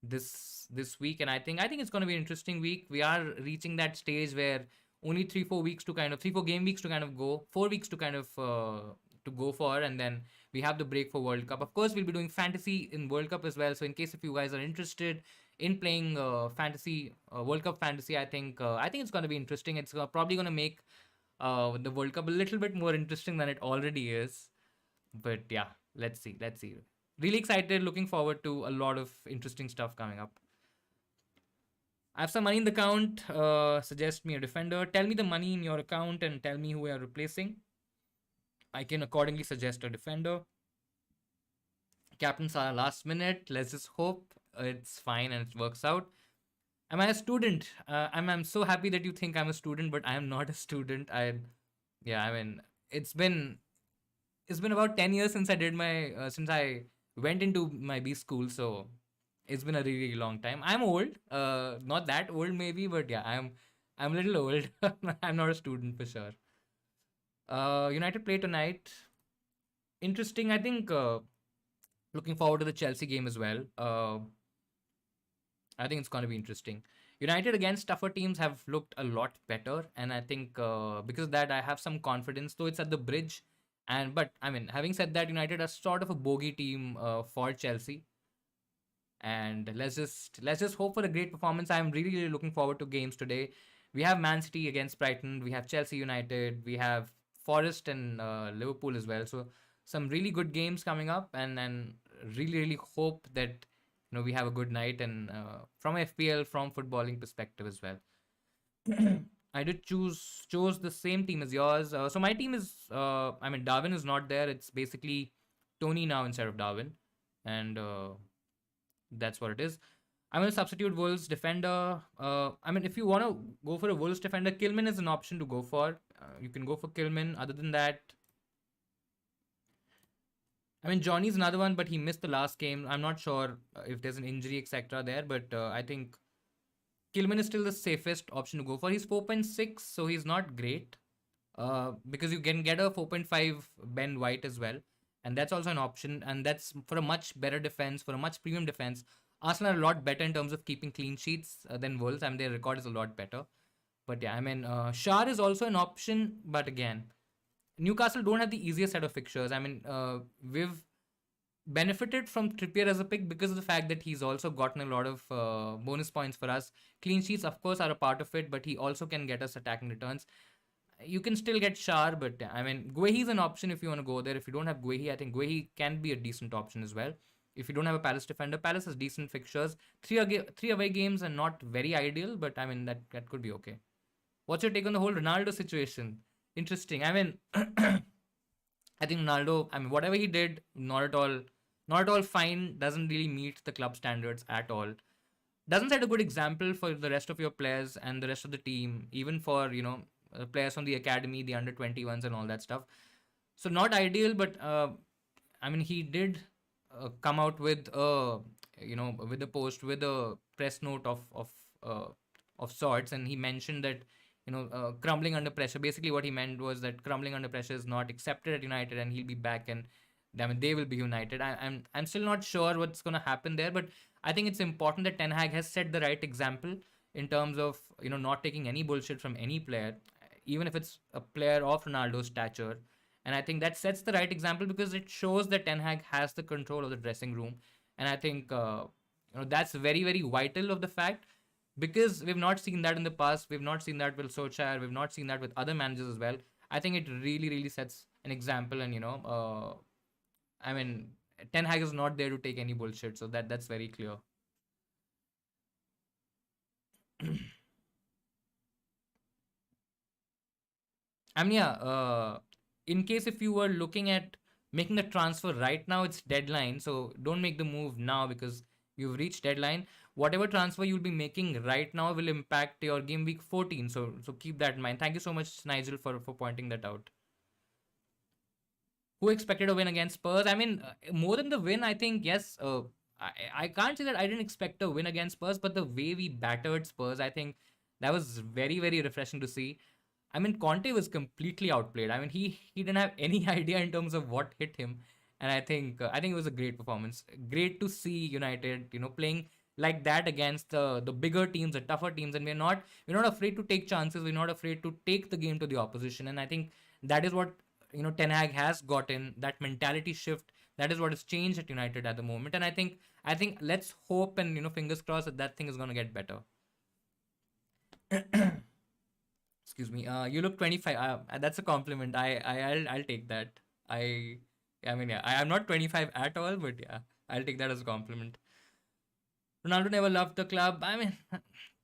this week, and I think it's going to be an interesting week. We are reaching that stage where only 3-4 weeks to kind of 3-4 game weeks to kind of go, 4 weeks to kind of to go for, and then we have the break for World Cup. Of course, we'll be doing fantasy in World Cup as well. So in case if you guys are interested in playing fantasy World Cup fantasy, I think it's going to be interesting. It's probably going to make the World Cup a little bit more interesting than it already is. But yeah, let's see. Let's see. Really excited. Looking forward to a lot of interesting stuff coming up. I have some money in the account. Suggest me a defender. Tell me the money in your account and tell me who you are replacing. I can accordingly suggest a defender. Captains are last minute. Let's just hope it's fine and it works out. Am I a student? I'm so happy that you think I'm a student, but I am not a student. Yeah, I mean, it's been about 10 years since I did my since I went into my B school, so it's been a really, really long time. I'm old, not that old maybe, but yeah, I'm a little old. I'm not a student for sure. United play tonight. Interesting. I think looking forward to the Chelsea game as well. I think it's going to be interesting. United against tougher teams have looked a lot better, and I think because of that, I have some confidence. Though it's at the bridge, and but I mean, having said that, United are sort of a bogey team for Chelsea, and let's just hope for a great performance. I'm really, really looking forward to games today. We have Man City against Brighton. We have Chelsea United. We have Forest and Liverpool as well. So some really good games coming up, and really, really hope that we have a good night and from FPL, from footballing perspective as well. I did chose the same team as yours. So my team is, I mean, Darwin is not there. It's basically Tony now instead of Darwin, and that's what it is. I'm going to substitute Wolves defender. I mean, if you want to go for a Wolves defender, Kilman is an option to go for. You can go for Kilman. Other than that, I mean, Johnny's another one, but he missed the last game. I'm not sure if there's an injury, etc. there, but I think Kilman is still the safest option to go for. He's 4.6, so he's not great. Because you can get a 4.5 Ben White as well, and that's also an option. And that's for a much better defense, for a much premium defense. Arsenal are a lot better in terms of keeping clean sheets than Wolves. I mean, their record is a lot better. But yeah, I mean, Shar is also an option, but again, Newcastle don't have the easiest set of fixtures. I mean, we've benefited from Trippier as a pick because of the fact that he's also gotten a lot of bonus points for us. Clean sheets, of course, are a part of it, but he also can get us attacking returns. You can still get Shar, but I mean, Guehi's an option if you want to go there. If you don't have Guehi, I think Guehi can be a decent option as well. If you don't have a Palace defender, Palace has decent fixtures. Three away games and not very ideal, but I mean, that could be okay. What's your take on the whole Ronaldo situation? Interesting. I mean, I think Ronaldo, I mean, whatever he did, not at all fine, doesn't really meet the club standards at all. Doesn't set a good example for the rest of your players and the rest of the team, even for, players from the academy, the under 21s and all that stuff. So not ideal, but I mean, he did come out with with a post, with a press note of sorts, and he mentioned that crumbling under pressure. Basically, what he meant was that crumbling under pressure is not accepted at United, and he'll be back, and I mean they will be united. I'm still not sure what's gonna happen there, but I think it's important that Ten Hag has set the right example in terms of not taking any bullshit from any player, even if it's a player of Ronaldo's stature. And I think that sets the right example because it shows that Ten Hag has the control of the dressing room, and I think that's very very vital of the fact, because we've not seen that in the past. We've not seen that with Solskjaer. We've not seen that with other managers as well. I think it really, really sets an example. And I mean, Ten Hag is not there to take any bullshit, so that's very clear. I mean, yeah. In case if you were looking at making the transfer right now, it's deadline, so don't make the move now because you've reached deadline. Whatever transfer you'll be making right now will impact your game week 14. So keep that in mind. Thank you so much, Nigel, for pointing that out. Who expected a win against Spurs? I mean, more than the win, I think yes. I can't say that I didn't expect a win against Spurs, but the way we battered Spurs, I think that was very very refreshing to see. I mean, Conte was completely outplayed. I mean, he didn't have any idea in terms of what hit him, and I think it was a great performance. Great to see United, playing like that against the bigger teams, the tougher teams, and we're not afraid to take chances. We're not afraid to take the game to the opposition, and I think that is what Ten Hag has gotten, that mentality shift. That is what has changed at United at the moment, and I think let's hope and fingers crossed that thing is gonna get better. Excuse me. You look 25. That's a compliment. I'll take that. I mean, yeah, I'm not 25 at all, but yeah, I'll take that as a compliment. Ronaldo never loved the club. I mean,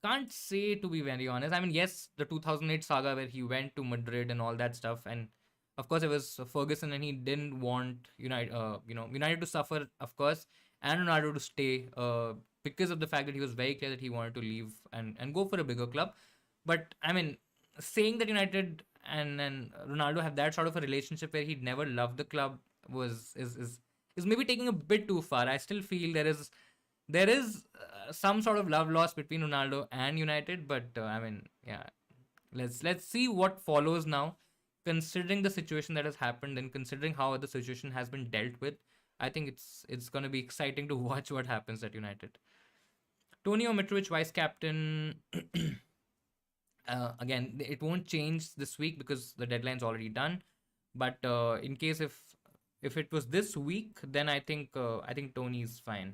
can't say, to be very honest. I mean, yes, the 2008 saga where he went to Madrid and all that stuff, and of course it was Ferguson, and he didn't want United to suffer, of course, and Ronaldo to stay, because of the fact that he was very clear that he wanted to leave and go for a bigger club. But I mean, saying that United and Ronaldo have that sort of a relationship where he never loved the club was is maybe taking a bit too far. I still feel there is some sort of love loss between Ronaldo and United, but I mean, yeah, let's see what follows now. Considering the situation that has happened and considering how the situation has been dealt with, I think it's going to be exciting to watch what happens at United. Tonio Mitrovic, vice captain. Again, it won't change this week because the deadline's already done. But in case if it was this week, then I think Tony's fine.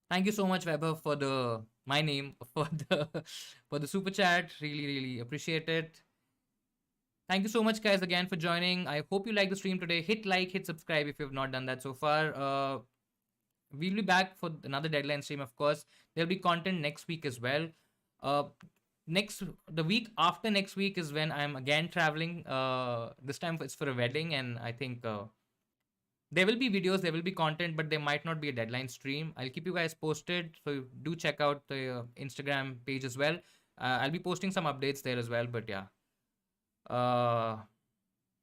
Thank you so much, Weber, for the my name for the super chat. Really, really appreciate it. Thank you so much, guys, again for joining. I hope you like the stream today. Hit like, hit subscribe if you have not done that so far. we'll be back for another deadline stream. Of course, there'll be content next week as well. Uh, next the week after next week is when I'm again traveling. This time it's for a wedding, and I think there will be videos, there will be content, but there might not be a deadline stream. I'll keep you guys posted, so do check out the Instagram page as well. I'll be posting some updates there as well. But yeah, uh,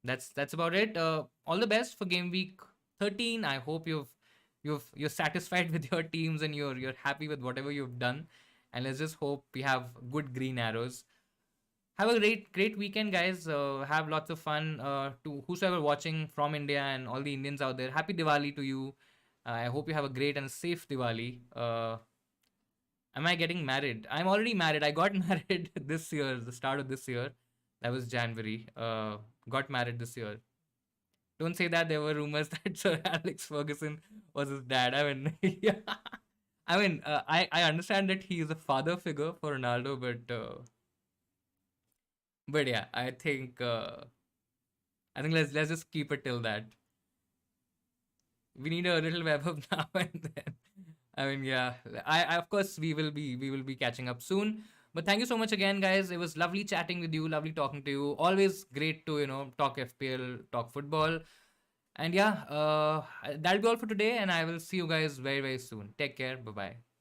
that's about it. All the best for game week 13. I hope you're satisfied with your teams and you're happy with whatever you've done. And let's just hope we have good green arrows. Have a great weekend, guys. Have lots of fun. To whosoever watching from India and all the Indians out there, happy Diwali to you. I hope you have a great and safe Diwali. Am I getting married? I'm already married. I got married this year, the start of this year. That was January. Got married this year. Don't say that. There were rumors that Sir Alex Ferguson was his dad. I mean, yeah. I mean, I understand that he is a father figure for Ronaldo, but yeah, I think let's just keep it till that. We need a little web up now and then. I mean, yeah. I of course we will be catching up soon. But thank you so much again, guys. It was lovely chatting with you, lovely talking to you. Always great to talk FPL, talk football. And yeah, that'll be all for today, and I will see you guys very, very soon. Take care. Bye bye.